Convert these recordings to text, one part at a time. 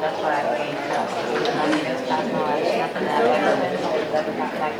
That's why I came to, I mean, it's not much, nothing that ever got back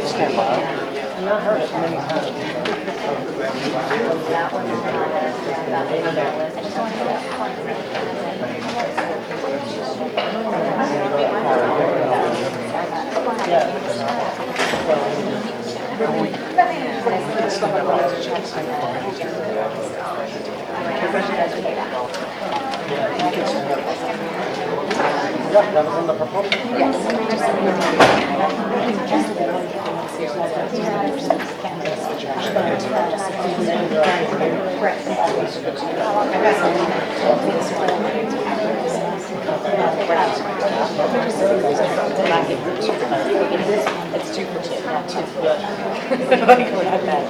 Stand by. And I heard it many times. that one is not about that list. Yeah, that was in the proposal. It's 2 for 2, not 2 for 1. Like, we're not bad.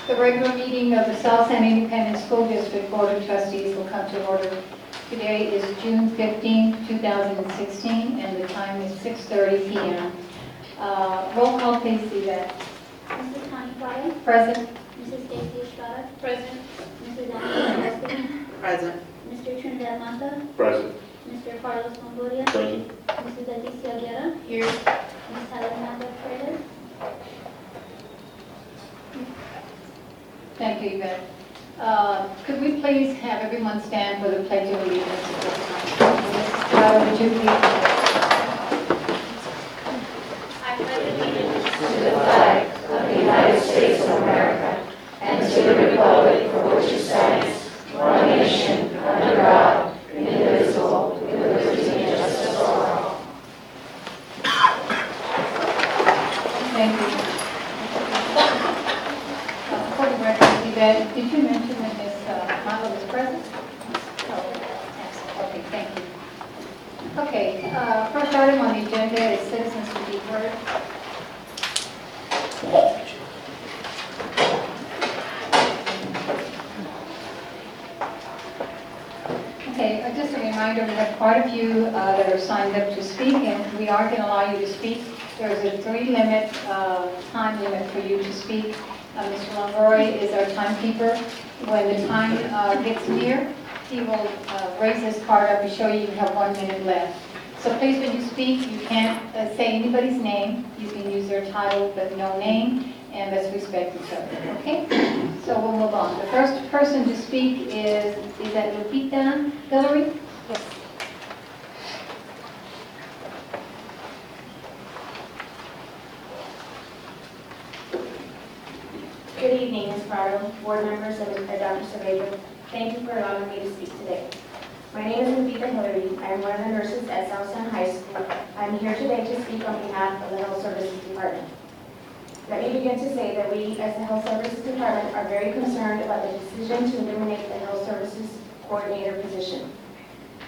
The regular meeting of the South End Independent School District Board of Trustees will come to order. Today is June 15, 2016, and the time is 6:30 p.m. Roll call, please, Yvette. present. Mrs. Stacy Estrada. Present. Mrs. Angela Escobar. Present. Mr. Trinidad Mata. Present. Mr. Carlos Longoria. Present. Mrs. Alicia Guerra. Here. Ms. Alexandra Perez. Thank you, Yvette. Could we please have everyone stand for the Pledge of Allegiance at this time? Mrs. Estrada, would you please? I pledge allegiance To the flag of the United States of America and to the republic for which it stands, one nation, under God, indivisible, with liberty and justice for all. Thank you. For the record, Yvette, did you mention that Ms. Milo was present? Oh, yes. Okay, thank you. Okay, first item on the agenda is citizens to be heard. Okay, just a reminder, we have quite a few that are signed up to speak, and we are going to allow you to speak. There's a time limit for you to speak. Mr. Longoria is our timekeeper. When the time gets near, he will raise his card up and show you have 1 minute left. So please, when you speak, you can't say anybody's name. You can use their title, but no name, and let's respect each other, okay? So we'll move on. The first person to speak is that Lupita Hillary? Yes. Good evening, Ms. Prado, board members, and Dr. Cervejo. Thank you for allowing me to speak today. My name is Lupita Hillary. I am one of the nurses at South San High School. I am here today to speak on behalf of the Health Services Department. Let me begin to say that we, as the Health Services Department, are very concerned about the decision to eliminate the Health Services Coordinator position.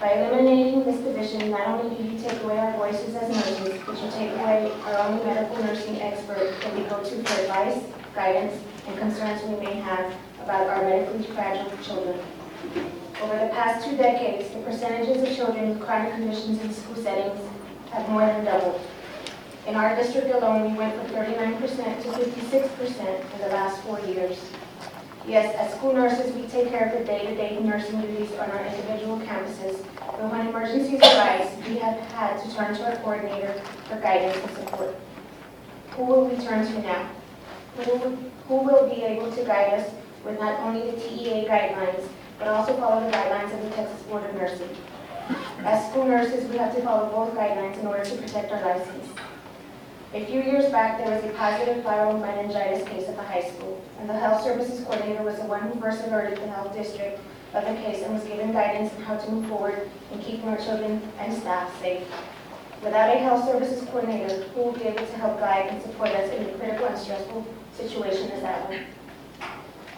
By eliminating this position, not only do you take away our voices as nurses, but you take away our only medical nursing expert that we go to for advice, guidance, and concerns we may have about our medically fragile children. Over the past 2 decades, the percentages of children with chronic conditions in school settings have more than doubled. In our district alone, we went from 39% to 56% in the last 4 years. Yes, as school nurses, we take care of the day-to-day nursing duties on our individual campuses, but when emergencies arise, we have had to turn to our coordinator for guidance and support. Who will we turn to now? Who will be able to guide us with not only the TEA guidelines, but also follow the guidelines of the Texas Board of Nursing? As school nurses, we have to follow both guidelines in order to protect our license. A few years back, there was a positive viral meningitis case at the high school, and the Health Services Coordinator was the one who first alerted the health district of the case and was given guidance on how to move forward in keeping our children and staff safe. Without a Health Services Coordinator, who will be able to help guide and support us in a critical and stressful situation as that one?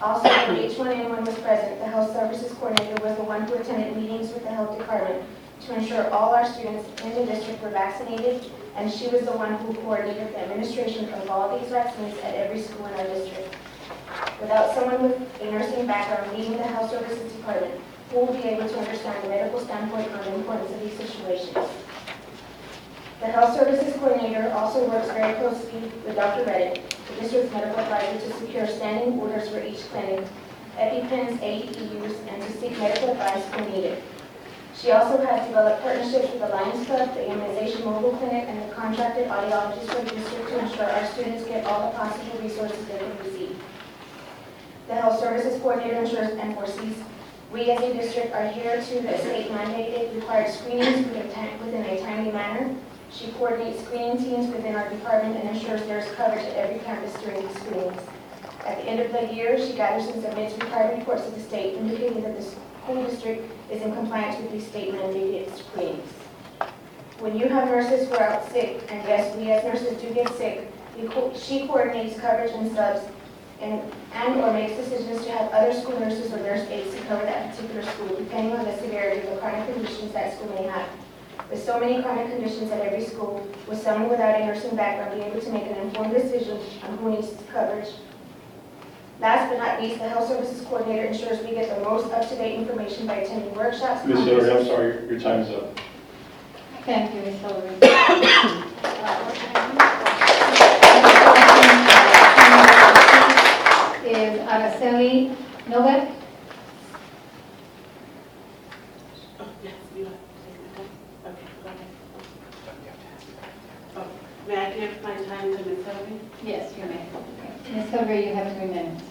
Also, when H1N1 was present, the Health Services Coordinator was the one who attended meetings with the Health Department to ensure all our students in the district were vaccinated, and she was the one who coordinated the administration of all these vaccines at every school in our district. Without someone with a nursing background leading the Health Services Department, who will be able to understand the medical standpoint on the importance of these situations? The Health Services Coordinator also works very closely with Dr. Reddick, the district's medical advisor, to secure standing orders for each clinic, EpiPens, AEDUs, and to seek medical advice when needed. She also has developed partnerships with the Lions Club, the Immunization Mobile Clinic, and the contracted audiologists for the district to ensure our students get all the possible resources they can receive. The Health Services Coordinator ensures and foresees we as a district are here to the state-mandated required screenings within a timely manner. She coordinates screening teams within our department and ensures there is coverage at every campus during these screenings. At the end of the year, she gathers and submits required reports to the state indicating that the school district is in compliance with these state-mandated screenings. When you have nurses who are out sick, and yes, we as nurses do get sick, she coordinates coverage and subs and or makes decisions to have other school nurses or nurse aides to cover that particular school, depending on the severity of the chronic conditions that school may have. With so many chronic conditions at every school, with someone without a nursing background being able to make an informed decision on who needs coverage. Last but not least, the Health Services Coordinator ensures we get the most up-to-date information by attending workshops. Ms. Hillary, I'm sorry, your time is up. Thank you, Ms. Hillary. Araceli Novak. Yes, you have to take my time. Okay, go ahead. Oh, may I give my time to Ms. Helby? Yes, you may. Ms. Hilary, you have 3 minutes.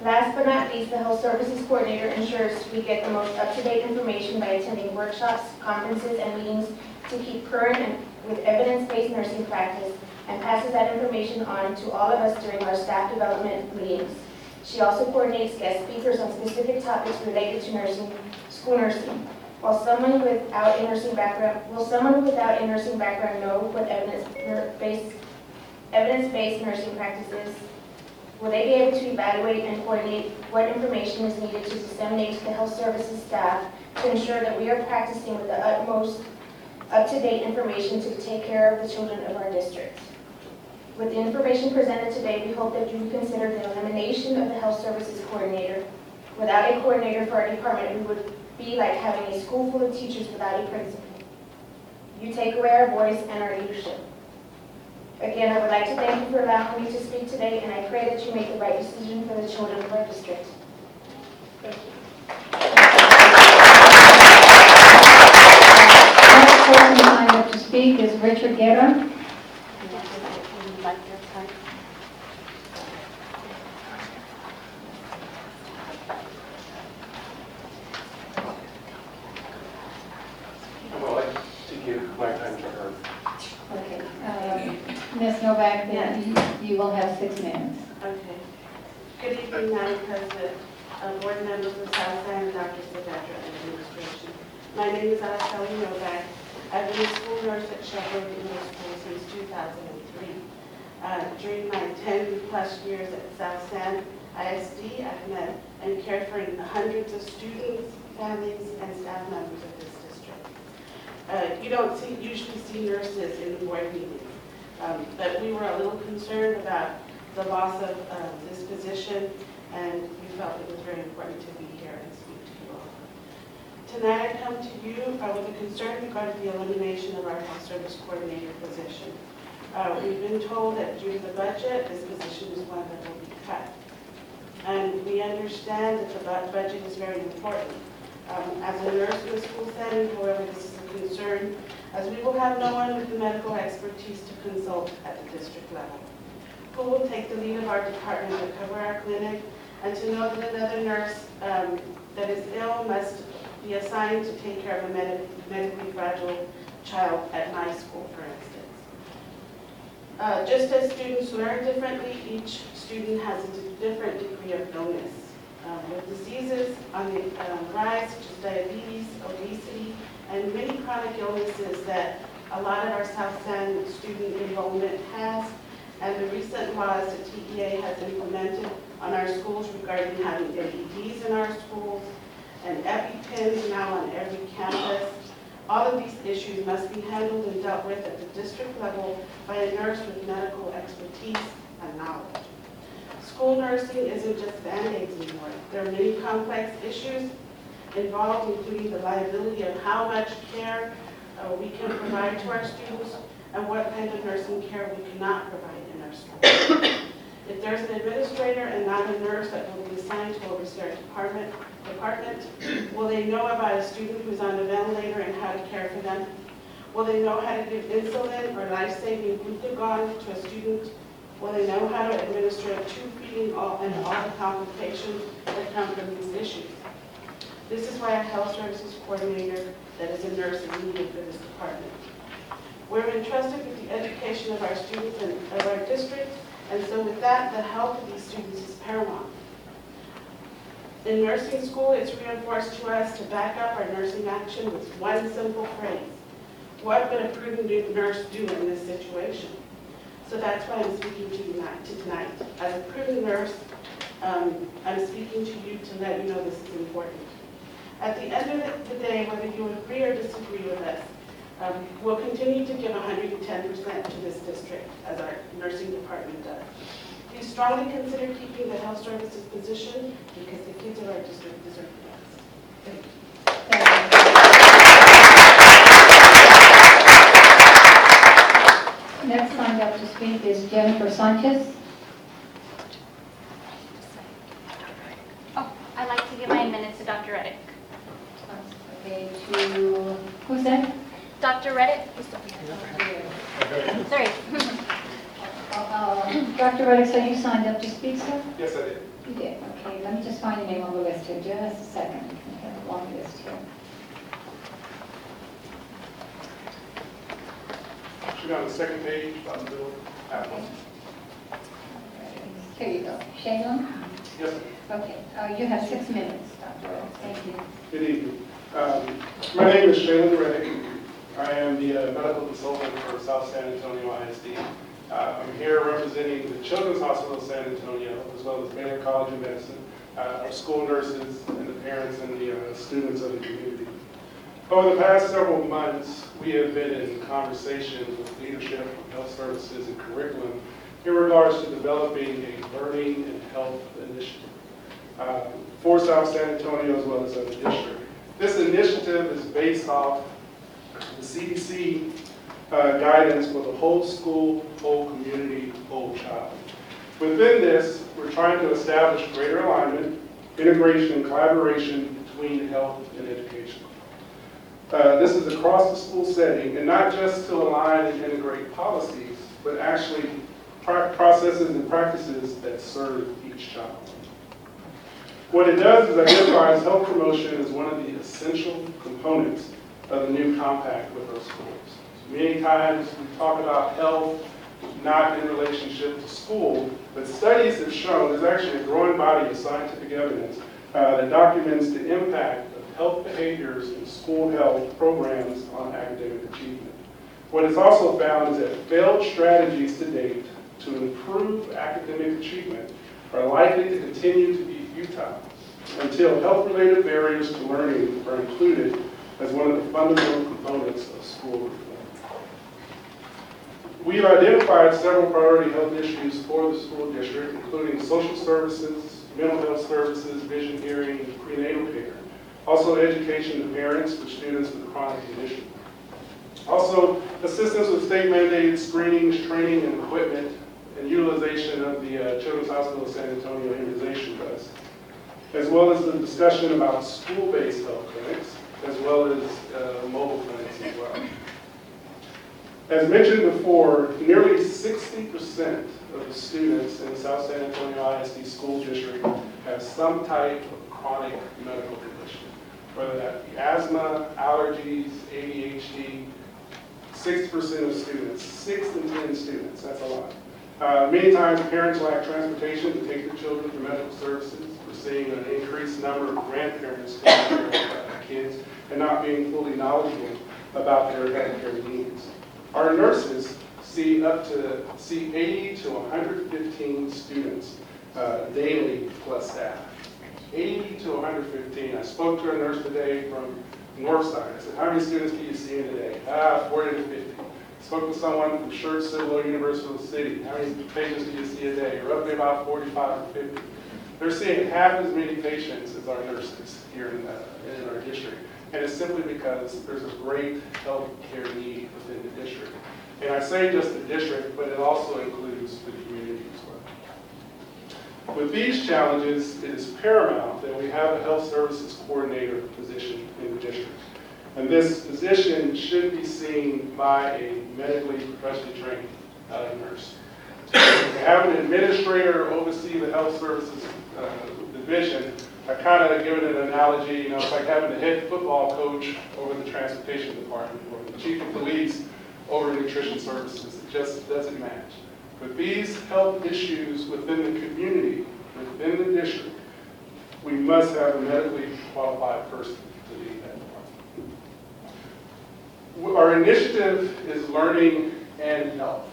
Last but not least, the Health Services Coordinator ensures we get the most up-to-date information by attending workshops, conferences, and meetings to keep current and with evidence-based nursing practice, and passes that information on to all of us during our staff development meetings. She also coordinates guest speakers on specific topics related to nursing, school nursing. Will someone without a nursing background know what evidence-based nursing practice is? Will they be able to evaluate and coordinate what information is needed to disseminate to the health services staff to ensure that we are practicing with the utmost up-to-date information to take care of the children of our district? With the information presented today, we hope that you consider the elimination of the health services coordinator. Without a coordinator for our department, we would be like having a school full of teachers without a principal. You take away our voice and our leadership. Again, I would like to thank you for allowing me to speak today, and I pray that you make the right decision for the children of our district. Thank you. Next person signed up to speak is Richard Guerra. Would you like your time? I would like to give my time to her. Okay. Ms. Novak, Yes. you will have 6 minutes. Okay. Good evening, Madam President, board members of South San, and Dr. Saavedra, and administration. My name is Araceli Novak. I've been a school nurse at Shepherd Middle School since 2003. During my 10-plus years at South San ISD, I've met and cared for hundreds of students, families, and staff members of this district. You don't usually see nurses in the board meetings, but we were a little concerned about the loss of this position, and we felt it was very important to be here and speak to you all. Tonight I come to you with a concern regarding the elimination of our health service coordinator position. We've been told that due to the budget, this position is one that will be cut. And we understand that the budget is very important. As a nurse in a school setting, however, this is a concern, as we will have no one with the medical expertise to consult at the district level. Who will take the lead of our department to cover our clinic, and to know that another nurse that is ill must be assigned to take care of a medically fragile child at my school, for instance. Just as students learn differently, each student has a different degree of illness. With diseases on the rise, such as diabetes, obesity, and many chronic illnesses that a lot of our South San student enrollment has, and the recent laws that TEA has implemented on our schools regarding having AEDs in our schools, and EpiPens now on every campus. All of these issues must be handled and dealt with at the district level by a nurse with medical expertise and knowledge. School nursing isn't just Band-Aids anymore. There are many complex issues involved, including the liability of how much care we can provide to our students and what kind of nursing care we cannot provide in our schools. If there's an administrator and not a nurse that will be assigned to oversee our department, will they know about a student who's on a ventilator and how to care for them? Will they know how to give insulin or life-saving glucagon to a student? Will they know how to administer tube feeding and all the complications that come from these issues? This is why a health services coordinator that is a nurse is needed for this department. We're entrusted with the education of our students and of our district, and so with that, the health of these students is paramount. In nursing school, it's reinforced to us to back up our nursing action with one simple phrase. What would a prudent nurse do in this situation? So that's why I'm speaking to you tonight. As a prudent nurse, I'm speaking to you to let you know this is important. At the end of the day, whether you agree or disagree with us, we'll continue to give 110% to this district, as our nursing department does. Please strongly consider keeping the health services position because the kids of our district deserve the best. Thank you. Next signed up to speak is Jennifer Sanchez. Who's that? Dr. Reddick? Sorry. Dr. Reddick, so you signed up to speak, sir? Yes, I did. You did, okay. Let me just find your name on the list here, just a second. We have a long list here. Should on the second page, about the middle. Here you go. Shayla? Yes, sir. Okay, you have 6 minutes, Dr. Reddick. Thank you. Good evening. My name is Shaylin Reddick. I am the medical consultant for South San Antonio ISD. I'm here representing the Children's Hospital of San Antonio, as well as Baylor College of Medicine, our school nurses, and the parents and the students of the community. Over the past several months, we have been in conversations with leadership from health services and curriculum in regards to developing a learning and health initiative for South San Antonio as well as other districts. This initiative is based off the CDC guidance for the whole school, whole community, whole child. Within this, we're trying to establish greater alignment, integration, and collaboration between health and education. This is across the school setting, and not just to align and integrate policies, but actually processes and practices that serve each child. What it does is identifies health promotion as one of the essential components of the new compact with our schools. Many times we talk about health not in relationship to school, but studies have shown there's actually a growing body of scientific evidence that documents the impact of health behaviors in school health programs on academic achievement. What is also found is that failed strategies to date to improve academic achievement are likely to continue to be futile until health-related barriers to learning are included as one of the fundamental components of school reform. We've identified several priority health issues for the school district, including social services, mental health services, vision, hearing, and prenatal care. Also education to parents for students with chronic conditions. Also assistance with state-mandated screenings, training, and equipment, and utilization of the Children's Hospital of San Antonio immunization bus, as well as the discussion about school-based health clinics, as well as mobile clinics as well. As mentioned before, nearly 60% of the students in the South San Antonio ISD school district have some type of chronic medical condition, whether that be asthma, allergies, ADHD. 60% of students, 6 in 10 students, that's a lot. Many times parents lack transportation to take their children to medical services. We're seeing an increased number of grandparents taking care of their kids and not being fully knowledgeable about their healthcare needs. Our nurses see 80 to 115 students daily plus staff. 80 to 115. I spoke to a nurse today from Northside. I said, how many students do you see in a day? 40 to 50. Spoke to someone from Schertz Civil University of the City. How many patients do you see a day? Roughly about 45 or 50. They're seeing half as many patients as our nurses here in our district. And it's simply because there's a great health care need within the district. And I say just the district, but it also includes the community as well. With these challenges, it is paramount that we have a health services coordinator position in the district. And this position should be seen by a medically professionally trained nurse. To have an administrator oversee the health services division, I kind of give it an analogy, it's like having the head football coach over the transportation department or the chief of police over nutrition services. It just doesn't match. With these health issues within the community, within the district, we must have a medically qualified person to lead that department. Our initiative is learning and health.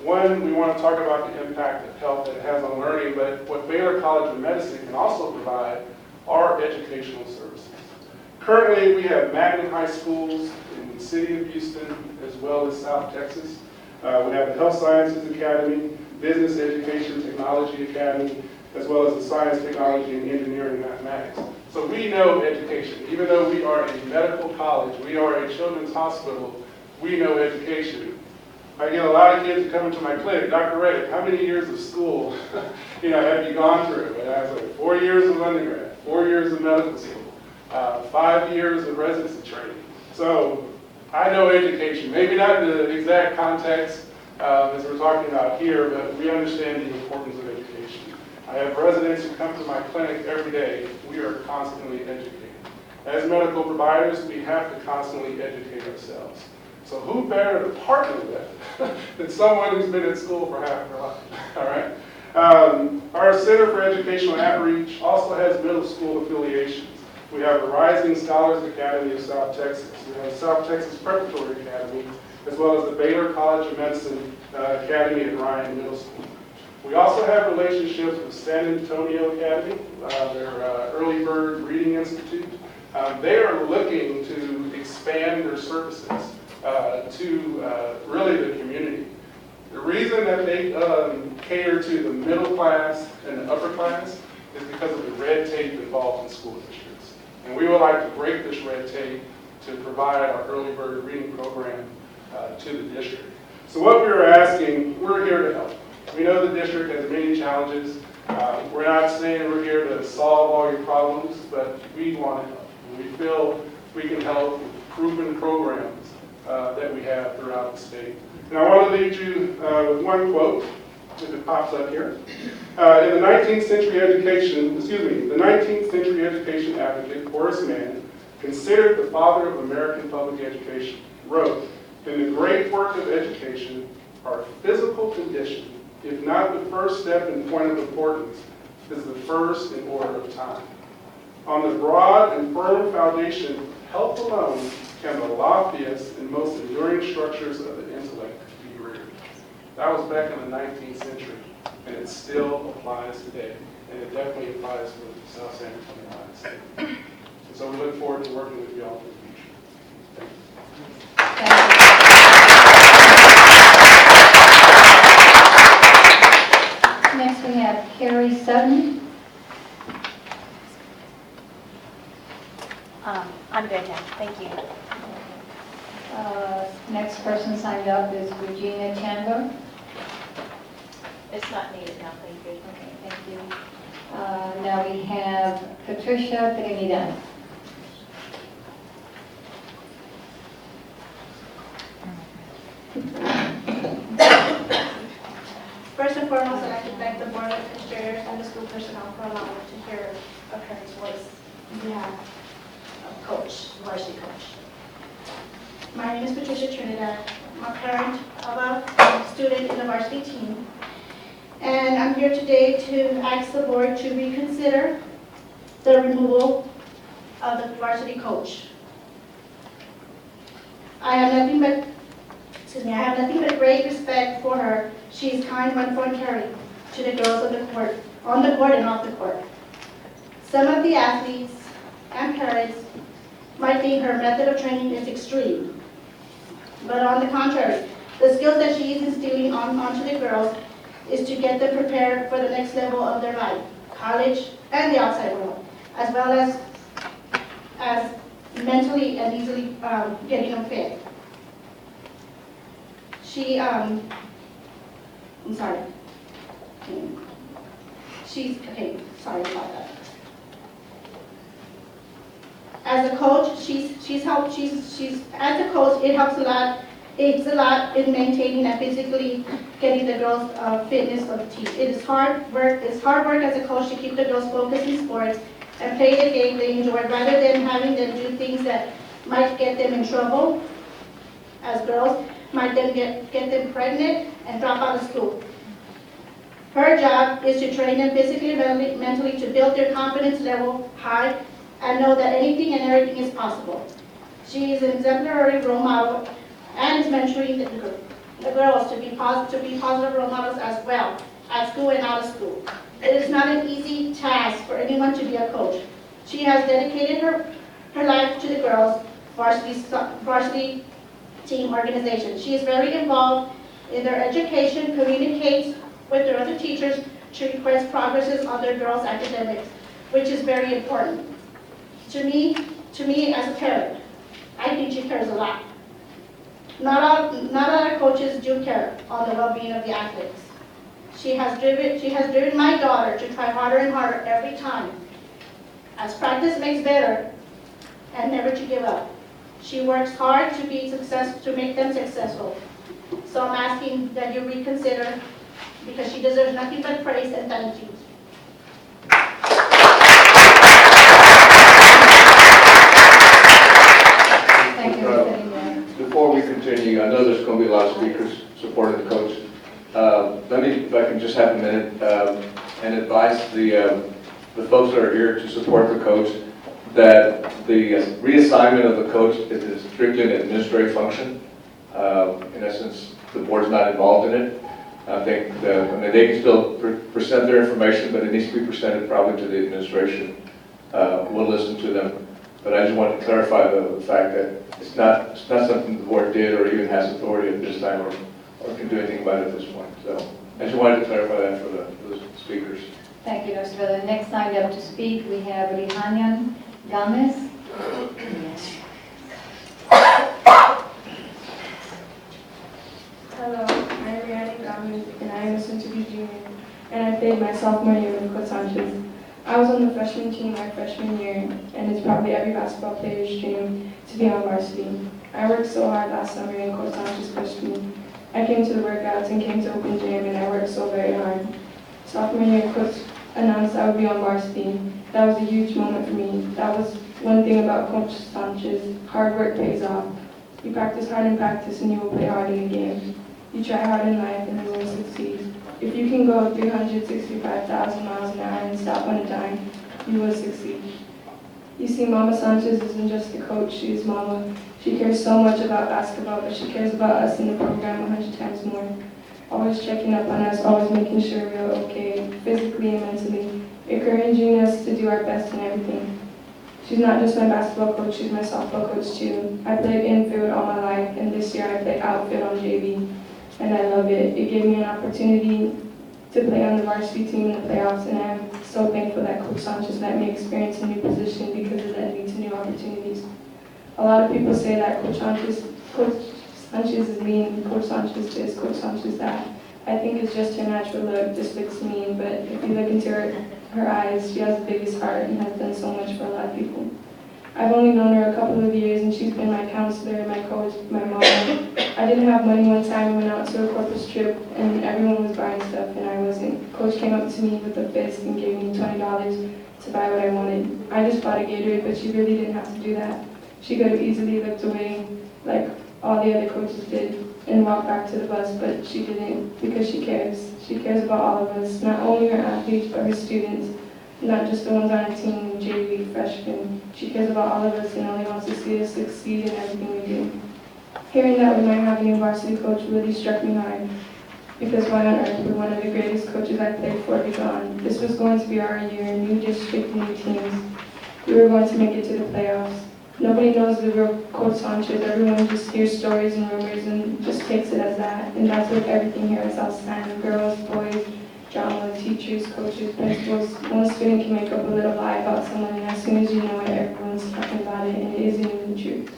One, we want to talk about the impact of health that it has on learning, but what Baylor College of Medicine can also provide are educational services. Currently, we have magnet high schools in the city of Houston, as well as South Texas. We have the Health Sciences Academy, Business Education Technology Academy, as well as the Science, Technology, and Engineering and Mathematics. So we know education. Even though we are a medical college, we are a children's hospital, we know education. I get a lot of kids who come into my clinic, Dr. Reddick, how many years of school have you gone through? And I was like, 4 years of undergrad, 4 years of medical school, 5 years of residency training. So I know education, maybe not in the exact context as we're talking about here, but we understand the importance of education. I have residents who come to my clinic every day. We are constantly educated. As medical providers, we have to constantly educate ourselves. So who better to partner with than someone who's been in school for half their life, all right? Our Center for Educational Outreach also has middle school affiliations. We have the Rising Scholars Academy of South Texas. We have South Texas Preparatory Academy, as well as the Baylor College of Medicine Academy at Ryan Middle School. We also have relationships with San Antonio Academy, their Early Bird Reading Institute. They are looking to expand their services to really the community. The reason that they cater to the middle class and the upper class is because of the red tape involved in school districts. And we would like to break this red tape to provide our Early Bird Reading program to the district. So what we were asking, we're here to help. We know the district has many challenges. We're not saying we're here to solve all your problems, but we want to help. We feel we can help with proven programs that we have throughout the state. And I want to leave you with one quote, if it pops up here. In the 19th century education advocate, Horace Mann, considered the father of American public education, wrote, "In the great work of education, our physical condition, if not the first step in point of importance, is the first in order of time. On the broad and firm foundation, health alone can the loftiest and most enduring structures of the intellect be reared." That was back in the 19th century, and it still applies today, and it definitely applies with South San Antonio High State. And so we look forward to working with you all in the future. Thank you. Next, we have Carrie Sutton. I'm good now, thank you. Next person signed up is Regina Chandler. It's not needed now, thank you. Okay, thank you. Now we have Patricia Trinidad. First and foremost, I'd like to thank the Board of Administrators and the school personnel for allowing me to hear a parent's voice on behalf of Coach, varsity coach. My name is Patricia Trinidad. I'm a parent of a student in the varsity team. And I'm here today to ask the board to reconsider the removal of the varsity coach. I have nothing but great respect for her. She is kind, wonderful, and caring to the girls on the court and off the court. Some of the athletes and parents might think her method of training is extreme. But on the contrary, the skills that she is instilling onto the girls is to get them prepared for the next level of their life, college and the outside world, as well as mentally and easily getting them fit. Sorry about that. As a coach, as a coach, it helps a lot. It's a lot in maintaining and physically getting the girls' fitness of the team. It is hard work. It's hard work as a coach to keep the girls focused in sports and play the game they enjoy, rather than having them do things that might get them in trouble as girls, might then get them pregnant and drop out of school. Her job is to train them physically and mentally to build their confidence level high and know that anything and everything is possible. She is an exemplary role model and is mentoring the girls to be positive role models as well, at school and out of school. It is not an easy task for anyone to be a coach. She has dedicated her life to the girls' varsity team organization. She is very involved in their education, communicates with their other teachers to request progresses on their girls' academics, which is very important. To me as a parent, I think she cares a lot. Not all our coaches do care on the well-being of the athletes. She has driven my daughter to try harder and harder every time, as practice makes better, and never to give up. She works hard to make them successful. So I'm asking that you reconsider because she deserves nothing but praise and thank you. Thank you, Mr. Ingram. Before we continue, I know there's going to be a lot of speakers supporting the coach. Let me, if I can just have a minute, and advise the folks that are here to support the coach that the reassignment of the coach is strictly an administrative function. In essence, the board's not involved in it. I think that, I mean, they can still present their information, but it needs to be presented probably to the administration. We'll listen to them. But I just want to clarify the fact that it's not something the board did or even has authority at this time or can do anything about it at this point. So I just wanted to clarify that for the speakers. Thank you, Mr. Villa. Next signed up to speak, we have Rihanyan Gomez. Hello, I'm Rihanna Gomez, and I am a soon-to-be junior, and I played my sophomore year with Coach Sanchez. I was on the freshman team my freshman year, and it's probably every basketball player's dream to be on varsity. I worked so hard last summer, and Coach Sanchez pushed me. I came to the workouts and came to open gym, and I worked so very hard. Sophomore year, Coach announced I would be on varsity. That was a huge moment for me. That was one thing about Coach Sanchez: hard work pays off. You practice hard in practice, and you will play hard in the game. You try hard in life and you will succeed. If you can go 365,000 miles an hour and stop on a dime, you will succeed. You see, Mama Sanchez isn't just a coach, she is Mama. She cares so much about basketball, but she cares about us in the program 100 times more. Always checking up on us, always making sure we're okay, physically and mentally, encouraging us to do our best in everything. She's not just my basketball coach, she's my softball coach too. I played infield all my life, and this year I played outfield on JV. And I love it. It gave me an opportunity to play on the varsity team in the playoffs, and I'm so thankful that Coach Sanchez let me experience a new position because it led me to new opportunities. A lot of people say that Coach Sanchez is mean, Coach Sanchez this, Coach Sanchez that. I think it's just her natural look, just looks mean, but if you look into her eyes, she has the biggest heart and has done so much for a lot of people. I've only known her a couple of years, and she's been my counselor, my coach, my mom. I didn't have money one time. I went out to a corpus trip, and everyone was buying stuff, and I wasn't. Coach came up to me with a fist and gave me $20 to buy what I wanted. I just bought a Gatorade, but she really didn't have to do that. She could have easily looked away like all the other coaches did and walked back to the bus, but she didn't because she cares. She cares about all of us, not only her athletes, but her students. Not just the ones on our team, JV, freshmen. She cares about all of us and only wants to see us succeed in everything we do. Hearing that we might have a new varsity coach really struck me hard, because why on earth would one of the greatest coaches I played for be gone? This was going to be our year, new district, new teams. We were going to make it to the playoffs. Nobody knows the real Coach Sanchez. Everyone just hears stories and rumors and just takes it as that. And that's with everything here at South San. Girls, boys, drama, teachers, coaches, principals. One student can make up a little lie about someone, and as soon as you know it, everyone's talking about it, and it isn't even the truth.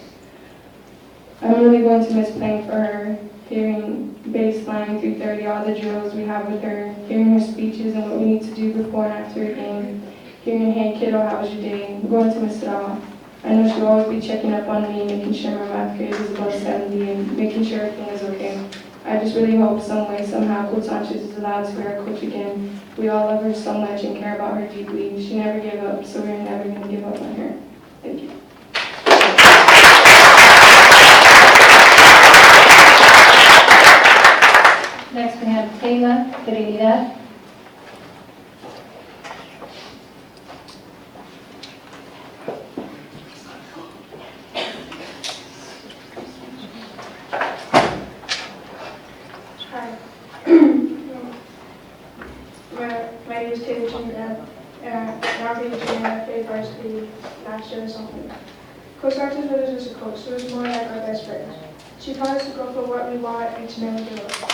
I'm really going to miss playing for her, hearing baseline through 30, all the drills we have with her, hearing her speeches and what we need to do before and after a game, hearing, hey kiddo, how was your day? I'm going to miss it all. I know she'll always be checking up on me, making sure my math grade is above 70, and making sure everything is okay. I just really hope some way, somehow, Coach Sanchez is allowed to be our coach again. We all love her so much and care about her deeply. She never gave up, so we're never going to give up on her. Thank you. Next we have Taylor Trinidad. Hi. My name is Taylor Trinidad, and I'm being a junior. I played varsity last year or something. Coach Sanchez was just a coach, so it was more like our best friend. She taught us to go for what we want and to never give up.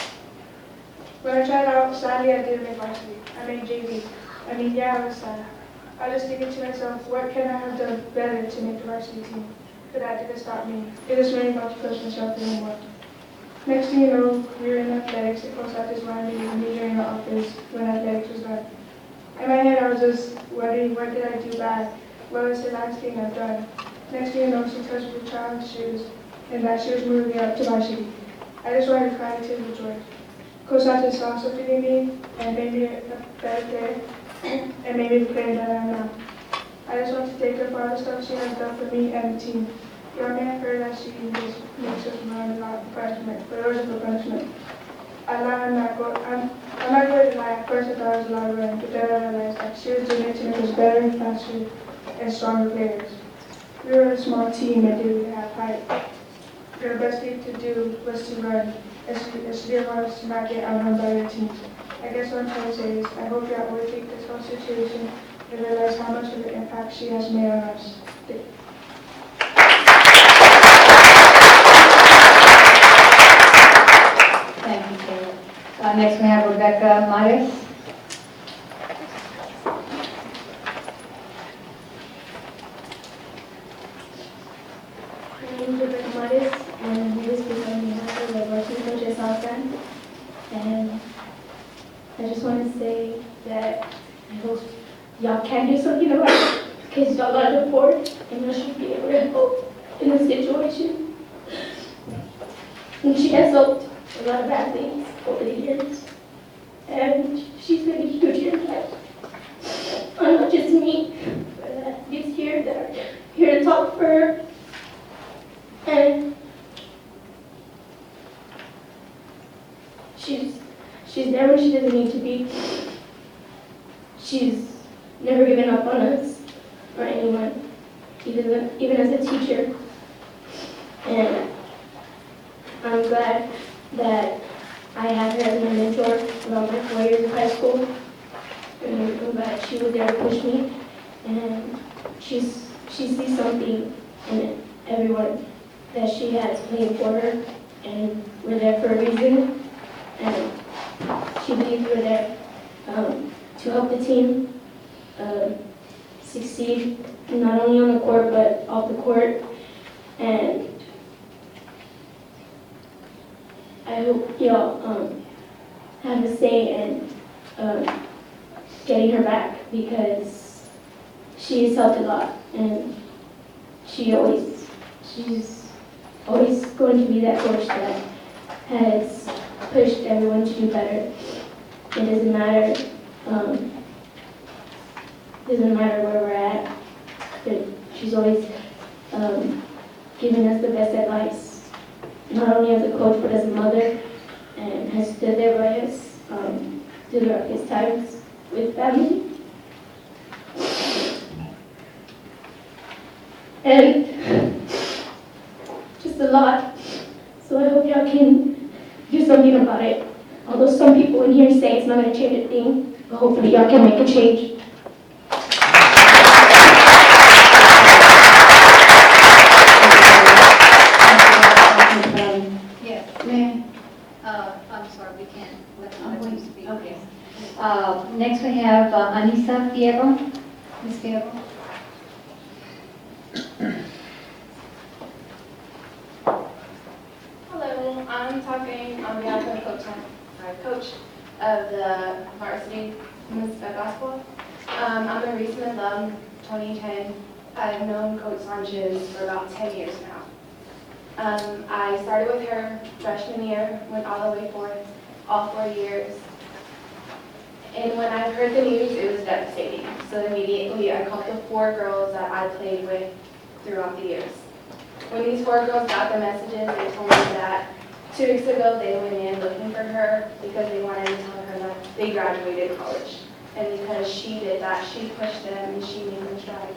When I tried out, sadly I didn't make varsity. I made JV. I was sad. I was thinking to myself, what can I have done better to make the varsity team? But that didn't stop me. It just made me want to push myself anymore. Next thing you know, we were in athletics. The coach had this wanted me to be during the office when athletics was done. In my head, I was just wondering, what did I do bad? What was the last thing I've done? Next thing you know, she touched the child's shoes, and that she was moving up to varsity. I just wanted to cry tears of joy. Coach Sanchez saw something in me and made me a better player, and made me the player that I am now. I just want to thank her for all the stuff she has done for me and the team. Y'all may have heard that she just makes us learn a lot of punishment, but it wasn't for punishment. I'm not going to lie. At first I thought it was a lot of running, but then I realized that she was doing it to make us better, faster, and stronger players. We were a small team and didn't have height. The best thing to do was to run, and she didn't want us to not get outrun by other teams. I guess what I'm trying to say is, I hope y'all will take this whole situation and realize how much of an impact she has made on us. Thank you, Taylor. Next we have Rebecca Myers. My name is Rebecca Martis, and I'm here to speak on behalf of the varsity coach at Southland. And I just want to say that I hope y'all can do something about it, because y'all got the board, and y'all should be able to help in this situation. And she has helped a lot of bad things over the years, and she's made a huge impact on not just me, but these here that are here to talk for her. And she's there when she doesn't need to be. She's never given up on us or anyone, even as a teacher. And I'm glad that I have her as my mentor throughout my 4 years of high school. And I'm glad she was there to push me. And she sees something in everyone that she has played for her, and we're there for a reason. And she believes we're there to help the team succeed, not only on the court but off the court. And I hope y'all have a say in getting her back, because she has helped a lot, and she's always going to be that coach that has pushed everyone to do better. It doesn't matter where we're at, but she's always giving us the best advice, not only as a coach but as a mother, and has stood there by us throughout his times with family. And just a lot. So I hope y'all can do something about it. Although some people in here say it's not going to change a thing, but hopefully y'all can make a change. Yes, ma'am. I'm sorry, we can't let you speak. Okay. Next we have Anissa Fierro. Ms. Fierro. Hello, I'm talking on behalf of coach of the varsity women's basketball. I'm a recent alum, 2010. I've known Coach Sanchez for about 10 years now. I started with her freshman year, went all the way forth, all 4 years. And when I heard the news, it was devastating. So immediately I called the 4 girls that I played with throughout the years. When these 4 girls got the messages, they told me that 2 weeks ago they went in looking for her because they wanted to tell her that they graduated college. And because she did that, she pushed them and she made them strive.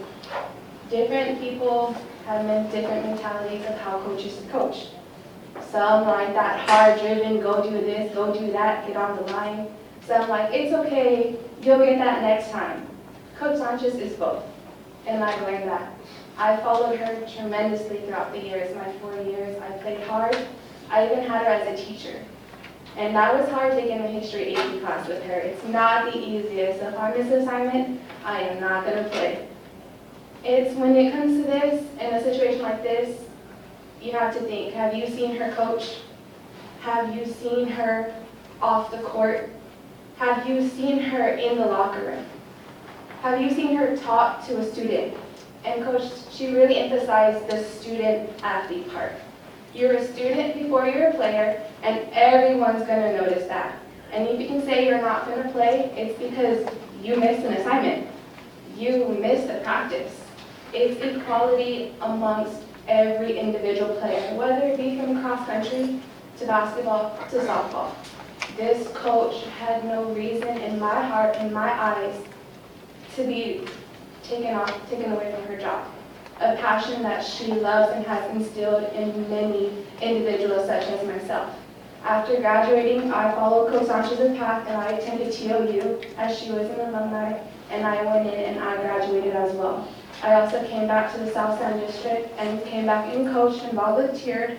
Different people have different mentalities of how coaches coach. Some like that hard-driven, go do this, go do that, get on the line. Some like, it's okay, you'll get that next time. Coach Sanchez is both, and I've learned that. I followed her tremendously throughout the years, my 4 years. I played hard. I even had her as a teacher. And that was hard taking a history AP class with her. It's not the easiest. If I miss an assignment, I am not going to play. It's when it comes to this, in a situation like this, you have to think, have you seen her coach? Have you seen her off the court? Have you seen her in the locker room? Have you seen her talk to a student? And Coach, she really emphasized the student-athlete part. You're a student before you're a player, and everyone's going to notice that. And if you can say you're not going to play, it's because you missed an assignment. You missed a practice. It's equality amongst every individual player, whether it be from cross country to basketball to softball. This coach had no reason in my heart, in my eyes, to be taken away from her job. A passion that she loves and has instilled in many individuals such as myself. After graduating, I followed Coach Sanchez's path and I attended TOU as she was an alumni, and I went in and I graduated as well. I also came back to the South San District and came back and coached and volunteered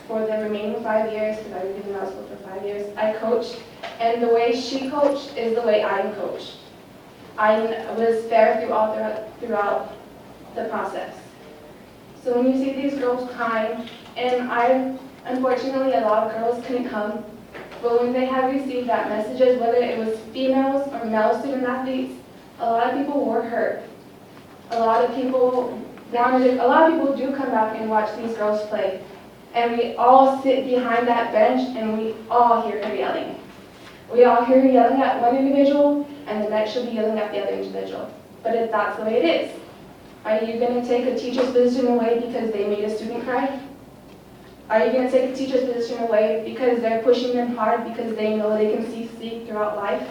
for the remaining 5 years, because I was in middle school for 5 years. I coached, and the way she coached is the way I coached. I was fair throughout the process. So when you see these girls crying, and unfortunately a lot of girls couldn't come, but when they have received that messages, whether it was females or male student athletes, a lot of people were hurt. A lot of people do come back and watch these girls play. And we all sit behind that bench and we all hear her yelling. We all hear her yelling at one individual, and the next she'll be yelling at the other individual. But that's the way it is. Are you going to take a teacher's position away because they made a student cry? Are you going to take a teacher's position away because they're pushing them hard because they know they can succeed throughout life?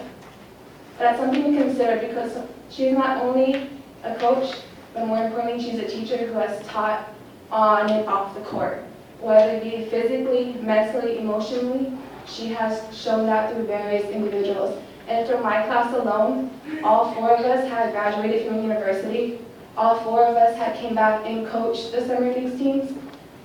That's something to consider, because she's not only a coach, but more importantly, she's a teacher who has taught on and off the court. Whether it be physically, mentally, emotionally, she has shown that through various individuals. And from my class alone, all 4 of us had graduated from university. All 4 of us had came back and coached the summer league teams.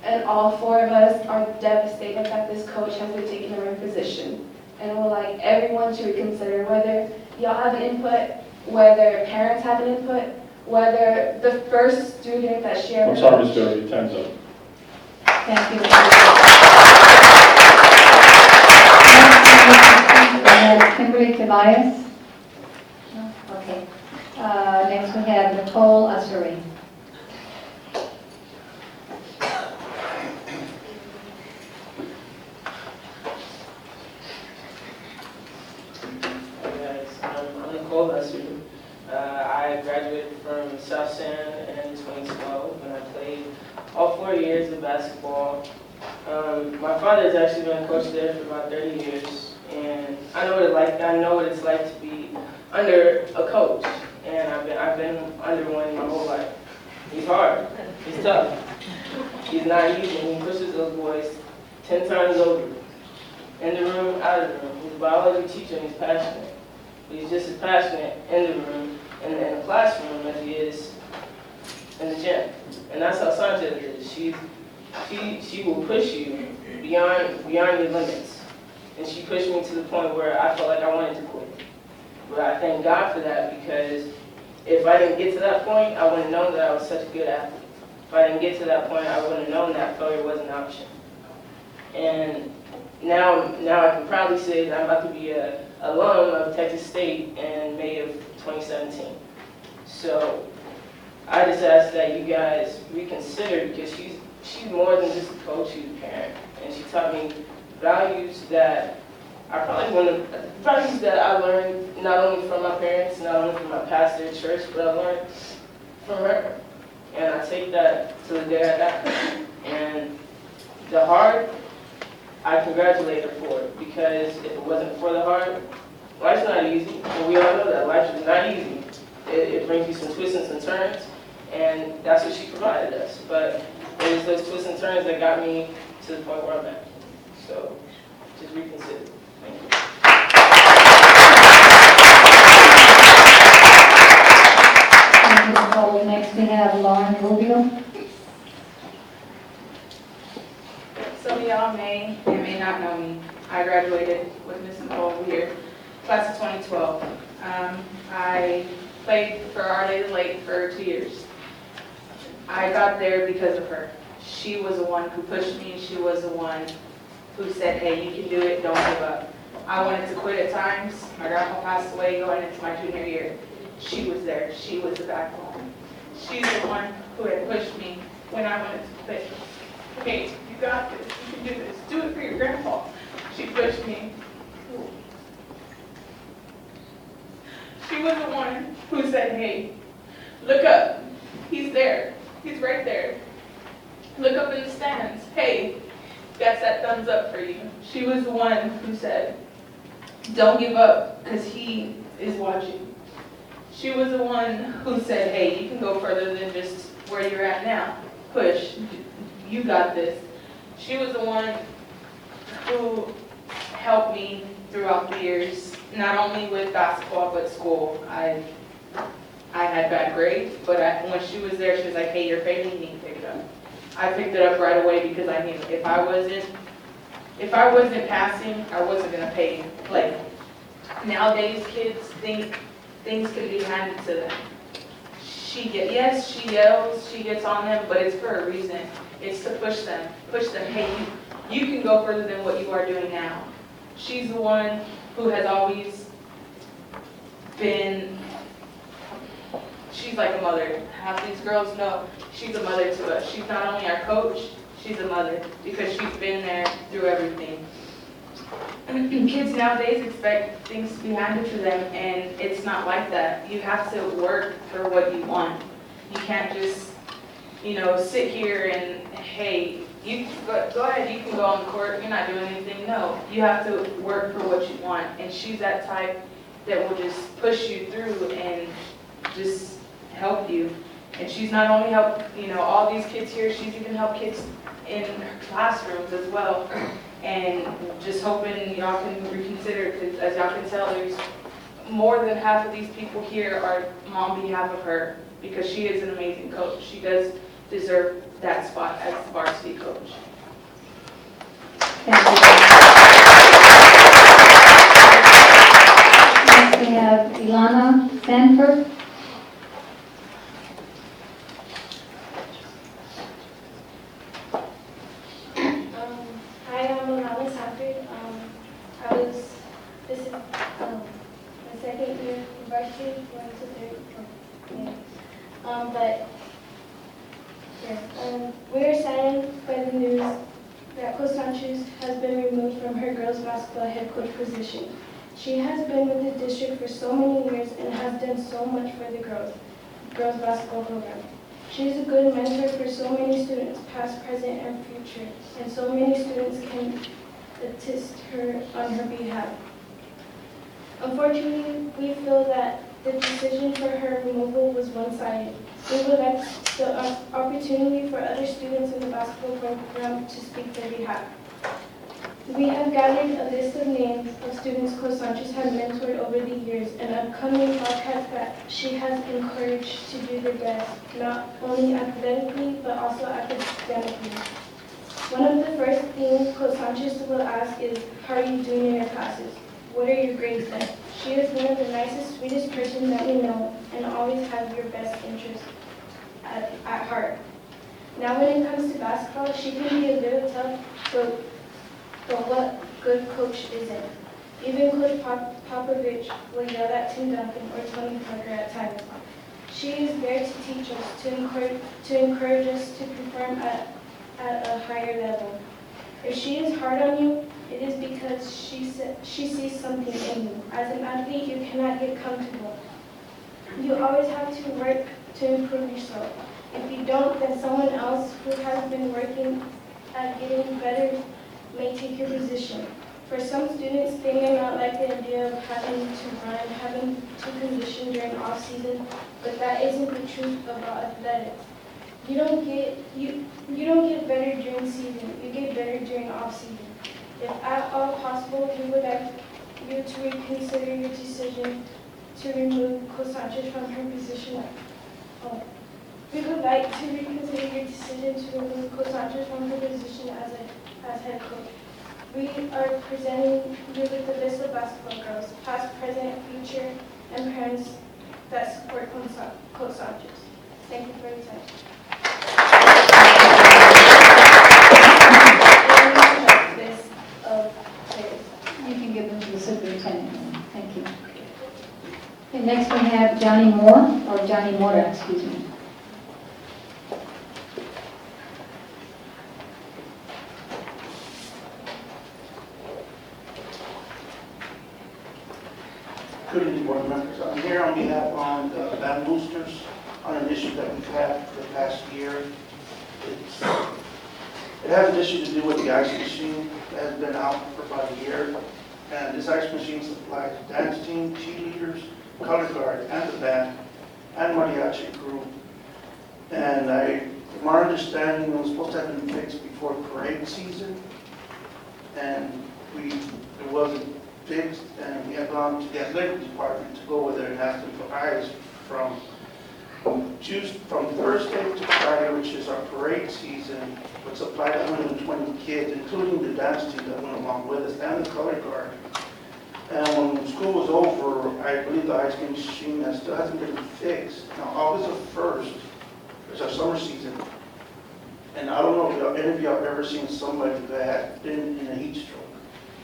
And all 4 of us are devastated that this coach has been taking over position. And we'd like everyone to reconsider whether y'all have an input, whether parents have an input, whether the first student that she ever I'm sorry, Ms. Berry, time's up. Thank you. Kimberly Tobias. No? Okay. Next we have Nicole Ussery. Hey guys, I'm Nicole Ussery. I graduated from South San in 2012 when I played all 4 years of basketball. My father has actually been a coach there for about 30 years, and I know what it's like to be under a coach, and I've been under one my whole life. He's hard, he's tough, he's not easy, and he pushes those boys 10 times over, in the room, out of the room. He's a biology teacher and he's passionate, but he's just as passionate in the room and in the classroom as he is in the gym. And that's how Sanchez is. She will push you beyond your limits. And she pushed me to the point where I felt like I wanted to quit. But I thank God for that, because if I didn't get to that point, I wouldn't have known that I was such a good athlete. If I didn't get to that point, I wouldn't have known that failure was an option. And now I can proudly say that I'm about to be an alum of Texas State in May of 2017. So I just ask that you guys reconsider, because she's more than just a coach, she's a parent. And she taught me values that are probably one of the values that I learned not only from my parents, not only from my pastor at church, but I learned from her. And I take that to the day I die. And the heart, I congratulate her for it, because if it wasn't for the heart, life's not easy. And we all know that life is not easy. It brings you some twists and some turns, and that's what she provided us. But it was those twists and turns that got me to the point where I'm at. So just reconsider. Thank you. Thank you, Nicole. Next we have Lauren Rubio. Some of y'all may and may not know me. I graduated with Miss Nicole over here, class of 2012. I played for Our Lady of the Lake for 2 years. I got there because of her. She was the one who pushed me. She was the one who said, hey, you can do it, don't give up. I wanted to quit at times. My grandpa passed away going into my junior year. She was there. She was the backbone. She's the one who had pushed me when I wanted to quit. Hey, you got this. You can do this. Do it for your grandpa. She pushed me. She was the one who said, hey, look up. He's there. He's right there. Look up in the stands. Hey, that's that thumbs up for you. She was the one who said, don't give up because he is watching. She was the one who said, hey, you can go further than just where you're at now. Push. You got this. She was the one who helped me throughout the years, not only with basketball, but school. I had bad grades, but when she was there, she was like, hey, you're failing, you need to pick it up. I picked it up right away because I knew if I wasn't passing, I wasn't gonna play. Nowadays, kids think things can be handed to them. Yes, she yells, she gets on them, but it's for a reason. It's to push them, hey, you can go further than what you are doing now. She's the one who has always been, she's like a mother. Half these girls know she's a mother to us. She's not only our coach, she's a mother because she's been there through everything. Kids nowadays expect things to be handed to them, and it's not like that. You have to work for what you want. You can't just, sit here and, hey, you go ahead, you can go on the court, you're not doing anything. No, you have to work for what you want, and she's that type that will just push you through and just help you. And she's not only helped, all these kids here, she's even helped kids in classrooms as well. And just hoping y'all can reconsider, because as y'all can tell, there's more than half of these people here are on behalf of her, because she is an amazing coach. She does deserve that spot as the varsity coach. Thank you. Next we have Ilana Sanford. Hi, I'm Ilana Sanford. This is my second year in varsity, going to third. We are saddened by the news that Coach Sanchez has been removed from her girls basketball head coach position. She has been with the district for so many years and has done so much for the girls basketball program. She is a good mentor for so many students, past, present, and future, and so many students can attest her on her behalf. Unfortunately, we feel that the decision for her removal was one-sided. We would like the opportunity for other students in the basketball program to speak their behalf. We have gathered a list of names of students Coach Sanchez has mentored over the years and upcoming Bobcats that she has encouraged to do their best, not only athletically, but also academically. One of the first things Coach Sanchez will ask is, how are you doing in your classes? What are your grades like? She is one of the nicest, sweetest person that we know and always has your best interest at heart. Now when it comes to basketball, she can be a little tough, but what good coach isn't? Even Coach Popovich will yell at Tim Duncan or Tony Parker at times. She is there to teach us, to encourage us to perform at a higher level. If she is hard on you, it is because she sees something in you. As an athlete, you cannot get comfortable. You always have to work to improve yourself. If you don't, then someone else who has been working at getting better may take your position. For some students, they may not like the idea of having to run, having to condition during off-season, but that isn't the truth about athletics. You don't get better during season, you get better during off-season. If at all possible, we would like you to reconsider your decision to remove Coach Sanchez from her position. We would like to reconsider your decision to remove Coach Sanchez from her position as head coach. We are presenting you with the list of basketball girls, past, present, future, and parents that support Coach Sanchez. Thank you for your time. You can give them to the superintendent. Thank you. And next we have Johnny Moore, or Johnny Mora, excuse me. board members. I'm here on behalf of the band boosters on an issue that we've had for the past year. It has an issue to do with the ice machine that has been out for about a year. And this ice machine supplies dance team, cheerleaders, color guard, and the band, and mariachi crew. And from our understanding, it was supposed to have been fixed before parade season. And it wasn't fixed, and we have gone to the athletic department to go over there and ask them for ice from Thursday to Friday, which is our parade season, would supply 120 kids, including the dance team that went along with us, and the color guard. And when school was over, I believe the ice cream machine that still hasn't been fixed. Now, August 1st is our summer season. And I don't know if any of y'all have ever seen somebody that has been in a heat stroke.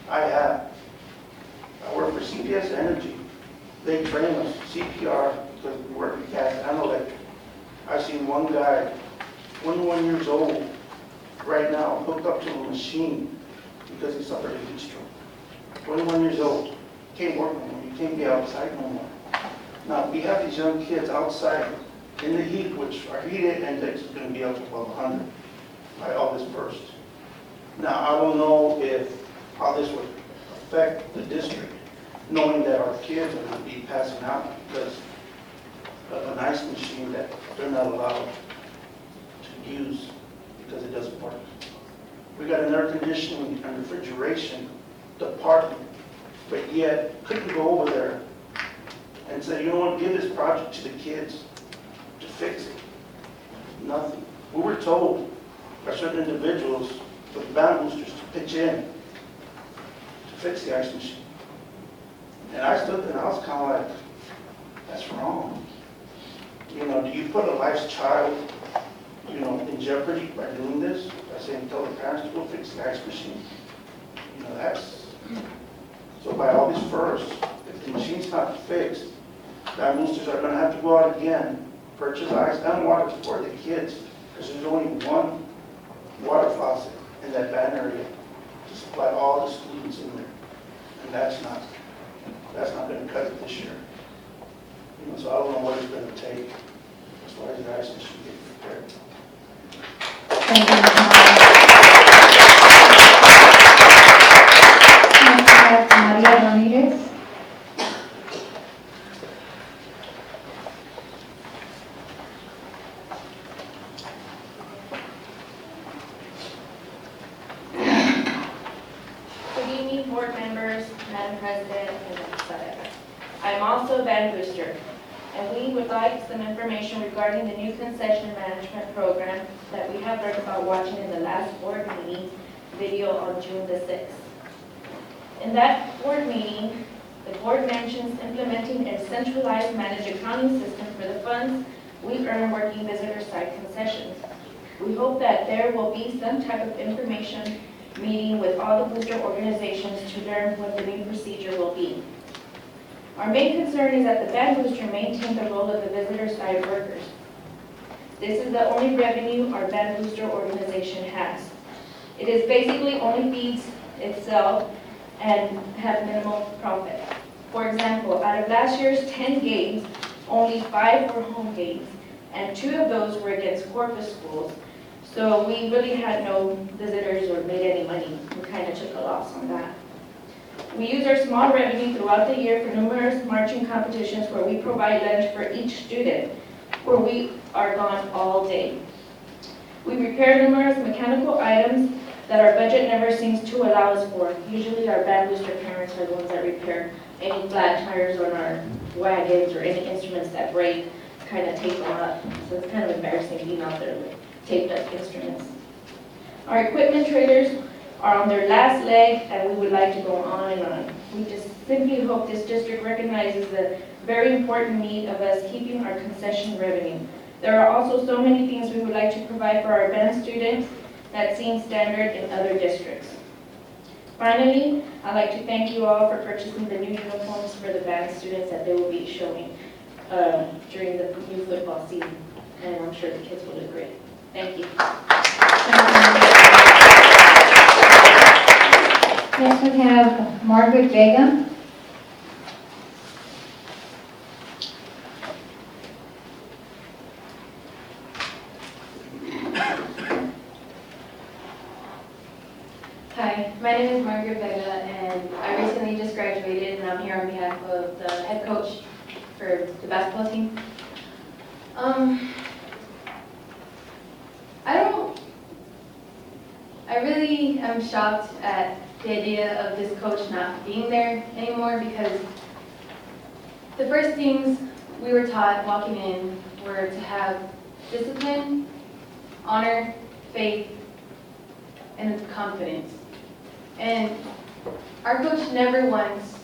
I have. I work for CPS Energy. They train us CPR because we work with gas. I know that I've seen one guy, 21 years old, right now, hooked up to a machine because he suffered a heat stroke. 21 years old. Can't work no more. You can't be outside no more. Now, we have these young kids outside in the heat, which our heat index is going to be up to above 100 by August 1st. Now, I don't know how this would affect the district, knowing that our kids are going to be passing out because of an ice machine that they're not allowed to use because it doesn't work. We got an air conditioning and refrigeration department, but yet couldn't go over there and say, you know what, give this project to the kids to fix it. Nothing. We were told by certain individuals with band boosters to pitch in to fix the ice machine. And I stood there and I was kind of like, that's wrong. You know, do you put a life's child, you know, in jeopardy by doing this? By saying, tell the parents to go fix the ice machine? You know, that's... So by August 1st, if the machine's not fixed, band boosters are going to have to go out again, purchase ice and water for the kids, because there's only one water faucet in that band area to supply all the students in there. And that's not going to cut it this year. You know, so I don't know what it's going to take as far as the ice machine getting prepared. Thank you, Ms. Next, we have Maria Ramirez. Good evening, board members, Madam President, and etc. I'm also a band booster, and we would like some information regarding the new concession management program that we have heard about watching in the last board meeting video on June the 6th. In that board meeting, the board mentions implementing a centralized managed accounting system for the funds we earn working visitor site concessions. We hope that there will be some type of information meeting with all the booster organizations to learn what the new procedure will be. Our main concern is that the band booster maintain the role of the visitor site workers. This is the only revenue our band booster organization has. It is basically only feeds itself and have minimal profit. For example, out of last year's 10 games, only 5 were home games, and 2 of those were against Corpus schools. So we really had no visitors or made any money. We kind of took a loss on that. We use our small revenue throughout the year for numerous marching competitions where we provide lunch for each student, where we are gone all day. We repair numerous mechanical items that our budget never seems to allow us for. Usually our band booster parents are the ones that repair any flat tires on our wagons or any instruments that break, kind of tape them up. So it's kind of embarrassing being out there with taped up instruments. Our equipment trailers are on their last leg, and we would like to go on and on. We just simply hope this district recognizes the very important need of us keeping our concession revenue. There are also so many things we would like to provide for our band students that seem standard in other districts. Finally, I'd like to thank you all for purchasing the new uniforms for the band students that they will be showing during the new football season, and I'm sure the kids will look great. Thank you. Next we have Margaret Vega. My name is Margaret Vega, and I recently just graduated, and I'm here on behalf of the head coach for the basketball team. I really am shocked at the idea of this coach not being there anymore, because the first things we were taught walking in were to have discipline, honor, faith, and confidence. And our coach never once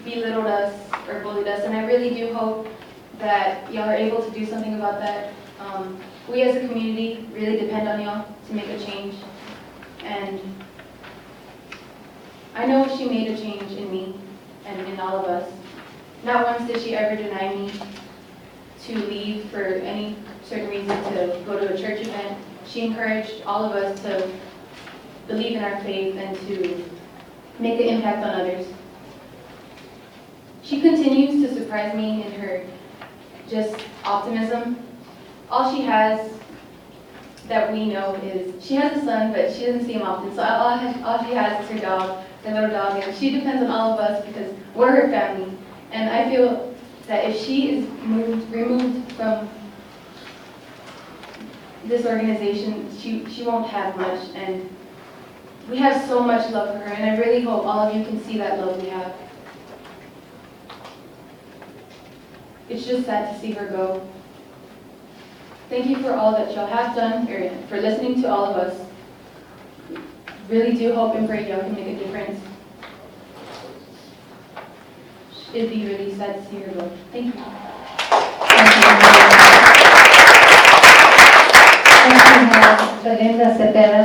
belittled us or bullied us, and I really do hope that y'all are able to do something about that. We as a community really depend on y'all to make a change, and I know she made a change in me and in all of us. Not once did she ever deny me to leave for any certain reason to go to a church event. She encouraged all of us to believe in our faith and to make an impact on others. She continues to surprise me in her just optimism. All she has that we know is, she has a son, but she doesn't see him often, so all she has is her dog, her little dog, and she depends on all of us because we're her family. And I feel that if she is removed from this organization, she won't have much, and we have so much love for her, and I really hope all of you can see that love we have. It's just sad to see her go. Thank you for all that y'all have done, or for listening to all of us. Really do hope and pray y'all can make a difference. It'd be really sad to see her go. Thank you. Thank you, Belinda Cepeda.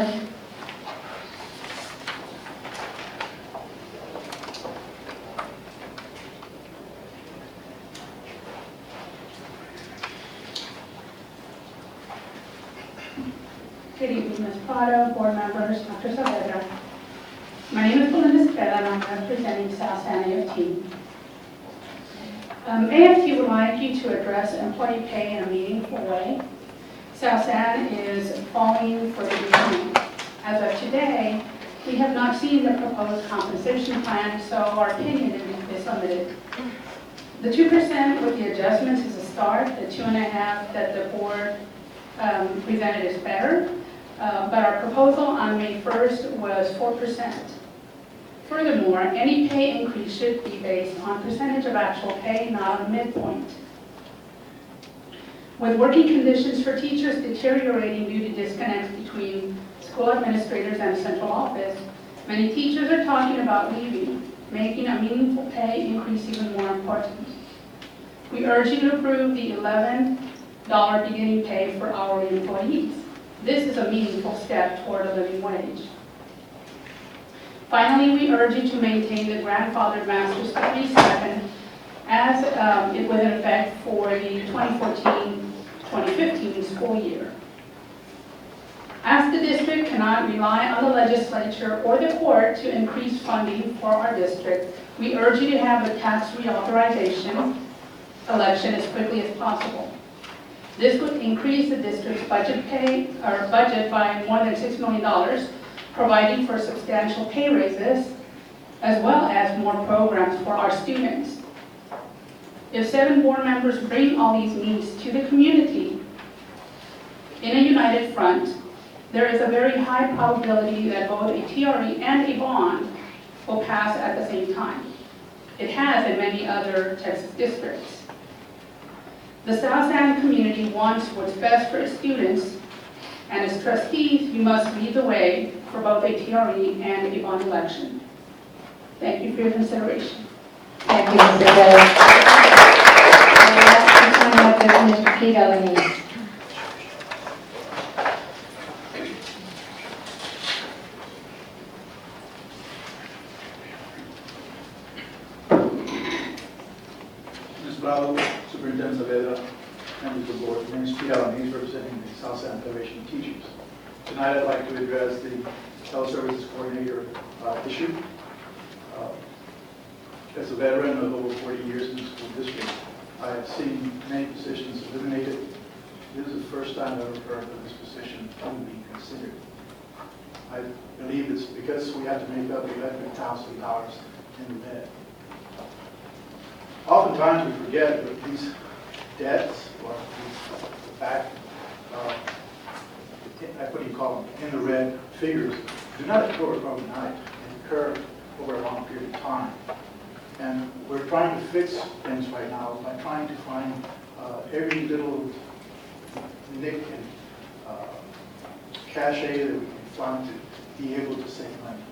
Good evening, Ms. Prado, board members, Dr. Saavedra. My name is Belinda Cepeda, and I'm representing South San AFT. AFT would like you to address employee pay in a meaningful way. South San is falling for the economy. As of today, we have not seen the proposed compensation plan, so our opinion is limited. The 2% with the adjustments is a start. The 2.5% that the board presented is better. But our proposal on May 1st was 4%. Furthermore, any pay increase should be based on percentage of actual pay, not on midpoint. With working conditions for teachers deteriorating due to disconnects between school administrators and central office, many teachers are talking about leaving, making a meaningful pay increase even more important. We urge you to approve the $11 beginning pay for hourly employees. This is a meaningful step toward a living wage. Finally, we urge you to maintain the grandfathered master's degree stipend as it was in effect for the 2014-2015 school year. As the district cannot rely on the legislature or the court to increase funding for our district, we urge you to have a tax reauthorization election as quickly as possible. This would increase the district's budget by more than $6 million, providing for substantial pay raises, as well as more programs for our students. If 7 board members bring all these needs to the community in a united front, there is a very high probability that both a TRE and a bond will pass at the same time. It has in many other Texas districts. The South San community wants what's best for its students, and as trustees, you must lead the way for both a TRE and a bond election. Thank you for your consideration. Thank you, Mr. Bell. Next up is Mr. Pete Alaniz. Ms. Bravo, Superintendent Saavedra, members of the board, my name is Pete Alaniz, representing the South San Federation of Teachers. Tonight I'd like to address the teleservices coordinator issue. As a veteran of over 40 years in the school district, I have seen many positions eliminated. This is the first time I've ever heard of this position even being considered. I believe it's because we have to make up $11,000 in debt. Oftentimes we forget that these debts or these back, what do you call them, in the red figures do not occur overnight. They occur over a long period of time. And we're trying to fix things right now by trying to find every little nick and cachet that we can find to be able to save money.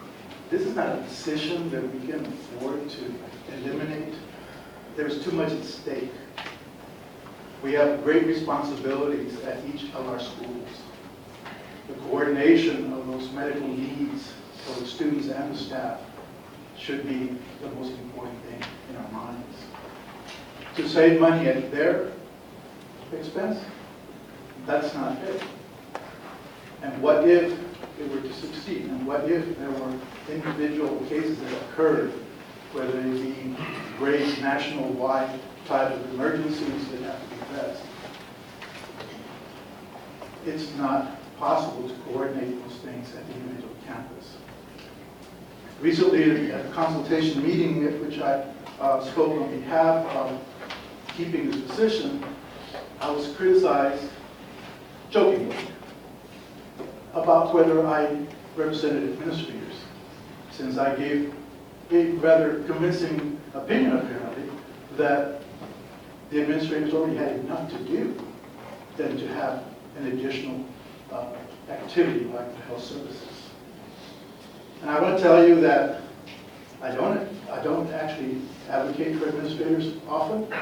This is not a decision that we can afford to eliminate. There's too much at stake. We have great responsibilities at each of our schools. The coordination of those medical needs for the students and the staff should be the most important thing in our minds. To save money at their expense, that's not fair. And what if it were to succeed? And what if there were individual cases that occurred, whether they be great national-wide type of emergencies that have to be addressed? It's not possible to coordinate those things at the individual campus. Recently, at a consultation meeting at which I spoke on behalf of keeping this position, I was criticized jokingly about whether I represented administrators, since I gave a rather convincing opinion, apparently, that the administrators already had enough to do than to have an additional activity like the health services. And I want to tell you that I don't actually advocate for administrators often.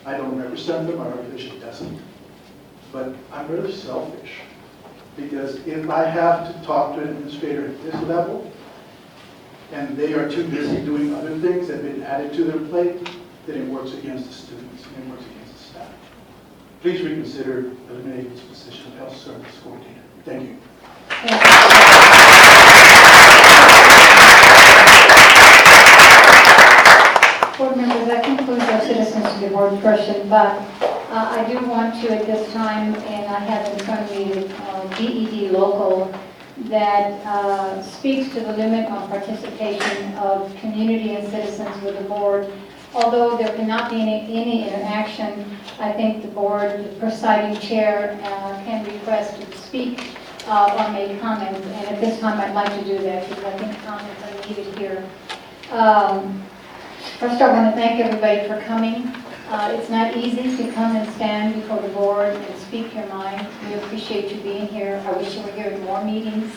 I don't represent them, our organization doesn't. But I'm really selfish, because if I have to talk to an administrator at this level, and they are too busy doing other things that have been added to their plate, then it works against the students and it works against the staff. Please reconsider eliminating this position of health service coordinator. Thank you. Board members, that concludes our citizens to the board portion, but I do want to at this time, and I have in front of me the DED local that speaks to the limit on participation of community and citizens with the board. Although there cannot be any interaction, I think the board, the presiding chair, can request to speak or make comments. And at this time, I'd like to do that because I think comments are needed here. First, I want to thank everybody for coming. It's not easy to come and stand before the board and speak your mind. We appreciate you being here. I wish you were here in more meetings,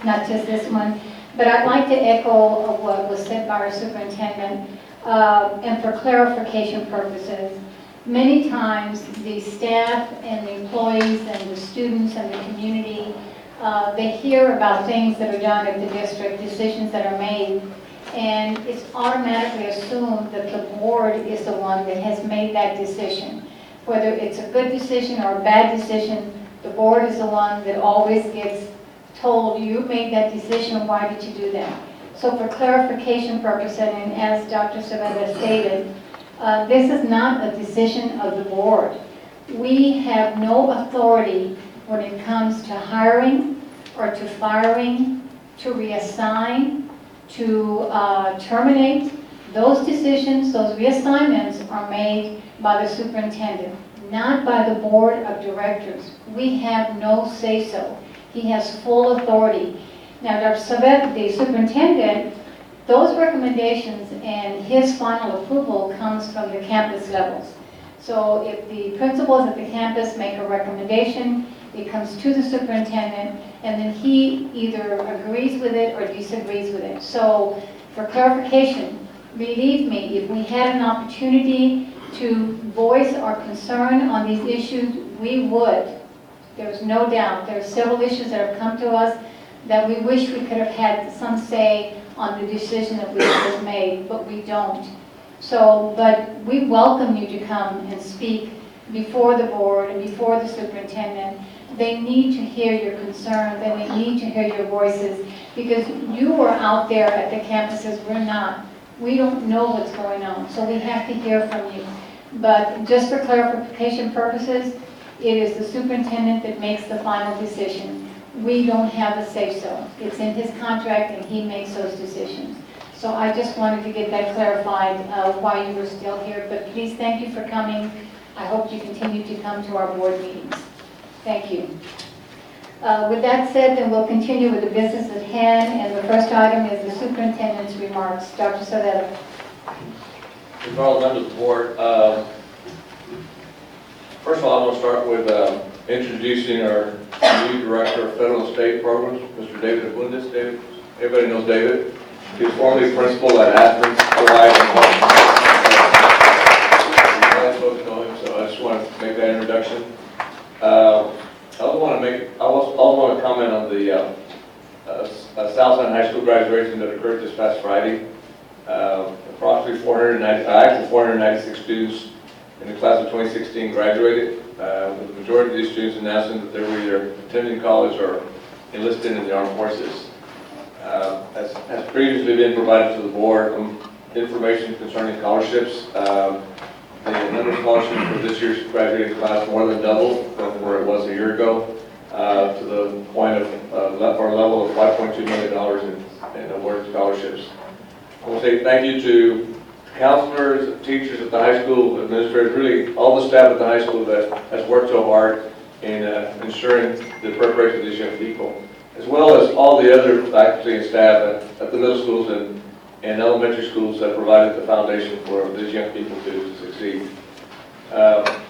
not just this one. But I'd like to echo what was said by our superintendent. And for clarification purposes, many times the staff and the employees and the students and the community, they hear about things that are done at the district, decisions that are made, and it's automatically assumed that the board is the one that has made that decision. Whether it's a good decision or a bad decision, the board is the one that always gets told, you made that decision, why did you do that? So for clarification purposes, and as Dr. Saavedra stated, this is not a decision of the board. We have no authority when it comes to hiring or to firing, to reassign, to terminate. Those decisions, those reassignments are made by the superintendent, not by the board of directors. We have no say-so. He has full authority. Now, Dr. Saavedra, the superintendent, those recommendations and his final approval comes from the campus levels. So if the principals at the campus make a recommendation, it comes to the superintendent, and then he either agrees with it or disagrees with it. So for clarification, believe me, if we had an opportunity to voice our concern on these issues, we would. There's no doubt. There are several issues that have come to us that we wish we could have had some say on the decision that was made, but we don't. So, but we welcome you to come and speak before the board and before the superintendent. They need to hear your concerns and they need to hear your voices, because you are out there at the campuses, we're not. We don't know what's going on, so we have to hear from you. But just for clarification purposes, it is the superintendent that makes the final decision. we don't have a say-so. It's in his contract and he makes those decisions. So I just wanted to get that clarified while you were still here, but please thank you for coming. I hope you continue to come to our board meetings. Thank you. With that said, then we'll continue with the business at hand, and the first item is the superintendent's remarks. Dr. Saavedra. With all members of the board, first of all, I'm going to start with introducing our new director of federal and state programs, Mr. David Abundis. David, everybody knows David. He was formerly principal at Aspen, Hawaii. Folks know him, so I just want to make that introduction. I also want to comment on the Southside High School graduation that occurred this past Friday. Approximately 496 students in the class of 2016 graduated, with the majority of these students announcing that they were either attending college or enlisted in the armed forces. As has previously been provided to the board, information concerning scholarships. The number of scholarships for this year's graduating class more than doubled from where it was a year ago, to the point of our level of $5.2 million in awarded scholarships. I want to say thank you to counselors, teachers at the high school, administrators, really all the staff at the high school that has worked so hard in ensuring the preparation of these young people, as well as all the other faculty and staff at the middle schools and elementary schools that provided the foundation for these young people to succeed.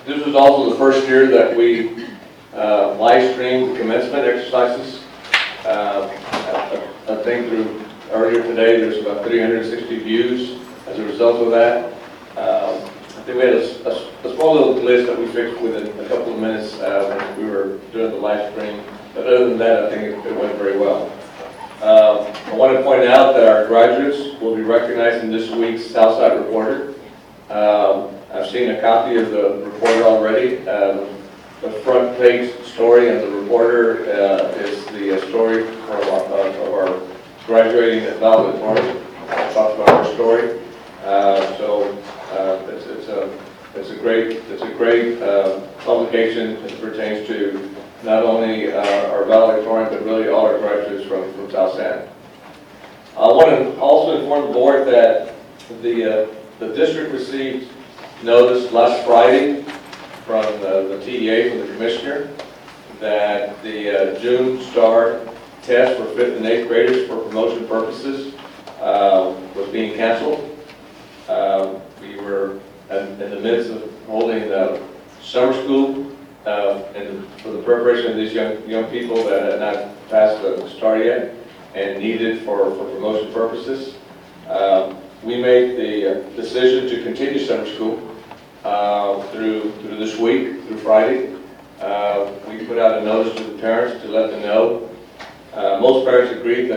This was also the first year that we live streamed commencement exercises. I think through earlier today there's about 360 views as a result of that. I think we had a small little glitch that we fixed within a couple of minutes when we were doing the live stream. But other than that, I think it went very well. I want to point out that our graduates will be recognized in this week's Southside Reporter. I've seen a copy of the reporter already. The front page story of the reporter is the story of our graduating valedictorian. It talks about our story. It's a great publication as it pertains to not only our valedictorian, but really all our graduates from South San. I want to also inform the board that the district received notice last Friday from the TEA, from the commissioner, that the June STAR test for 5th and 8th graders for promotion purposes was being canceled. We were in the midst of holding summer school and for the preparation of these young people that had not passed the STAR yet and needed for promotion purposes. We made the decision to continue summer school through this week, through Friday. We put out a notice to the parents to let them know. Most parents agreed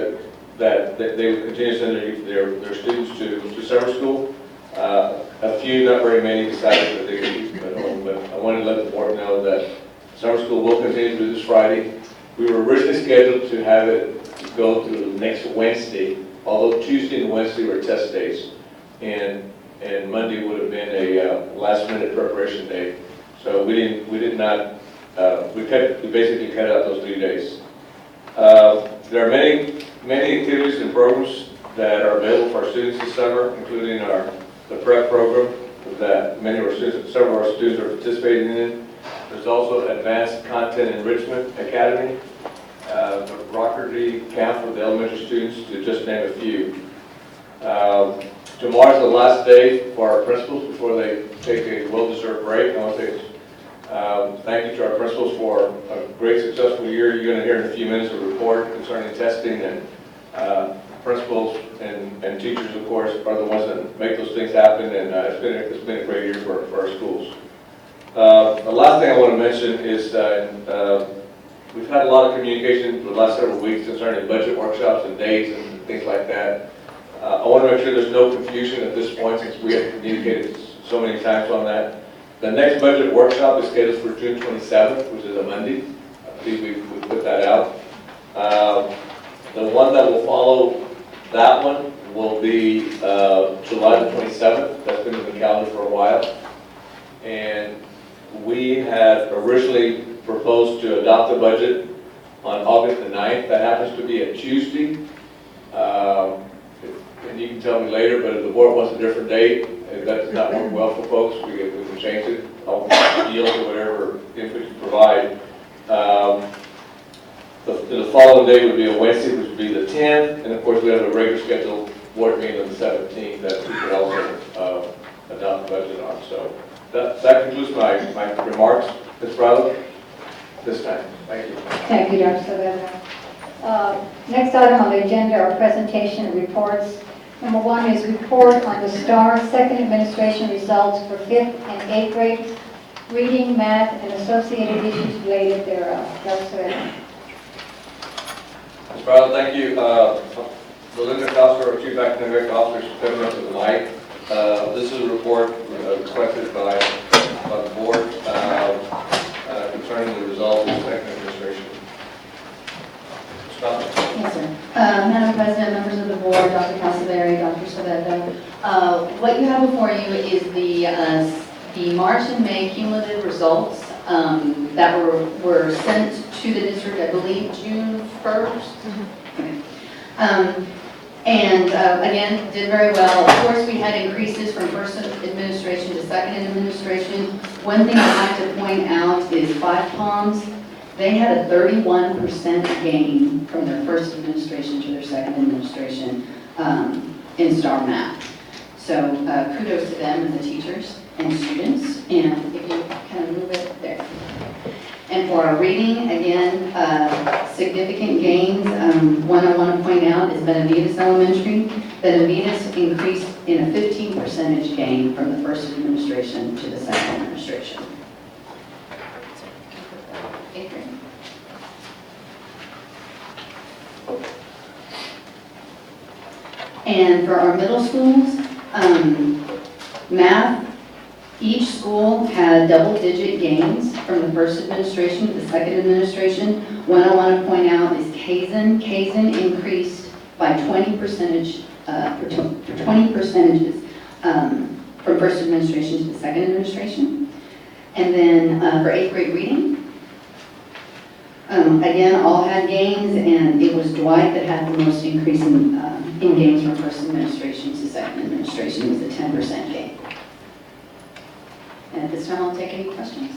that they would continue to send their students to summer school. A few, not very many, decided that they could keep them at home, but I wanted to let the board know that summer school will continue through this Friday. We were originally scheduled to have it go through next Wednesday, although Tuesday and Wednesday were test days, and Monday would have been a last-minute preparation day. So we basically cut out those 3 days. There are many activities and programs that are available for our students this summer, including the prep program that several of our students are participating in. There's also Advanced Content Enrichment Academy, the Rockerty Camp for the elementary students, to just name a few. Tomorrow's the last day for our principals before they take a well-deserved break. I want to say thank you to our principals for a great, successful year. You're going to hear in a few minutes a report concerning testing, and principals and teachers, of course, are the ones that make those things happen, and it's been a great year for our schools. The last thing I want to mention is we've had a lot of communication for the last several weeks concerning budget workshops and dates and things like that. I want to make sure there's no confusion at this point, since we have communicated so many times on that. The next budget workshop is scheduled for June 27th, which is a Monday. I believe we put that out. The one that will follow that one will be July the 27th. That's been in the calendar for a while. And we had originally proposed to adopt a budget on August the 9th. That happens to be a Tuesday. And you can tell me later, but if the board wants a different date, if that does not work well for folks, we can change it. I'll yield to whatever input you provide. The following day would be a Wednesday, which would be the 10th, and of course we have a regular scheduled board meeting on the 17th that we could also adopt the budget on. So that concludes my remarks, Ms. Bravo, this time. Thank you. Thank you, Dr. Saavedra. Next item on the agenda are presentation and reports. Number 1 is report on the STAR second administration results for 5th and 8th grades, reading, math, and associated issues related thereof. Dr. Saavedra. Ms. Bravo, thank you. Belinda Foster, our Chief Academic Officer, is coming up tonight. This is a report requested by the board concerning the results of the second administration. Yes, sir. Madam President, members of the board, Dr. Casavari, Dr. Saavedra, what you have before you is the March and May cumulative results that were sent to the district, I believe, June 1st. Okay. Again, did very well. Of course, we had increases from first administration to second administration. One thing I'd like to point out is Five Palms. They had a 31% gain from their first administration to their second administration in STAR Math. So kudos to them and the teachers and students. And if you kind of move it there. And for our reading, again, significant gains. One I want to point out is Benavides Elementary. Benavides increased in a 15% gain from the first administration to the second administration. And for our middle schools, math, each school had double-digit gains from the first administration to the second administration. One I want to point out is Kaizen. Kaizen increased by 20 percentages from first administration to the second administration. And then for 8th grade reading, again, all had gains, and it was Dwight that had the most increase in gains from first administration to second administration. It was a 10% gain. And at this time, I'll take any questions.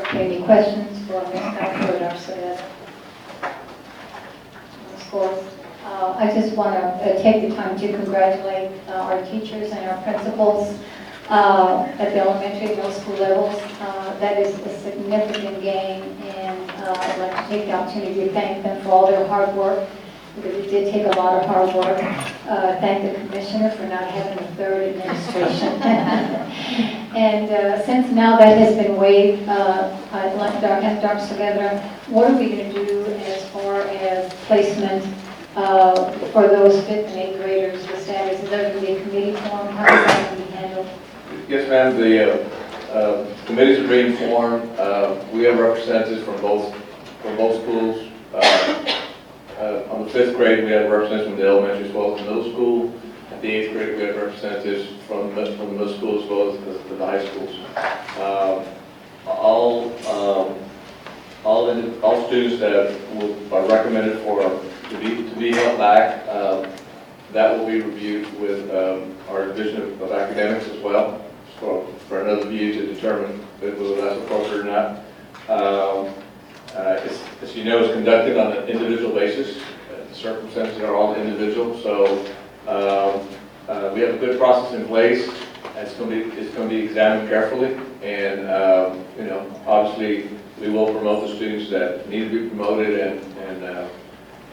Okay, any questions for Ms. Dr. Dr. Saavedra? Scores. I just want to take the time to congratulate our teachers and our principals at the elementary and middle school levels. That is a significant gain, and I'd like to take the opportunity to thank them for all their hard work, because it did take a lot of hard work. Thank the commissioner for not having a third administration. And since now that has been waived, I'd like to ask Dr. Saavedra, what are we going to do as far as placement for those 5th and 8th graders, the standards? Is there going to be a committee formed? How is that going to be handled? Yes, ma'am. The committees are being formed. We have representatives from both schools. On the 5th grade, we have representatives from the elementary as well as the middle school. At the 8th grade, we have representatives from the middle school as well as the high schools. All students that are recommended to be held back, that will be reviewed with our Division of Academics as well for another view to determine whether that's appropriate or not. As you know, it's conducted on an individual basis. The circumstances are all individual, so we have a good process in place. It's going to be examined carefully, and obviously we will promote the students that need to be promoted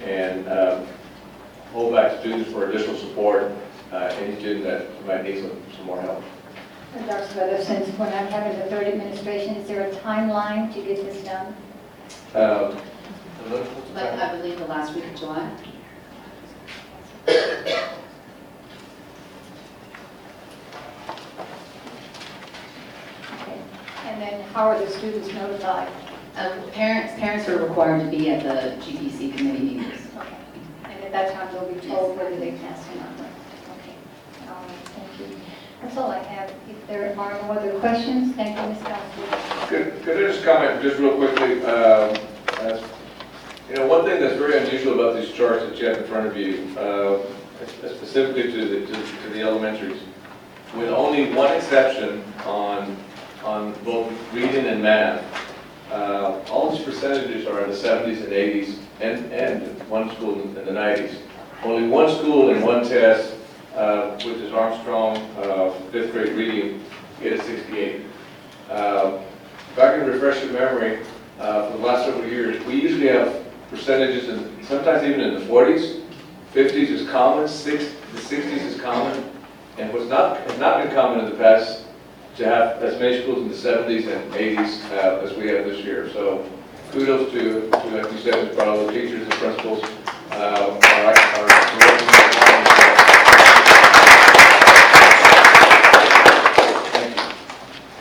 and hold back students for additional support. Any student that might need some more help. Dr. Saavedra, since we're not having the third administration, is there a timeline to get this done? I believe the last week of July. Okay. And then how are the students notified? Parents are required to be at the GPC committee meetings. Okay. And at that time, they'll be told whether they passed or not. Okay. All right. Thank you. That's all I have. If there are no other questions, thank you, Ms. Counselor. Could I just comment just real quickly? As You know, one thing that's very unusual about these charts that you have in front of you, specifically to the elementaries, with only one exception on both reading and math, all these percentages are in the 70s and 80s, and one school in the 90s. Only one school and one test, which is Armstrong, 5th grade reading, get a 68. If I can refresh your memory, for the last several years, we usually have percentages, sometimes even in the 40s. 50s is common, the 60s is common, and has not been common in the past to have as many schools in the 70s and 80s as we have this year. So kudos to like you said, for all the teachers and principals.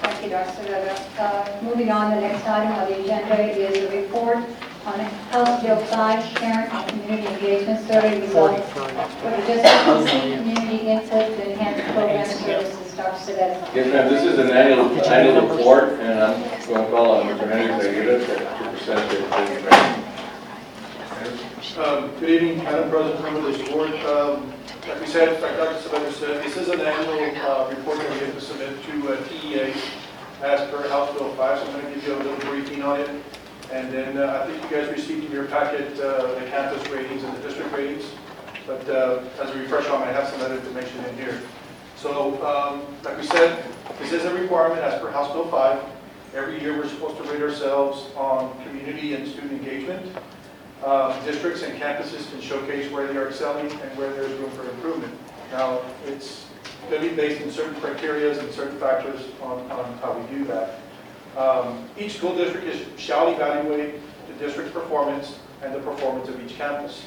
Thank you, Dr. Saavedra. Moving on, the next item on the agenda is a report on House Bill 5, Parent and Community Engagement Survey results for the district community input to enhance program services. Dr. Saavedra. Yes, ma'am. This is an annual report, and I'm going to call on Mr. Henry Zagueda to present it. Good evening, Madam President, members of this board. Like we said, like Dr. Saavedra said, this is an annual report that we have to submit to TEA as per House Bill 5, so I'm going to give you a little briefing on it. And then I think you guys received in your packet the campus ratings and the district ratings. But as a refresher, I might have some other information in here. So, like we said, this is a requirement as per House Bill 5. Every year we're supposed to rate ourselves on community and student engagement. Districts and campuses can showcase where they are excelling and where there's room for improvement. Now, it's going to be based on certain criteria and certain factors on how we do that. Each school district shall evaluate the district's performance and the performance of each campus.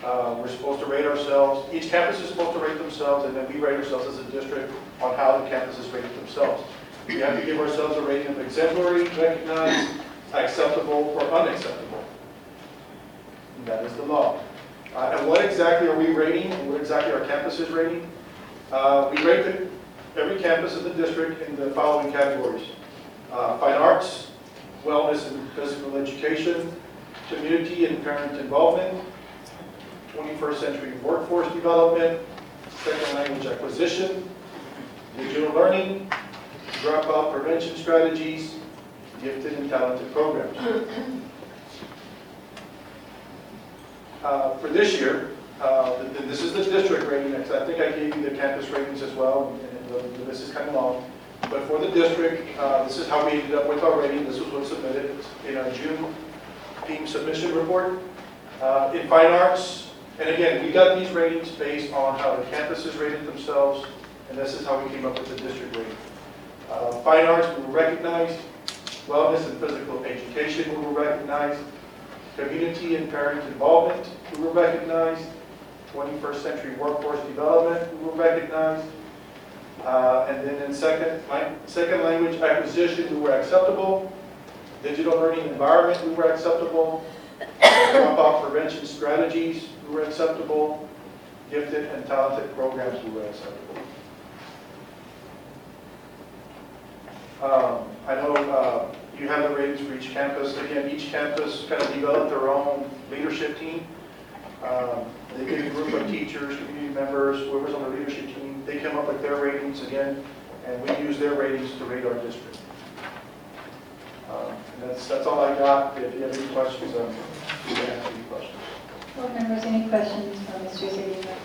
We're supposed to rate ourselves, each campus is supposed to rate themselves, and then we rate ourselves as a district on how the campuses rated themselves. We have to give ourselves a rating of exemplary, recognized, acceptable, or unacceptable. And that is the law. And what exactly are we rating, and what exactly our campus is rating? We rate every campus in the district in the following categories. Fine arts, wellness and physical education, community and parent involvement, 21st century workforce development, second language acquisition, digital learning, dropout prevention strategies, gifted and talented programs. For this year, this is the district rating, because I think I gave you the campus ratings as well, and this is kind of long. But for the district, this is how we ended up with our rating. This was what submitted in our June team submission report. In fine arts, and again, we got these ratings based on how the campuses rated themselves, and this is how we came up with the district rating. Fine arts, we were recognized. Wellness and physical education, we were recognized. Community and parent involvement, we were recognized. 21st century workforce development, we were recognized. And then in second language acquisition, we were acceptable. Digital learning environment, we were acceptable. Dropout prevention strategies, we were acceptable. Gifted and talented programs, we were acceptable. I know you have the ratings for each campus. Again, each campus kind of developed their own leadership team. They get a group of teachers, community members, whoever's on the leadership team. They come up with their ratings again, and we use their ratings to rate our district. And that's all I got. If you have any questions, I'm happy to answer any questions. Board members, any questions for Mr. Zagueda?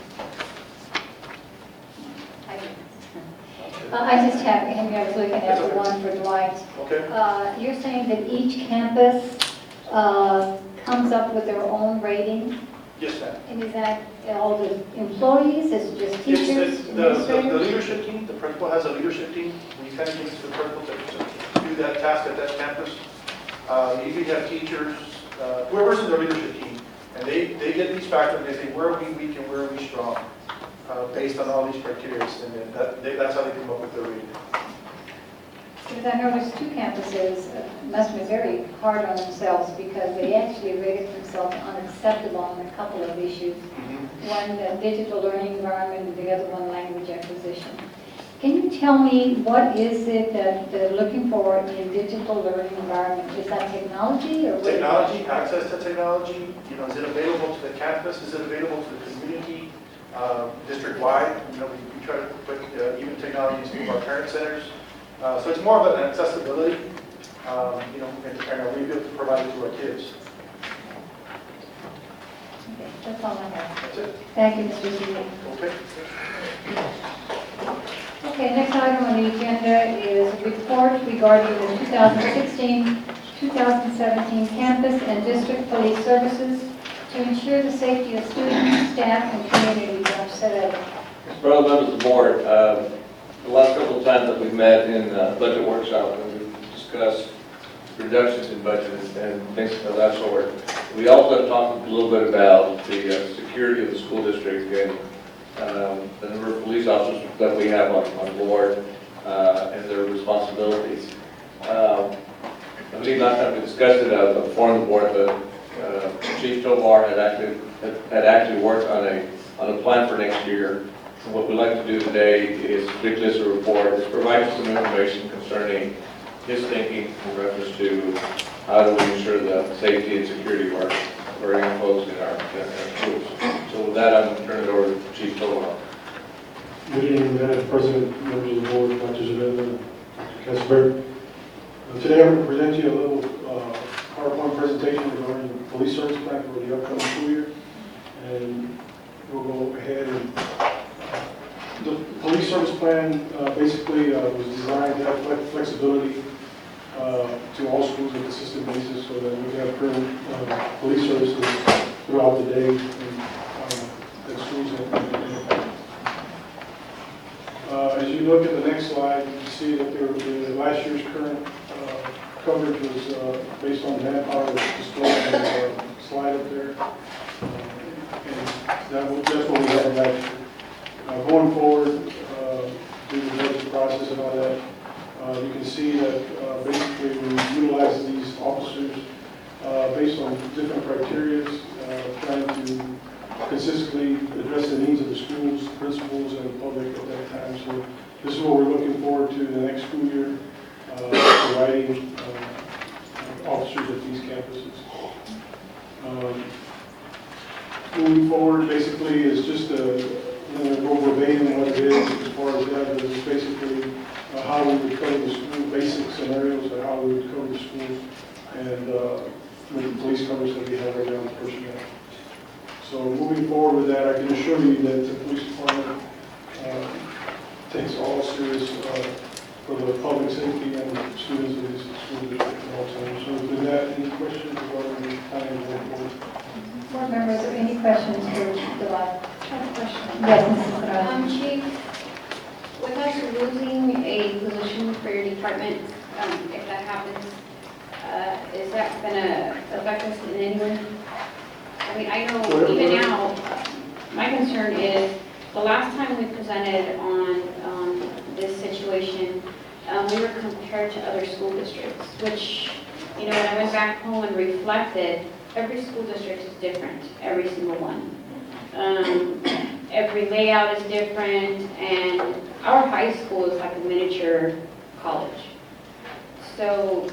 I just have, Henry, I was looking at the one for Dwight. Okay. You're saying that each campus comes up with their own rating? Yes, ma'am. And is that all the employees, is it just teachers, The administrators? leadership team, the principal has a leadership team. We kind of give it to the principal to do that task at that campus. You usually have teachers, whoever's in the leadership team, and they get these factors and they say, where are we weak and where are we strong, based on all these criteria. And then that's how they come up with their rating. Because I noticed two campuses must have been very hard on themselves because they actually rated themselves unacceptable on a couple of issues. One, the digital learning environment, and the other one, language acquisition. Can you tell me what is it that they're looking for in digital learning environment? Is that technology or what? Technology, access to technology, is it available to the campus? Is it available to the community, district-wide? We try to put even technology in some of our parent centers. So it's more of an accessibility, and we be able to provide it to our kids. Okay, that's all I have. That's it. Thank you, Mr. Seeley. Okay. Okay, next item on the agenda is a report regarding the 2016-2017 campus and district police services to ensure the safety of students, staff, and community. Dr. Sedetta. Fellow members of the board, the last couple of times that we've met in budget workshop, and we've discussed reductions in budget and things of that sort. We also have talked a little bit about the security of the school district and the number of police officers that we have on board and their responsibilities. I believe last time we discussed it before the board, but Chief Tovar had actually worked on a plan for next year. And what we'd like to do today is make this a report, is provide some information concerning his thinking in reference to how do we ensure the safety and security of our young folks in our schools. So with that, I'm going to turn it over to Chief Tovar. Good evening, Madam President, members of the board, Dr. Zavella, Dr. Kasper. Today I'm going to present you a little PowerPoint presentation regarding the police service plan for the upcoming school year. And we'll go ahead and the police service plan basically was designed to have flexibility to all schools on a consistent basis so that we can have current police services throughout the day at schools. As you look at the next slide, you can see that last year's current coverage was based on manpower that's displayed on the slide up there. And that's what we had last year. Going forward, through the budget process and all that, you can see that basically we utilize these officers based on different criteria, trying to consistently address the needs of the schools, principals, and the public at that time. So this is what we're looking forward to the next school year, providing officers at these campuses. Moving forward, basically, is just go verbatim what it is as far as that, but it's basically how we would cover the school, basic scenarios of how we would cover the school, and with the police coverage that we have right now with personnel. So moving forward with that, I can assure you that the police department takes all serious for the public safety and the students of this school district at all times. So with that, any questions regarding the planning going forward? Board members, are any questions for the lab? I have a question. Yes, Mrs. Corral. Chief, with us losing a position for your department, if that happens, is that going to affect us in any way? I mean, I know even now, my concern is the last time we presented on this situation, we were compared to other school districts, which, when I went back home and reflected, every school district is different, every single one. Every layout is different, and our high school is like a miniature college. So,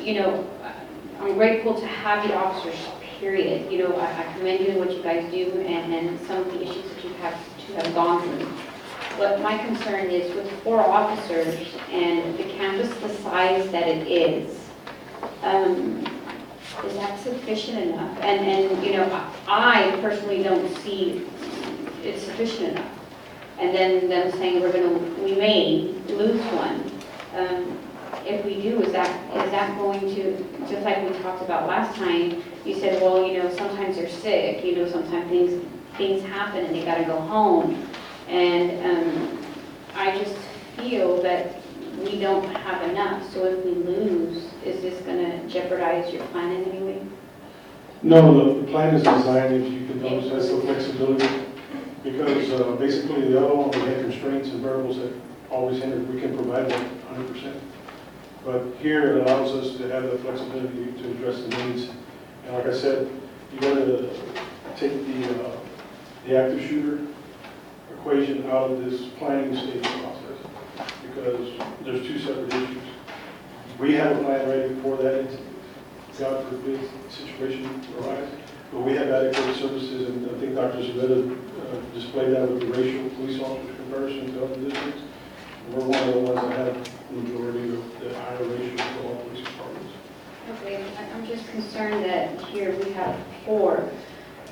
I'm grateful to have the officers, period. I commend you on what you guys do and some of the issues that you have gone through. But my concern is with 4 officers and the campus the size that it is that sufficient enough? And I personally don't see it's sufficient enough. And then them saying we may lose one. If we do, is that going to, just like we talked about last time, you said, well, sometimes they're sick, sometimes things happen and they got to go home. And I just feel that we don't have enough. So if we lose, is this going to jeopardize your plan in any way? No, the plan is designed, if you can notice, has some flexibility. Because basically the other one, we had constraints and variables that always hindered. We can provide that 100%. But here it allows us to have the flexibility to address the needs. And like I said, you got to take the active shooter equation out of this planning stage process. because there's two separate issues. We have a plan ready for that, God forbid, situation arise, but we have adequate services, and I think Dr. Zavetta displayed that with the racial police officer comparison to other districts. We're one of the ones that have the majority of the higher ratio for all police departments. Okay, I'm just concerned that here we have 4,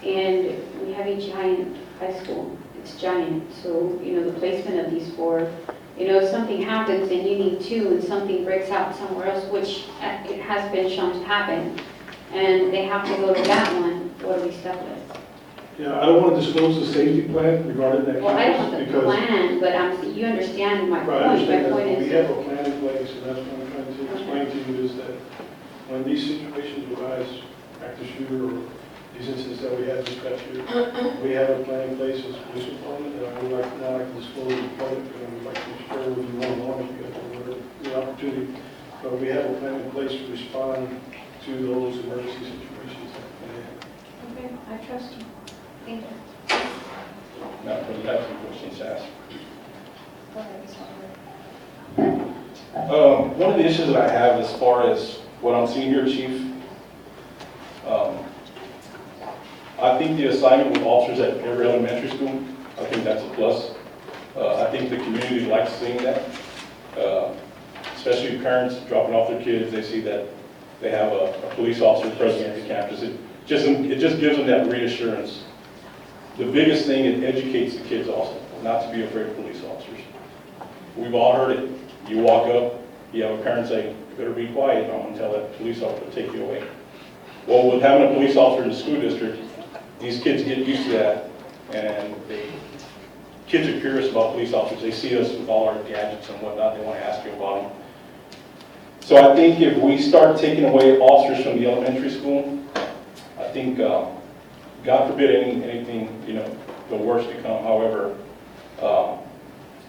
and we have a giant high school. It's giant, so, you know, the placement of these 4, you know, if something happens and you need 2 and something breaks out somewhere else, which it has been shown to happen, and they have to go to that one, what are we stuck with? Yeah, I don't want to disclose the safety plan regarding that. Well, I don't want the because- plan, but you understand my Right, I point. My understand that, point but we is, have a plan in place, and that's what I'm trying to explain to you, is that when these situations arise, active shooter or these incidents that we had this past year, we have a plan in place as a police department, and I would like, not like to disclose it in public, and I would like to share with you one-on-one if you have the opportunity. But we have a plan in place to respond to those emergency situations that may happen. okay, I trust you. Thank you. Madam President, I have some questions to ask. Go ahead, Mr. Oliver. One of the issues that I have as far as what I'm seeing here, Chief, I think the assignment with officers at every elementary school, I think that's a plus. I think the community likes seeing that, especially parents dropping off their kids. They see that they have a police officer present at the campus. It just gives them that reassurance. The biggest thing, it educates the kids also, not to be afraid of police officers. We've all heard it. You walk up, you have a parent say, you better be quiet, I'm going to tell that police officer to take you away. Well, with having a police officer in the school district, these kids get used to that, and kids are curious about police officers. They see us with all our gadgets and whatnot, they want to ask you about them. So I think if we start taking away officers from the elementary school, I think, God forbid anything, you know, the worst to come. However,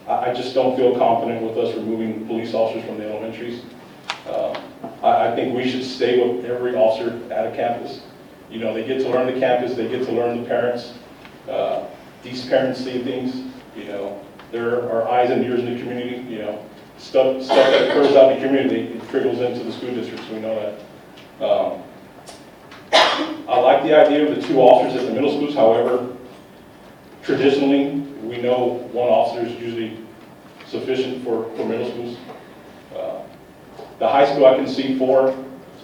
I just don't feel confident with us removing police officers from the elementaries. I think we should stay with every officer at a campus. You know, they get to learn the campus, they get to learn the parents. These parents see things, you know, there are eyes and ears in the community, you know. Stuff that occurs out in the community, it trickles into the school districts, we know that. I like the idea of the 2 officers at the middle schools. However, traditionally, we know 1 officer is usually sufficient for middle schools. The high school, I can see 4.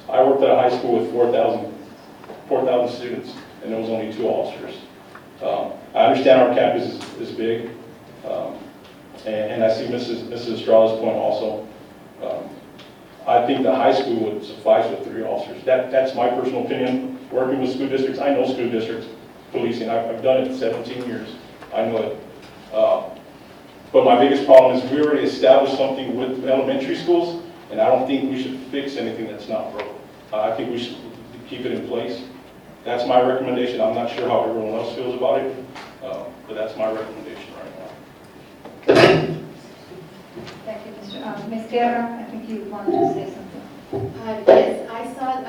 I worked at a high school with 4,000 students, and there was only 2 officers. I understand our campus is big, and I see Mrs. Estrada's point also. I think the high school would suffice with 3 officers. That's my personal opinion. Working with school districts, I know school districts policing. I've done it 17 years. I know it. But my biggest problem is we already established something with elementary schools, and I don't think we should fix anything that's not broke. I think we should keep it in place. That's my recommendation. I'm not sure how everyone else feels about it, but that's my recommendation right now. Thank you, Mr. Ms. Guerra, I think you wanted to say something. Yes, I saw,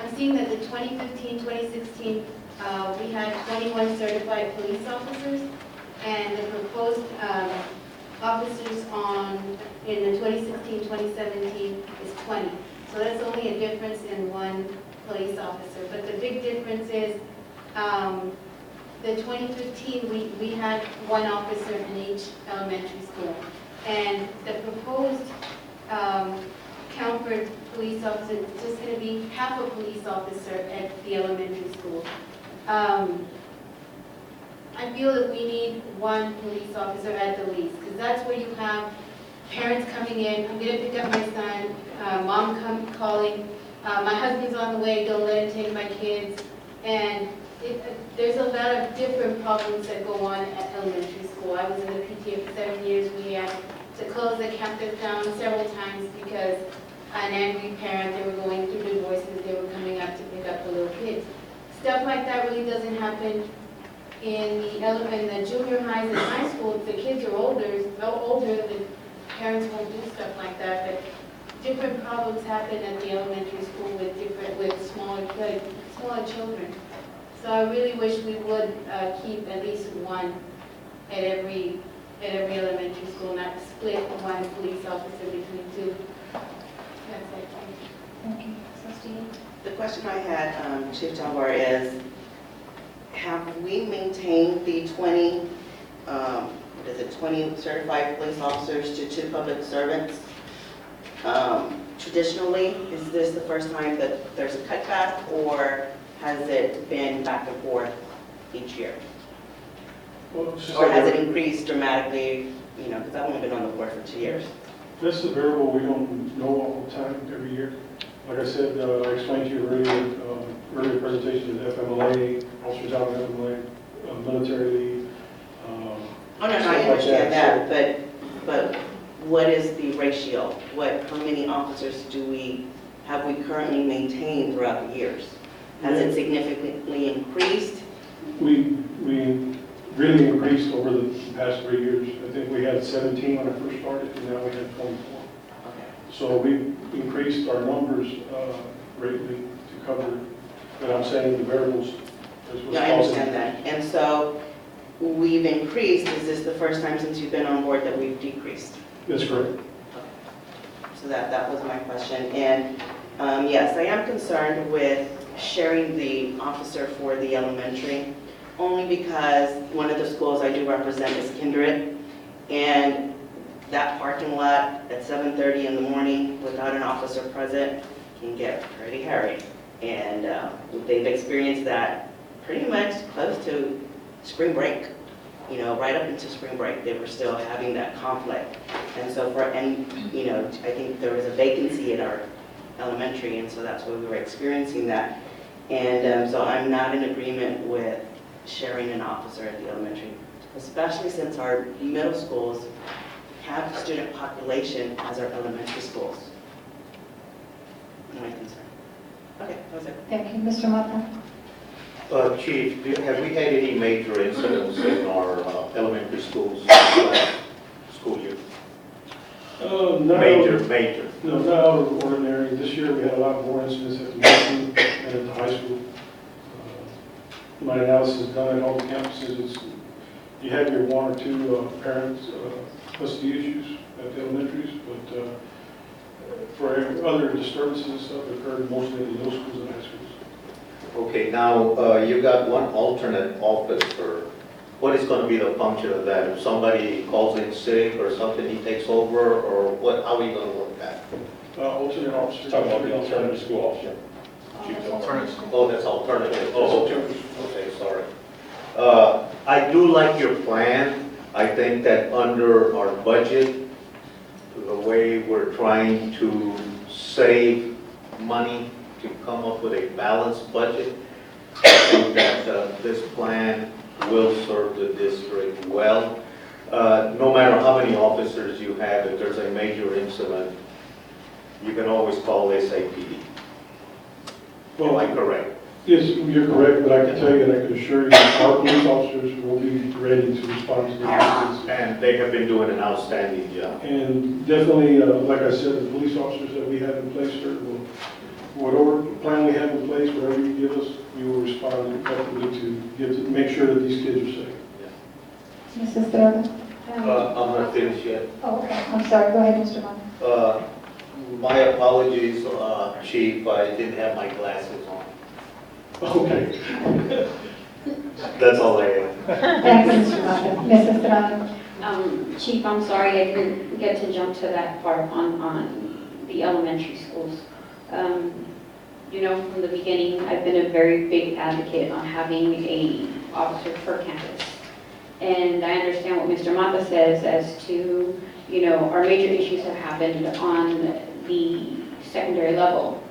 I'm seeing that the 2015-2016, we had 21 certified police officers, and the proposed officers in the 2016-2017 is 20. So that's only a difference in 1 police officer. But the big difference is the 2015, we had 1 officer in each elementary school. And the proposed count for police officer is just going to be half a police officer at the elementary school. I feel that we need 1 police officer at the least, because that's where you have parents coming in, I'm going to pick up my son, mom calling, my husband's on the way, don't let him take my kids. And there's a lot of different problems that go on at elementary school. I was in the PTA for 7 years. We had to close the campus down several times because an angry parent, they were going through divorces, they were coming up to pick up the little kids. Stuff like that really doesn't happen in the junior highs and high school. If the kids are older, the parents won't do stuff like that. But different problems happen at the elementary school with smaller children. So I really wish we would keep at least 1 at every in every elementary school, not split one police officer between two. That's it. Thank you. Trustee? The question I had, Chief Jalbar, is have we maintained the 20, 20 certified police officers to 2 public servants? Traditionally, is this the first time that there's a cutback, or has it been back and forth each year? Well, it's just Or like has it increased dramatically, you know, because I've only been on the board for 2 years. This is a variable we don't know all the time, every year. Like I said, I explained to you earlier presentation of FMLA, officers out of FMLA, military leave. Oh, no, I stuff like understand So- that, but what is the ratio? How many officers have we currently maintained throughout the years? Has it significantly increased? We really increased over the past 3 years. I think we had 17 when I first started, and now we have 24. So we increased our numbers greatly to cover, but I'm saying the variables. Yeah, I understand that. And so we've increased. Is this the first time since you've been on board that we've decreased? That's correct. So that was my question. And yes, I am concerned with sharing the officer for the elementary, only because one of the schools I do represent is Kindred, and that parking lot at 7:30 in the morning without an officer present can get pretty hairy. And they've experienced that pretty much close to spring break. You know, right up into spring break, they were still having that conflict. And so you know, I think there was a vacancy at our elementary, and so that's why we were experiencing that. And so I'm not in agreement with sharing an officer at the elementary, especially since our middle schools have the student population as our elementary schools. My concern. Okay, that was it. Thank you. Mr. Mata? Chief, have we had any major incidents in our elementary schools last school year? No, Major. No, not out of the ordinary. This year we had a lot more incidents at the middle school and at the high school. My analysis done at all the campuses, you have your 1 or 2 parents custody issues at the elementaries, but for other disturbances that occurred mostly at the middle schools and high schools. Okay, now you got one alternate officer. What is going to be the function of that? If somebody calls in sick or something, he takes over, or what? How are you going to work that? Alternate officer. Talking about the alternative school officer. Oh, that's alternative. Oh, okay, sorry. I do like your plan. I think that under our budget, the way we're trying to save money to come up with a balanced budget, I think that this plan will serve the district well. No matter how many officers you have, if there's a major incident, you can always call SAPD. Am I correct? Yes, you're correct, but I can tell you and I can assure you that our police officers will be ready to respond to the incidents. And they have been doing an outstanding job. And definitely, like I said, the police officers that we have in place, sir, whatever plan we have in place, whatever you give us, we will respond effectively to make sure that these kids are safe. Mrs. Estrada? I'm not finished yet. Oh, okay. I'm sorry. Go ahead, Mr. Mata. My apologies, Chief, I didn't have my glasses on. Okay. That's all I have. Thank you, Mr. Mata. Ms. Estrada? Chief, I'm sorry I didn't get to jump to that part on the elementary schools. You know, from the beginning, I've been a very big advocate on having a officer per campus. And I understand what Mr. Mata says as to, you know, our major issues have happened on the secondary level.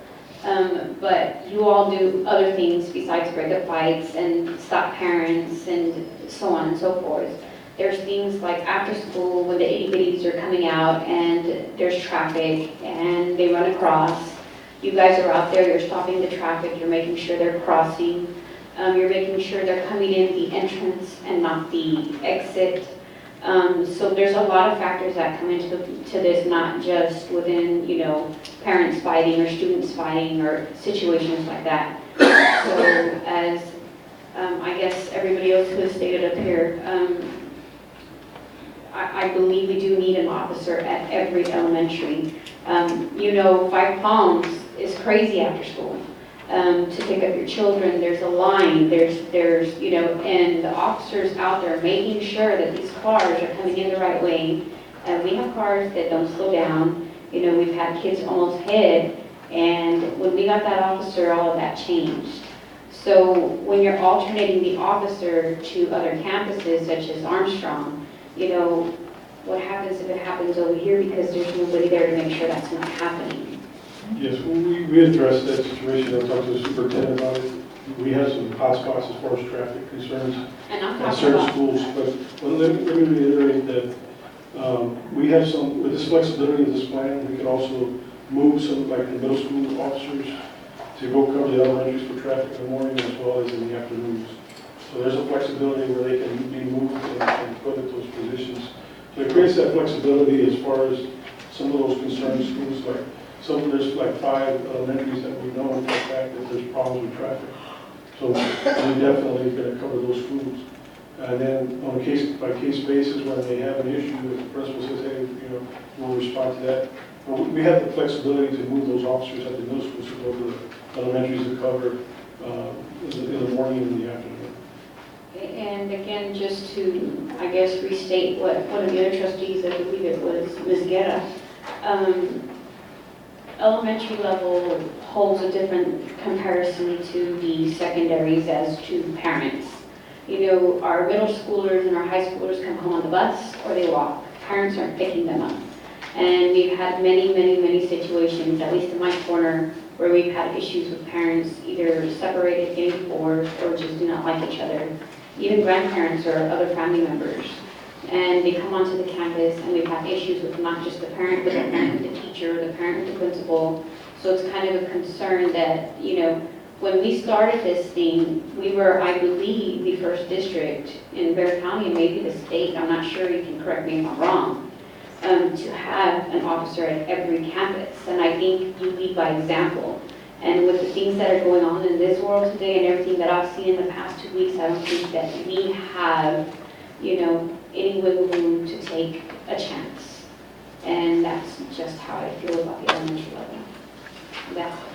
But you all do other things besides break up fights and stop parents and so on and so forth. There's things like after school when the itty-bitties are coming out and there's traffic and they run across. You guys are out there, you're stopping the traffic, you're making sure they're crossing. You're making sure they're coming in the entrance and not the exit. So there's a lot of factors that come into this, not just within, you know, parents fighting or students fighting or situations like that. So as I guess everybody else who has stated up here, I believe we do need an officer at every elementary. You know, Five Palms is crazy after school. To pick up your children, there's a line, there's, you know, and the officers out there making sure that these cars are coming in the right way. We have cars that don't slow down. You know, we've had kids almost hit, and when we got that officer, all of that changed. So when you're alternating the officer to other campuses such as Armstrong, you know, what happens if it happens over here because there's nobody there to make sure that's not happening? Yes, we addressed that situation. I talked to the superintendent about it. We have some hotspots as far as traffic concerns And I'm at talking certain about, schools. But let me reiterate that we have some, with this flexibility of this plan, we can also move some, like the middle school officers to go cover the elementaries for traffic in the morning as well as in the afternoons. So there's a flexibility where they can be moved and put into those positions. So it creates that flexibility as far as some of those concerned schools, like there's like 5 elementaries that we know for the fact that there's problems with traffic. So we're definitely going to cover those schools. And then on a case-by-case basis, when they have an issue, if the principal says, hey, you know, we'll respond to that. But we have the flexibility to move those officers at the middle schools to go to the elementaries to cover in the morning and in the afternoon. and again, just to, I guess, restate what one of the other trustees, I believe it was Ms. Guerra, elementary level holds a different comparison to the secondaries as to parents. You know, our middle schoolers and our high schoolers come home on the bus or they walk. Parents aren't picking them up. And we've had many situations, at least in my corner, where we've had issues with parents either separated, getting divorced, or just do not like each other. Even grandparents or other family members. And they come onto the campus and we've had issues with not just the parent, but the parent with the teacher, the parent with the principal. So it's kind of a concern that, you know, when we started this thing, we were, I believe, the first district in Bexar County and maybe the state, I'm not sure, you can correct me if I'm wrong, to have an officer at every campus. And I think you lead by example. And with the things that are going on in this world today and everything that I've seen in the past 2 weeks, I don't think that we have, you know, any wiggle room to take a chance. And that's just how I feel about the elementary level. That's it.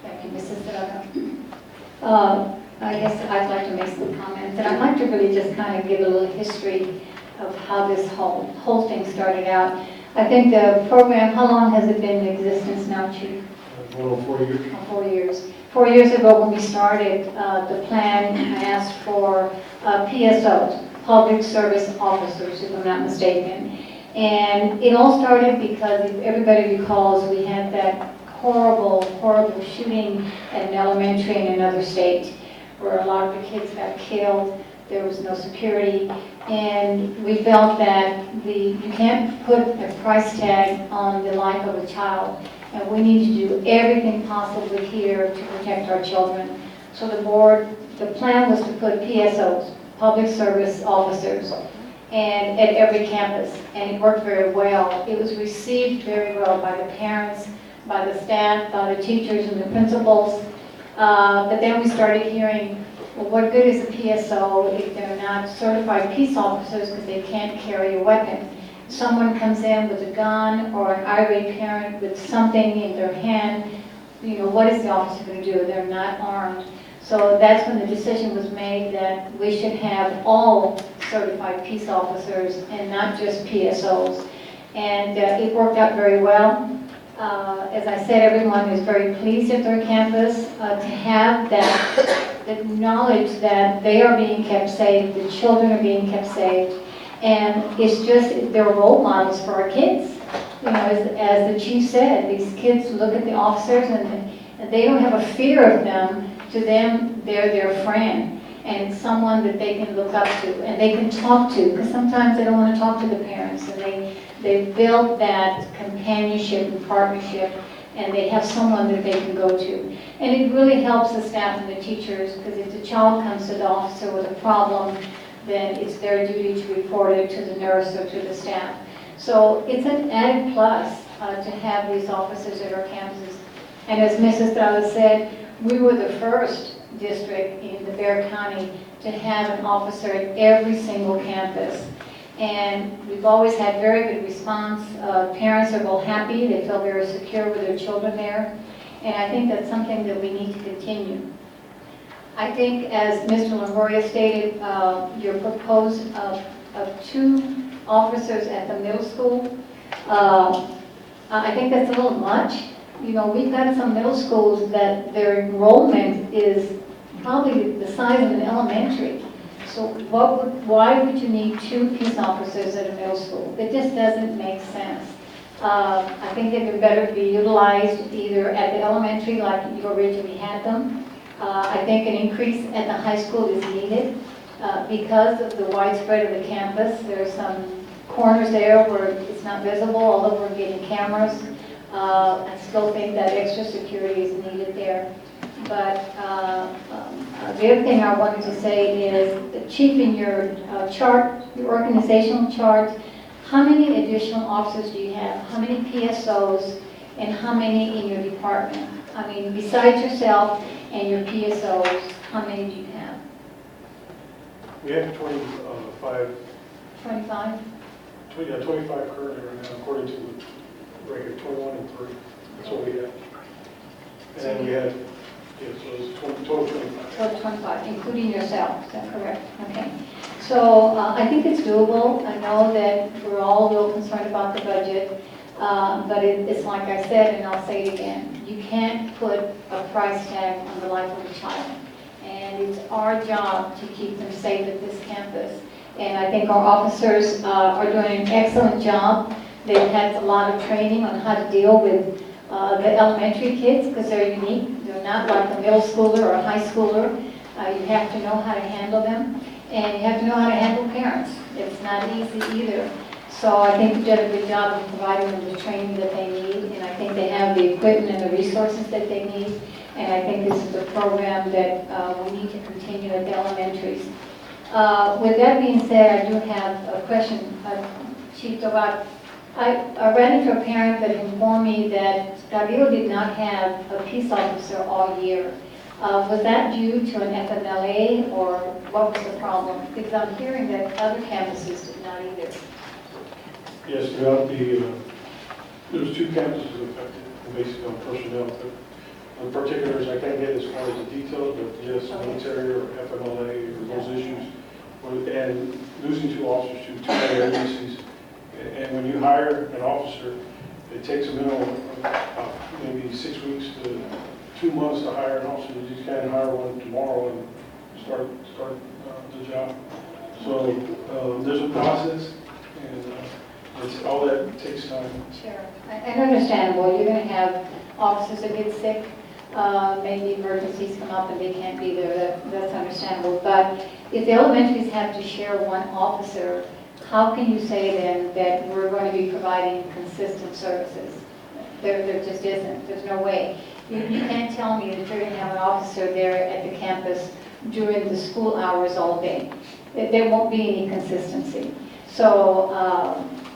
Thank you, Mrs. Serrano. I guess I'd like to make some comments, and I'd like to really just kind of give a little history of how this whole thing started out. I think the program, how long has it been in existence now, Chief? Going on 4 years. 4 years. 4 years ago when we started the plan, I asked for PSOs, Public Service Officers, if I'm not mistaken. And it all started because, if everybody recalls, we had that horrible shooting at an elementary in another state where a lot of the kids got killed. There was no security. And we felt that you can't put a price tag on the life of a child. And we need to do everything possible here to protect our children. So the plan was to put PSOs, Public Service Officers, and at every campus. And it worked very well. It was received very well by the parents, by the staff, by the teachers and the principals. But then we started hearing, well, what good is a PSO if they're not certified peace officers because they can't carry a weapon? Someone comes in with a gun or an irate parent with something in their hand, you know, what is the officer going to do? They're not armed. So that's when the decision was made that we should have all certified peace officers and not just PSOs. And it worked out very well. As I said, everyone is very pleased at their campus to have that knowledge that they are being kept safe, the children are being kept safe, and it's just, they're role models for our kids. You know, as the chief said, these kids look at the officers and they don't have a fear of them. To them, they're their friend and someone that they can look up to and they can talk to, because sometimes they don't want to talk to the parents, and they build that companionship and partnership, and they have someone that they can go to. And it really helps the staff and the teachers, because if the child comes to the officer with a problem, then it's their duty to report it to the nurse or to the staff. So it's an added plus to have these officers at our campuses. And as Mrs. Estrada said, we were the first district in the Bexar County to have an officer at every single campus. And we've always had very good response. Parents are both happy, they feel very secure with their children there. And I think that's something that we need to continue. I think, as Mr. Longoria stated, your proposed of 2 officers at the middle school, I think that's a little much. You know, we've got some middle schools that their enrollment is probably the size of an elementary. So why would you need 2 peace officers at a middle school? It just doesn't make sense. I think it would better be utilized either at the elementary like you originally had them. I think an increase at the high school is needed because of the widespread of the campus. There are some corners there where it's not visible, although we're getting cameras. I still think that extra security is needed there. But the other thing I wanted to say is, Chief, in your chart, your organizational chart, how many additional officers do you have? How many PSOs and how many in your department? I mean, besides yourself and your PSOs, how many do you have? We have 25. 25? 25 currently right now, according to the record, 21 and 3. That's what we have. And then we had, so it's total 25. Total 25, including yourself, is that correct? Okay. So I think it's doable. I know that we're all a little concerned about the budget, but it's like I said, and I'll say it again, you can't put a price tag on the life of a child. And it's our job to keep them safe at this campus. And I think our officers are doing an excellent job. They've had a lot of training on how to deal with the elementary kids because they're unique. They're not like a middle schooler or a high schooler. You have to know how to handle them. And you have to know how to handle parents. It's not easy either. So I think you've done a good job of providing them the training that they need. And I think they have the equipment and the resources that they need. And I think this is a program that we need to continue at the elementaries. With that being said, I do have a question, Chief Tovar. I ran into a parent that informed me that Cabrillo did not have a peace officer all year. Was that due to an FMLA or what was the problem? Because I'm hearing that other campuses did not either. Yes, throughout there was 2 campuses affected, basically on personnel. But the particulars, I can't get as far as the details, but yes, military or FMLA or those issues. And losing 2 officers to 2 other agencies. And when you hire an officer, it takes a minimum of maybe 6 weeks to 2 months to hire an officer. You just can't hire one tomorrow and start the job. So there's a process, and all that takes time. Sure. And understandable. You're going to have officers that get sick. Maybe emergencies come up and they can't be there. That's understandable. But if the elementaries have to share one officer, how can you say then that we're going to be providing consistent services? There just isn't. There's no way. You can't tell me that you're going to have an officer there at the campus during the school hours all day. There won't be any consistency. So,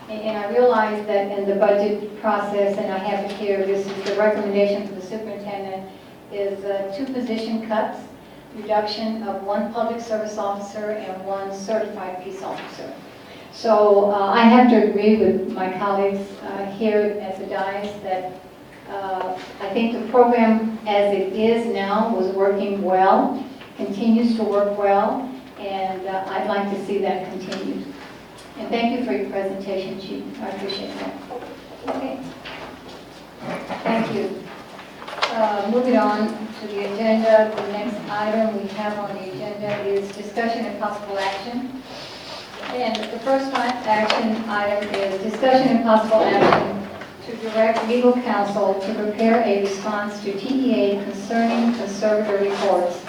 and I realize that in the budget process, and I have it here, this is the recommendation for the superintendent, is 2 position cuts, reduction of 1 public service officer and 1 certified peace officer. So I have to agree with my colleagues here at the dais that I think the program as it is now was working well, continues to work well, and I'd like to see that continue. And thank you for your presentation, Chief. I appreciate that. Okay. Thank you. Moving on to the agenda, the next item we have on the agenda is discussion and possible action. And the first action item is discussion and possible action to direct legal counsel to prepare a response to TEA concerning conservator reports.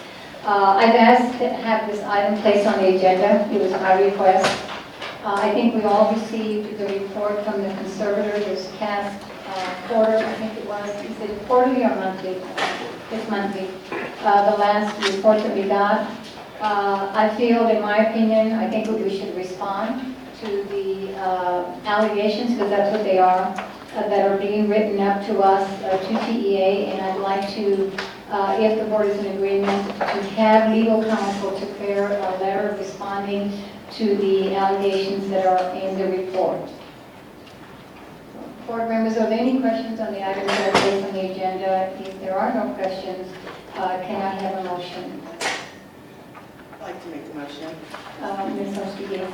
I've asked to have this item placed on the agenda. It was my request. I think we all received the report from the conservator this past quarter. I think it was. Is it quarterly or monthly? It's monthly. The last report that we got. I feel, in my opinion, I think we should respond to the allegations, because that's what they are, that are being written up to us, to TEA, and I'd like to, if the board is in agreement, to have legal counsel to prepare a letter responding to the allegations that are in the report. Board members, are there any questions on the items that are placed on the agenda? If there are no questions, can I have a motion? I'd like to make a motion. Ms. Ostergill.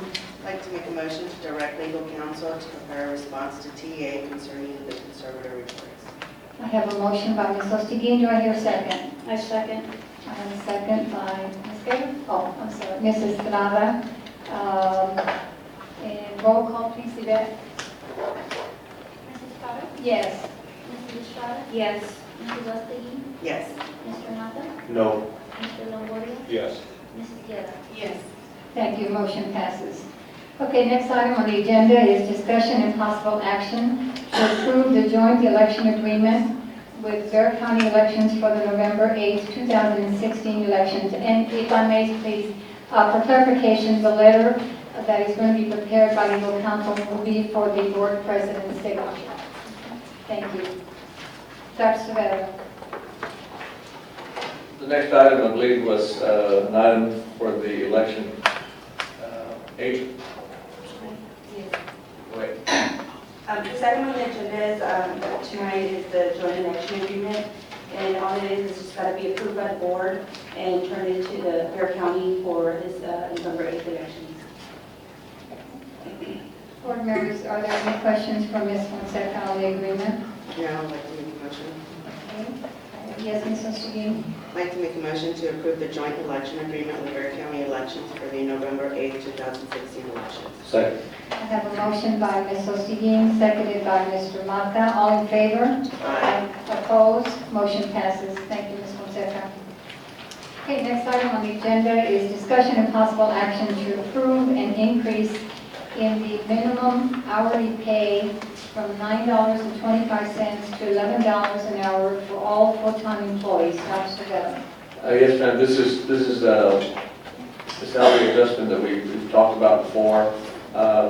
I'd like to make a motion to direct legal counsel to prepare a response to TA concerning the conservator reports. I have a motion by Ms. Ostergill. Do I hear a second? I second. I have a second by Ms. Gaylor. Oh, I'm sorry, Mrs. Estrada. And roll call, please, Yvette. Mrs. Carter? Yes. Mrs. Estrada? Yes. Mrs. Ostergill? Yes. Mr. Mata? No. Mr. Longoria? Yes. Mrs. Guerra? Yes. Thank you, motion passes. Okay, next item on the agenda is discussion and possible action to approve the joint election agreement with Bexar County Elections for the November 8th, 2016 elections. And if I may, please, for clarification, the letter that is going to be prepared by legal counsel will be for the board president's signature. Thank you. Dr. Cervera. The next item, I believe, was an item for the election agent. Wait. The second on the agenda is, tonight is the joint election agreement, and all it is just got to be approved by the board and turned into the Bexar County for this November 8th elections. Board members, are there any questions for Ms. Fonseca on the agreement? Yeah, I'd like to make a motion. Okay. Yes, Ms. Ostergill? I'd like to make a motion to approve the joint election agreement with Bexar County Elections for the November 8th, 2016 elections. Second. I have a motion by Ms. Ostergill, seconded by Mr. Mata. All in favor? Aye. Opposed? Motion passes. Thank you, Ms. Fonseca. Okay, next item on the agenda is discussion and possible action to approve an increase in the minimum hourly pay from $9.25 to $11 an hour for all full-time employees. Dr. Cervera. Yes, ma'am, this is the salary adjustment that we've talked about before.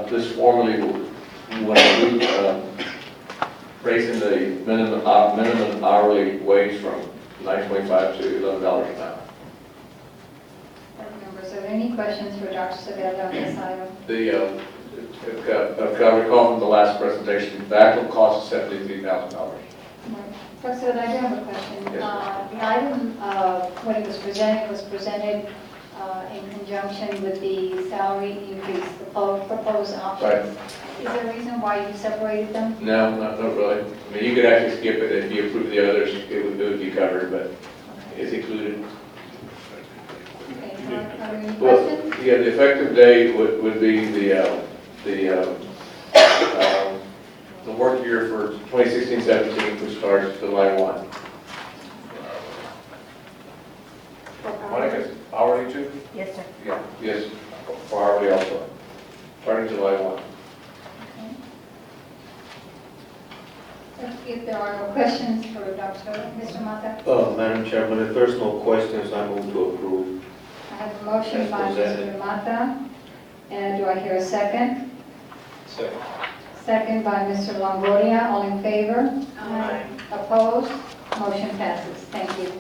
This formally will include raising the minimum hourly wage from $9.25 to $11 an hour. Board members, are there any questions for Dr. Cervera on this item? If I recall from the last presentation, the actual cost is $73,000. Dr. Cervera, I do have a question. Yes. The item, when it was presented in conjunction with the salary increase, the proposed option. Right. Is there a reason why you separated them? No, not really. I mean, you could actually skip it if you approve the others, it would be covered, but it's included. Okay, are there any Well, questions? yeah, the effective date would be the work year for 2016-17, which starts July 1. Monica, hourly too? Yes, sir. Yeah, yes, for hourly also, starting July 1. If there are no questions for Mr. Mata, Madam Chairman, if there's no questions, I move to approve. I have a motion As by presented. Mr. Mata. And do I hear a second? Second. Second by Mr. Longoria. All in favor? Aye. Opposed? Motion passes. Thank you.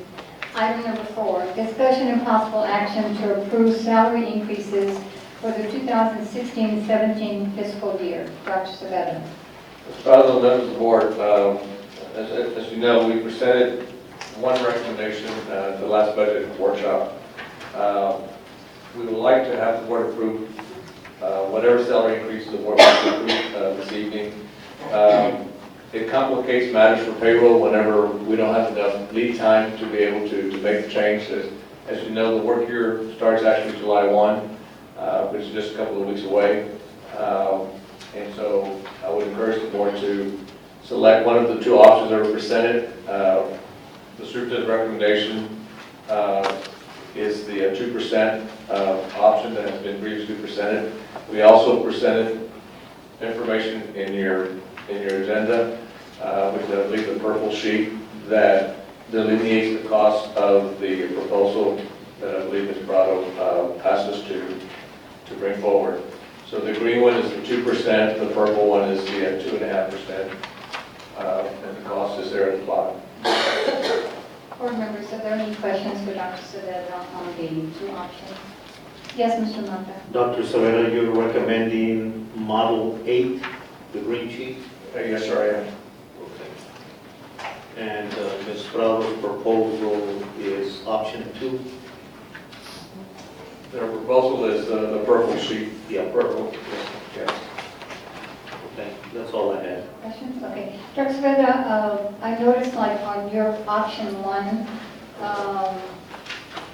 Item number 4, discussion and possible action to approve salary increases for the 2016-17 fiscal year. Dr. Cervera. Fellow members of the board, as you know, we presented one recommendation at the last budget workshop. We would like to have the board approve whatever salary increase the board wants to approve this evening. It complicates matters for payroll whenever we don't have enough lead time to be able to make the change. As you know, the work year starts actually July 1, which is just a couple of weeks away. And so I would encourage the board to select one of the two options that were presented. The superintendent's recommendation is the 2% option that has been previously presented. We also presented information in your agenda, which is, I believe, the purple sheet that delineates the cost of the proposal that I believe Ms. Prado asked us to bring forward. So the green one is the 2%, the purple one is the 2.5%, and the cost is there at the bottom. Board members, are there any questions for Dr. Cervera on the two options? Yes, Mr. Mata. Dr. Savera, you're recommending Model 8, the green sheet? Yes, sir, I am. And Ms. Prado's proposal is option 2? Their proposal is the purple sheet. Yeah, purple. Yes. Okay, that's all I had. Questions? Okay. Dr. Saveda, I noticed like on your option 1,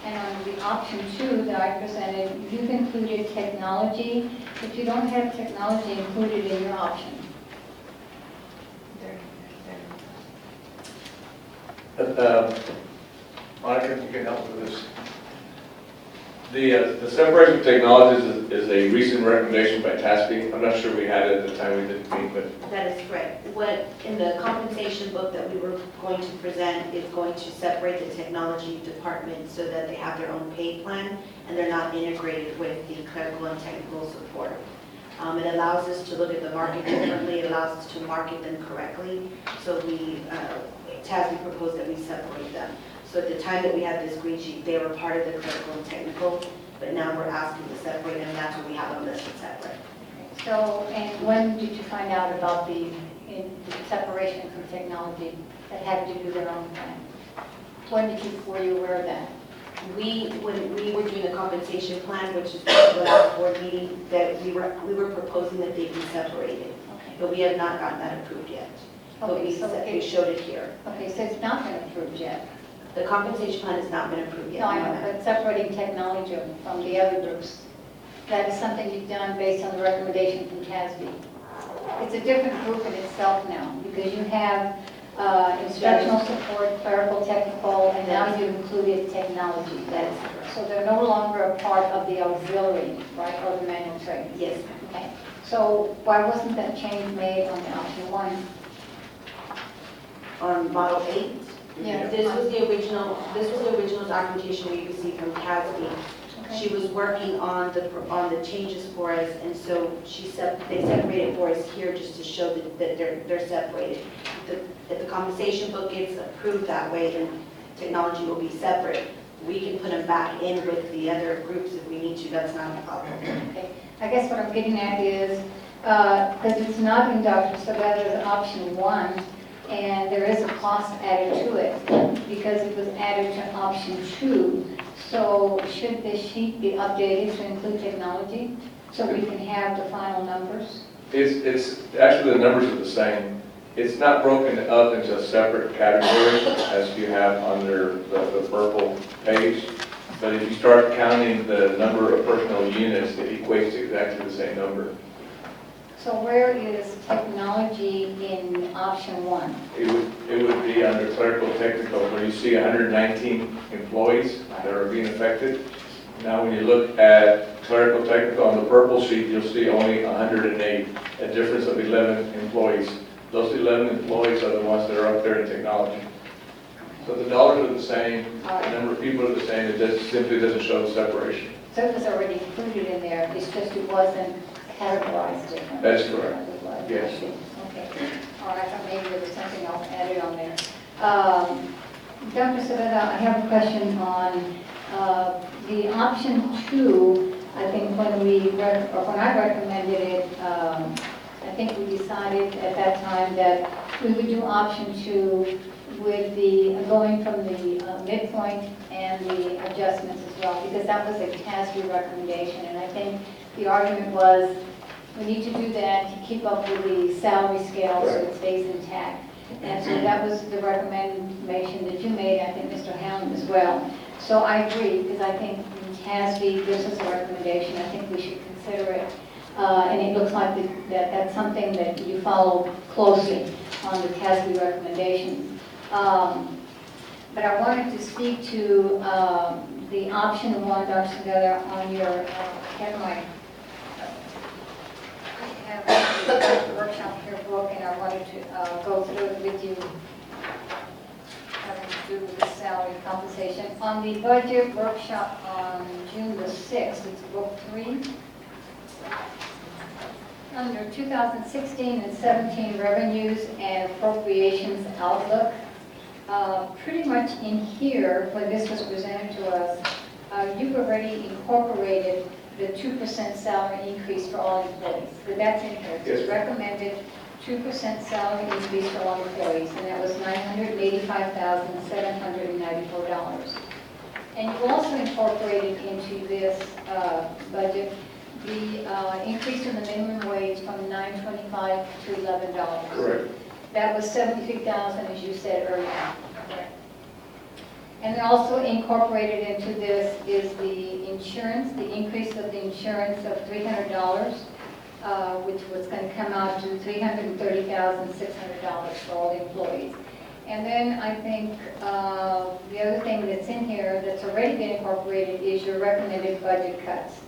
and on the option 2 that I presented, you've included technology, but you don't have technology included in your option. Monica, you can help with this. The separation of technologies is a recent recommendation by TASB. I'm not sure we had it at the time we did meet, but That is correct. What, in the compensation book that we were going to present is going to separate the technology department so that they have their own pay plan and they're not integrated with the clerical and technical support. It allows us to look at the market differently, it allows us to market them correctly. So TASB proposed that we separate them. So at the time that we had this green sheet, they were part of the clerical and technical, but now we're asking to separate them, that's what we have them listed separate. So, and when did you find out about the separation from technology that had to do their own plan? When were you aware of that? When we were doing the compensation plan, which is the last board meeting, that we were proposing that they be separated. Okay. But we have not gotten that approved yet. But we showed it here. Okay, so it's not been approved yet. The compensation plan has not been approved yet. No, I know, but separating technology from the other groups, that is something you've done based on the recommendation from TASB. It's a different group in itself now, because you have instructional support, clerical, technical, and now you've included technology. So they're no longer a part of the auxiliary, right, or the manual training? Yes. Okay. So why wasn't that change made on the option 1? On Model 8? Yeah. This was the original documentation we received from TASB. Okay. She was working on the changes for us, and so they separated for us here just to show that they're separated. If the compensation book gets approved that way, then technology will be separate. We can put them back in with the other groups if we need to. That's not a problem. Okay. I guess what I'm getting at is, because it's not in Dr. Saveda's option 1, and there is a cost added to it because it was added to option 2. So should this sheet be updated to include technology so we can have the final numbers? it's actually the numbers are the same. It's not broken up into a separate category as you have under the purple page. But if you start counting the number of personnel units, it equates to exactly the same number. So where is technology in option 1? It would be under clerical technical, where you see 119 employees that are being affected. Now, when you look at clerical technical on the purple sheet, you'll see only 108, a difference of 11 employees. Those 11 employees are the ones that are up there in technology. So the dollars are the same, the number of people are the same, it just simply doesn't show the separation. So it was already included in there, it's just it wasn't categorized differently. That's correct. Yes. Okay. All right, I thought maybe there was something else added on there. Dr. Saveda, I have a question on the option 2. I think when I recommended it, I think we decided at that time that we would do option 2 with the going from the midpoint and the adjustments as well, because that was a TASB recommendation, and I think the argument was we need to do that to keep up with the salary scale so it stays intact. And so that was the recommendation that you made, I think Mr. Hound as well. So I agree, because I think when TASB gives us a recommendation, I think we should consider it. And it looks like that's something that you follow closely on the TASB recommendations. But I wanted to speak to the option 1, Dr. Saveda, on your workshop here book, and I wanted to go through it with you, having to do with the salary compensation. On the budget workshop on June the 6th, it's book 3. Under 2016 and 17 revenues and appropriations outlook, pretty much in here, when this was presented to us, you've already incorporated the 2% salary increase for all employees. But that's in here. It's Yes. recommended 2% salary increase for all employees, and that was $985,794. And you also incorporated into this budget the increase in the minimum wage from $9.25 to $11. Correct. That was $73,000, as you said earlier. Correct. And also incorporated into this is the insurance, the increase of the insurance of $300, which was going to come out to $330,600 for all the employees. And then I think the other thing that's in here that's already been incorporated is your recommended budget cuts.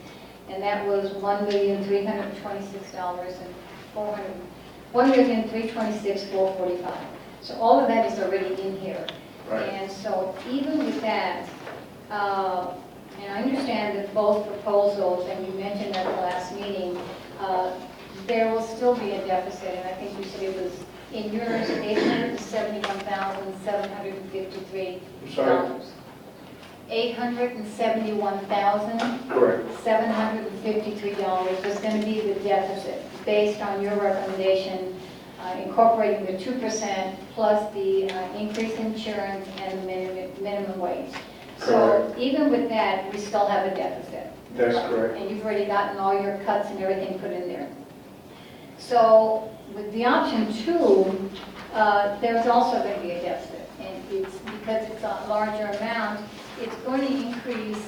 And that was $1,326,445. So all of that is already in here. Right. And so even with that, and I understand that both proposals, and you mentioned at the last meeting, there will still be a deficit, and I think you said it was in yours, $871,753. I'm sorry? $871,753 is going to be the deficit based on your recommendation, incorporating the 2% plus the increase in insurance and the minimum wage. So even with that, we still have a deficit. That's correct. And you've already gotten all your cuts and everything put in there. So with the option 2, there's also going to be a deficit. And it's because it's a larger amount, it's going to increase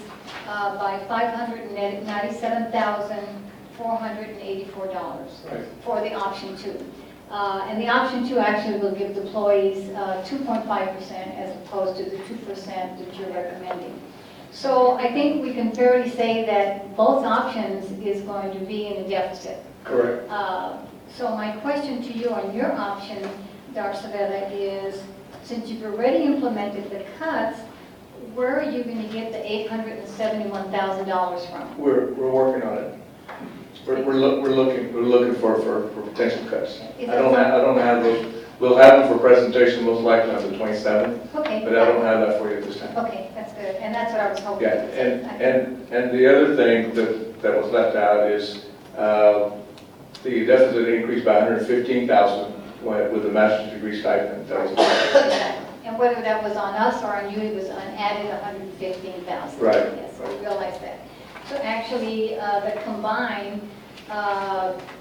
by $597,484 for the option 2. And the option 2 actually will give the employees 2.5% as opposed to the 2% that you're recommending. So I think we can fairly say that both options is going to be in a deficit. Correct. So my question to you on your option, Dr. Savella, is since you've already implemented the cuts, where are you going to get the $871,000 from? We're working on it. We're looking for potential cuts. I don't have those. We'll have them for presentation most likely on the 27th. Okay. But I don't have that for you at this time. Okay, that's good. And that's what I was hoping. Yeah, and the other thing that was left out is the deficit increased by $115,000 with the master's degree stipend. That was and whether that was on us or on you, it was an added $115,000. Right. Yes, I realized that. So actually, the combined,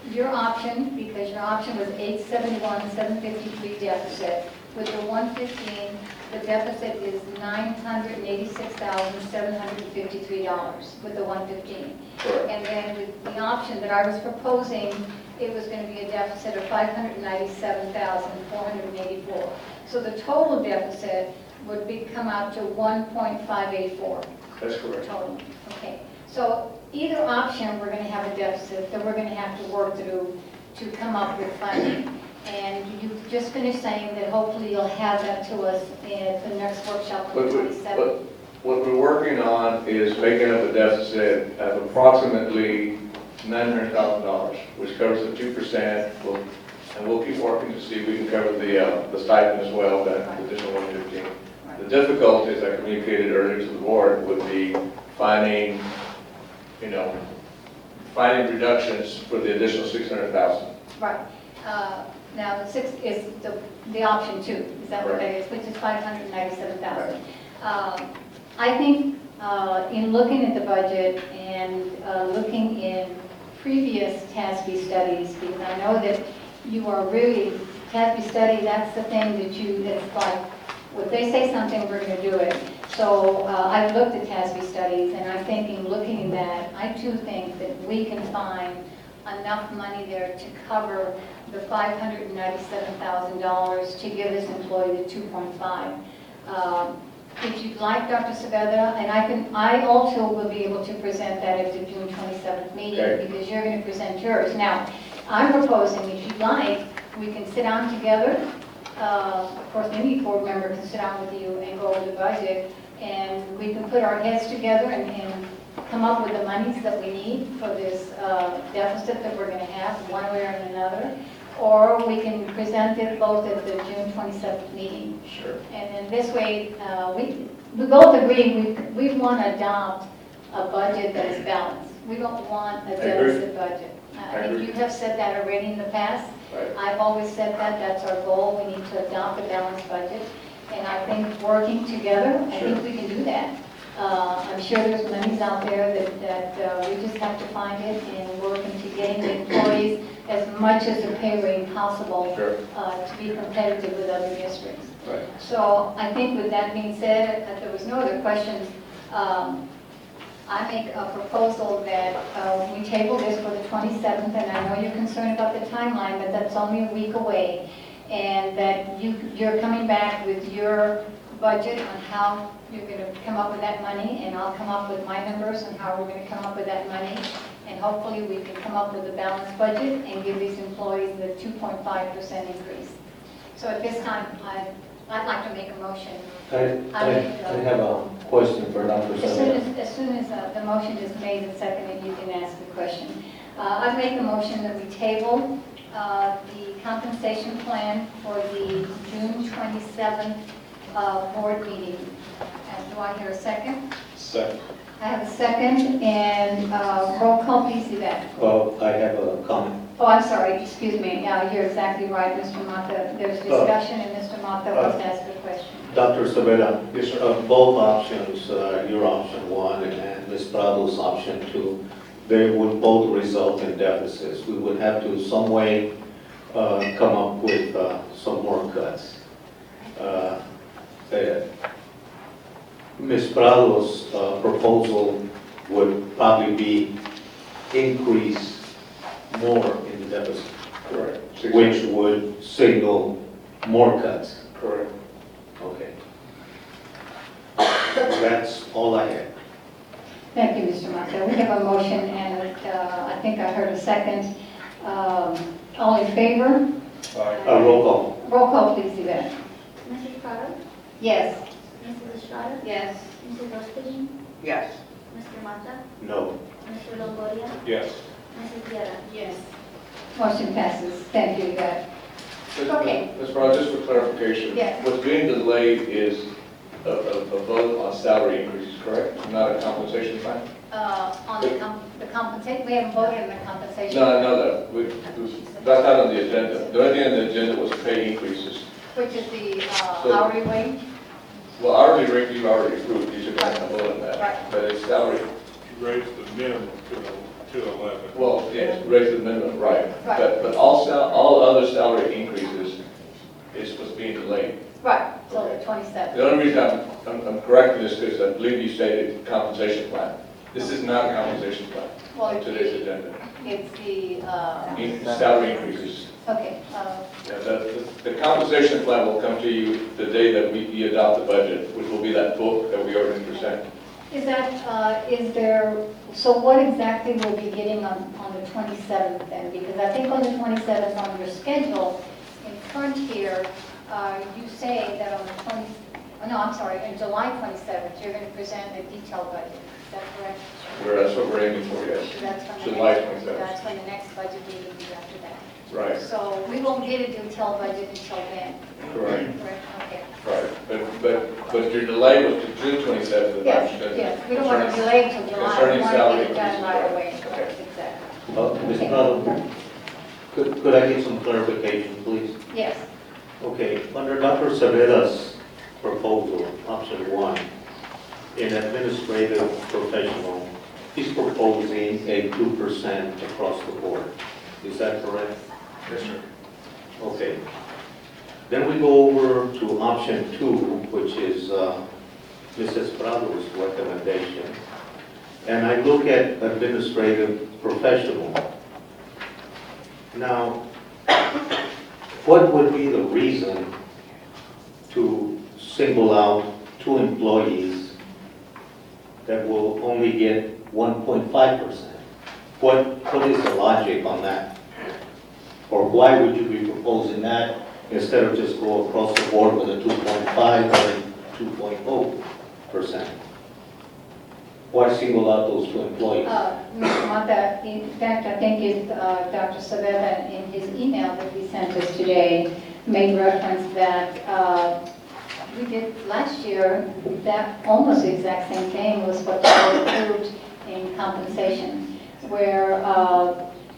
your option, because your option was $871,753 deficit, with the $115, the deficit is $986,753 with the $115. And then with the option that I was proposing, it was going to be a deficit of $597,484. So the total deficit would come out to 1.584. That's correct. Total. Okay. So either option, we're going to have a deficit that we're going to have to work through to come up with funding. And you just finished saying that hopefully you'll have that to us in the next workshop on the 27th. What we're working on is making up a deficit of approximately $900,000, which covers the 2%. And we'll keep working to see if we can cover the stipend as well, that additional $115. The difficulties I communicated earlier to the board would be finding reductions for the additional $600,000. Right. Now, the 6 is the option 2. Is that what that is? Which is $597,000. I think in looking at the budget and looking in previous TASB studies, because I know that you are really, TASB study, that's the thing that it's like, if they say something, we're going to do it. So I've looked at TASB studies, and I'm thinking, looking at that, I too think that we can find enough money there to cover the $597,000 to give this employee the 2.5. If you'd like, Dr. Saavedra, and I also will be able to present that at the June 27th meeting, because you're going to present yours. Now, I'm proposing, if you'd like, we can sit down together. Of course, any board member can sit down with you and go over the budget, and we can put our heads together and come up with the monies that we need for this deficit that we're going to have one way or another. or we can present it both at the June 27th meeting. Sure. And then this way, we both agree, we want to adopt a budget that is balanced. We don't want a deficit budget. I think you have said that already in the past. Right. I've always said that, that's our goal, we need to adopt a balanced budget. And I think working together, I think we can do that. I'm sure there's monies out there that we just have to find it and work into getting the employees as much as a pay rate possible to be competitive with other districts. Right. So I think with that being said, if there was no other questions, I make a proposal that we table this for the 27th, and I know you're concerned about the timeline, but that's only a week away, and that you're coming back with your budget on how you're going to come up with that money, and I'll come up with my numbers on how we're going to come up with that money, and hopefully we can come up with a balanced budget and give these employees the 2.5% increase. So at this time, I'd like to make a motion. I have a question for Dr. Saveda. As soon as the motion is made and seconded, you can ask the question. I make a motion that we table the compensation plan for the June 27th board meeting. And do I hear a second? Second. I have a second, and roll call, please, Yvette. Well, I have a comment. Oh, I'm sorry, excuse me. You're exactly right, Mr. Mata. There's discussion, and Mr. Mata wants to ask a question. Dr. Saveda, both options, your option 1 and Ms. Prado's option 2, they would both result in deficits. We would have to some way come up with some more cuts. Ms. Prado's proposal would probably be increase more in the deficit. Correct. Which would signal more cuts. Correct. Okay. That's all I have. Thank you, Mr. Mata. We have a motion, and I think I heard a second. All in favor? Roll call. Roll call, please, Yvette. Mrs. Prado? Yes. Mrs. Estrada? Yes. Mrs. Rospigliosi? Yes. Mr. Mata? No. Mr. Longoria? Yes. Mrs. Guerra? Yes. Motion passes. Thank you, Yvette. Okay. Ms. Brown, just for clarification. Yes. What's being delayed is a vote on salary increases, correct? Not a compensation plan? On the compensation, we haven't voted on the compensation. No, I know that. That's not on the agenda. The only thing on the agenda was pay increases. Which is the hourly wage? Well, hourly rate you've already approved. You should have a vote on that. Right. But it's salary. Raise the minimum to 11. Well, yes, raise the minimum, right. Right. But all other salary increases is what's being delayed. Right, so the 27th. The only reason I'm correcting this is I believe you stated compensation plan. This is not a compensation plan Well, on today's agenda. It's the, Salary increases. okay. Yeah, the compensation plan will come to you the day that we adopt the budget, which will be that book that we already present. Is that, is there, so what exactly will be getting on the 27th then? Because I think on the 27th on your schedule, in front here, you say that on the 20, oh, no, I'm sorry, on July 27th, you're going to present a detailed budget. Is that correct? That's what we're aiming for, yes. So that's when the July next- 27th. That's when the next budget meeting is after that. Right. So we won't get a detailed budget until then. Correct. Correct, okay. Right. But your delay was to June 27th. Yes, we don't want to delay until July. Concerning We want to salary get it done increases, right away. Okay. Exactly. Ms. Prado, could I get some clarification, please? Yes. Okay, under Dr. Saveda's proposal, option 1, in administrative professional, he's proposing a 2% across the board. Is that correct? Yes, sir. Okay. Then we go over to option 2, which is Mrs. Prado's recommendation. And I look at administrative professional. Now, what would be the reason to single out 2 employees that will only get 1.5%? What is the logic on that? Or why would you be proposing that instead of just go across the board with a 2.5 or 2.0%? Why single out those two employees? Mr. Mata, in fact, I think it, Dr. Saavedra, in his email that he sent us today, made reference that we did last year, that almost the exact same thing was what was approved in compensation, where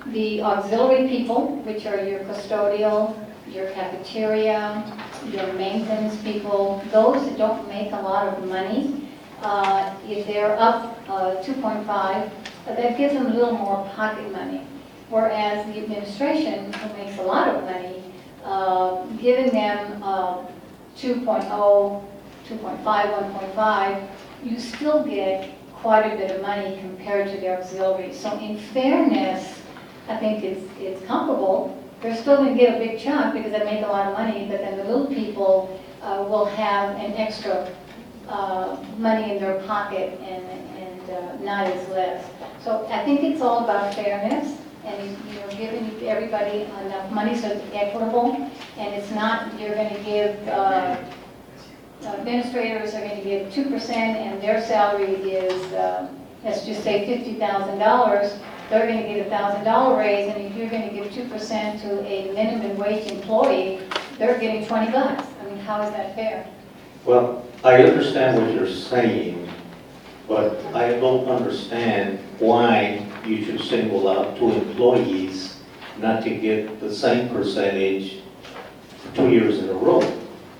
the auxiliary people, which are your custodial, your cafeteria, your maintenance people, those that don't make a lot of money, if they're up 2.5, that gives them a little more pocket money. Whereas the administration, who makes a lot of money, giving them 2.0, 2.5, 1.5, you still get quite a bit of money compared to the auxiliary. So in fairness, I think it's comparable. They're still going to get a big chunk because they make a lot of money, but then the little people will have an extra money in their pocket and not as less. So I think it's all about fairness and giving everybody enough money so it's equitable, and it's not you're going to give administrators are going to give 2% and their salary is let's just say $50,000. They're going to get a $1,000 raise, and if you're going to give 2% to a minimum wage employee, they're getting $20. I mean, how is that fair? Well, I understand what you're saying, but I don't understand why you should single out two employees not to get the same percentage 2 years in a row.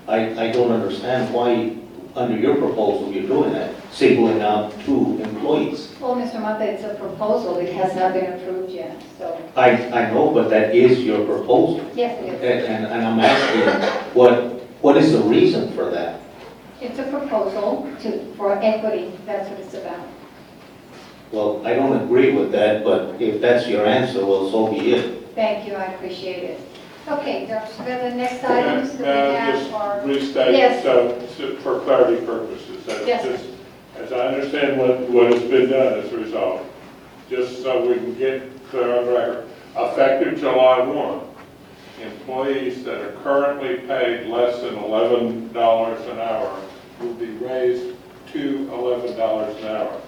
I don't understand why, under your proposal, you're doing that, singling out two employees. Well, Mr. Mata, it's a proposal. It has not been approved yet, so. I know, but that is your proposal. Yes, it is. And I'm asking, what is the reason for that? It's a proposal for equity. That's what it's about. Well, I don't agree with that, but if that's your answer, well, so be it. Thank you. I appreciate it. Okay, Dr. Saavedra, the next items that we have Just are... restate, Yes. so for clarity purposes, that's Yes. just, as I understand what has been done as a result, just so we can get clear on record, effective July 1, employees that are currently paid less than $11 an hour will be raised to $11 an hour.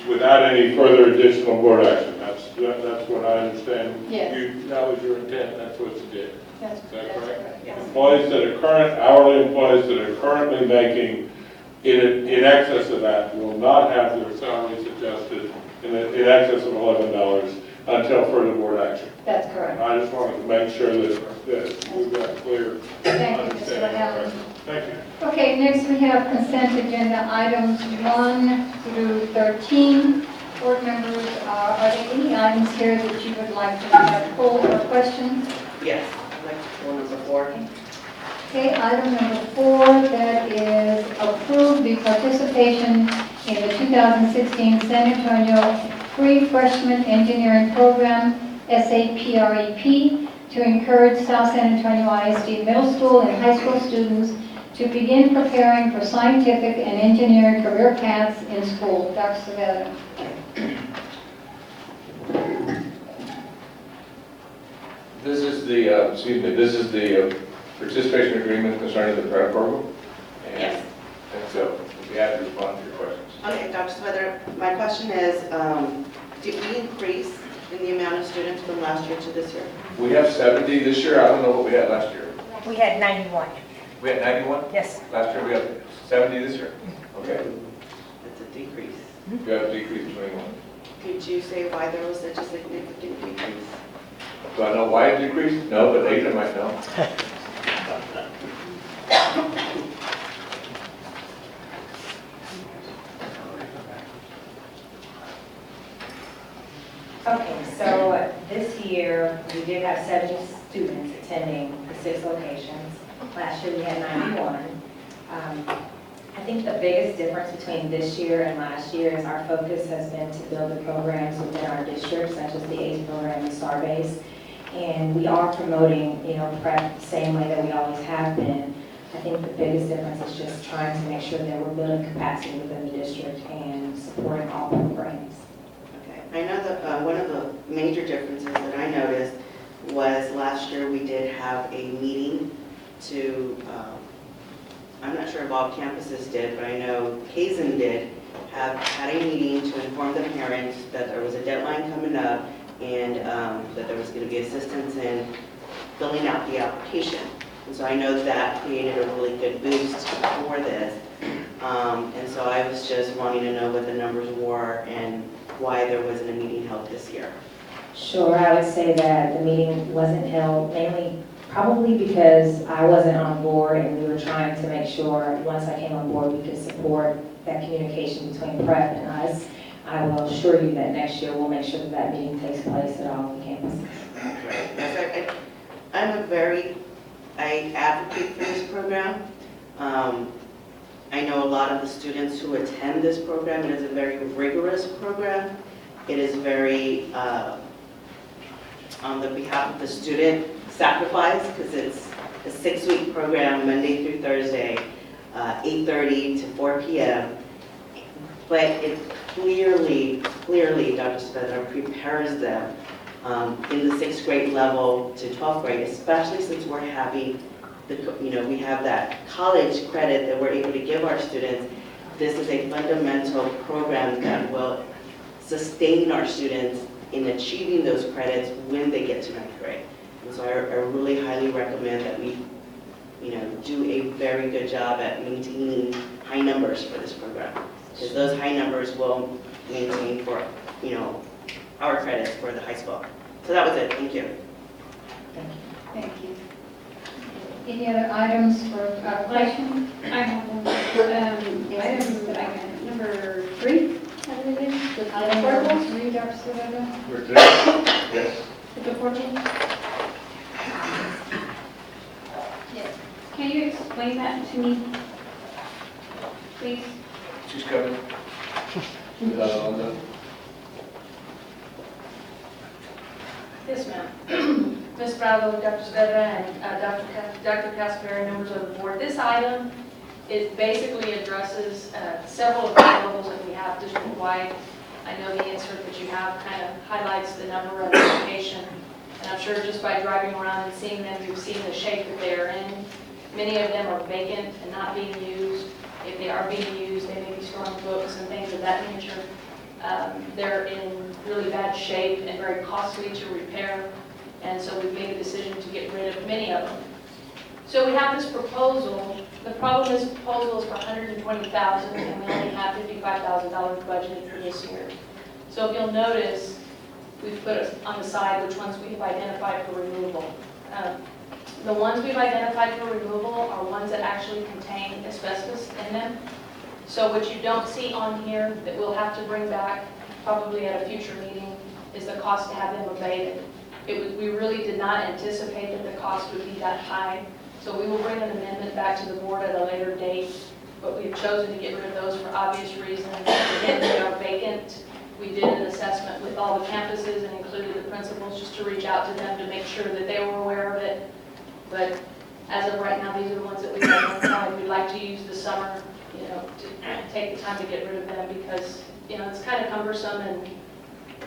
Without any further additional board action. That's what I understand. Yes. That was your intent, that's what you did. That's Is that correct? Yes. Employees that are hourly employees that are currently making in excess of that will not have their salaries adjusted in excess of $11 until further board action. That's correct. I just wanted to make sure that we've got clear Thank you, Mr. understanding. Allen. Thank you. Okay, next we have consent agenda items 1 through 13. Board members, are there any items here that you would like to have pulled or questions? Yes, I'd like to pull number 4. Okay, item number 4, that is approve the participation in the 2016 San Antonio Free Freshman Engineering Program, SAPREP, to encourage South San Antonio ISD middle school and high school students to begin preparing for scientific and engineering career paths in school. Dr. Saavedra. This is the participation agreement concerning the prep program. Yes. And so we have to respond to your questions. Okay, Dr. Saavedra, my question is, did we increase in the amount of students from last year to this year? We have 70 this year. I don't know what we had last year. We had 91. We had 91? Yes. Last year we had 70 this year? Okay. It's a decrease. We have a decrease of 21. Could you say why there was such a significant decrease? Do I know why it decreased? No, but Adrian might know. Okay, so this year, we did have 70 students attending the 6 locations. Last year, we had 91. I think the biggest difference between this year and last year is our focus has been to build the programs within our district, such as the ACE program and STAR-Base. And we are promoting, prep the same way that we always have been. I think the biggest difference is just trying to make sure that we're building capacity within the district and supporting all programs. I know that one of the major differences that I noticed was last year we did have a meeting to, I'm not sure if all campuses did, but I know Kaizen did have had a meeting to inform the parents that there was a deadline coming up and that there was going to be assistance in filling out the application. And so I know that created a really good boost for this. And so I was just wanting to know what the numbers were and why there wasn't a meeting held this year. Sure, I would say that the meeting wasn't held mainly probably because I wasn't on board and we were trying to make sure once I came on board we could support that communication between PrEP and us. I will assure you that next year we'll make sure that that meeting takes place at all the campuses. Yes, I advocate for this program. I know a lot of the students who attend this program. It is a very rigorous program. It is very, on the behalf of the student, sacrifice, because it's a 6-week program, Monday through Thursday, 8:30 to 4 p.m. But it clearly, Dr. Saavedra prepares them in the 6th grade level to 12th grade, especially since we're having, we have that college credit that we're able to give our students. This is a fundamental program that will sustain our students in achieving those credits when they get to 9th grade. And so I really highly recommend that we, do a very good job at maintaining high numbers for this program. Because those high numbers will maintain for, our credits for the high school. So that was it. Thank you. Thank you. Any other items for question? I have one. Item that I got, number 3, I believe it is, the portables. Read Dr. Saavedra. We're good? Yes. The portables. Yes. Can you explain that to me, please? She's coming. Yes, ma'am. Ms. Bravo, Dr. Saavedra, and Dr. Casper, members of the board. This item, it basically addresses several of the levels that we have district-wide. I know the insert that you have kind of highlights the number of education, and I'm sure just by driving around and seeing them, you've seen the shape that they are in. Many of them are vacant and not being used. If they are being used, they may be storing books and things of that nature. They're in really bad shape and very costly to repair, and so we've made a decision to get rid of many of them. So we have this proposal. The problem is the proposal is for $120,000, and we only have $55,000 budgeted for this year. So if you'll notice, we've put on the side which ones we've identified for removal. The ones we've identified for removal are ones that actually contain asbestos in them. So what you don't see on here that we'll have to bring back probably at a future meeting is the cost to have them abated. We really did not anticipate that the cost would be that high. So we will bring an amendment back to the board at a later date, but we've chosen to get rid of those for obvious reasons. Again, they are vacant. We did an assessment with all the campuses and included the principals just to reach out to them to make sure that they were aware of it. But as of right now, these are the ones that we've identified. We'd like to use the summer, to take the time to get rid of them because, it's kind of cumbersome and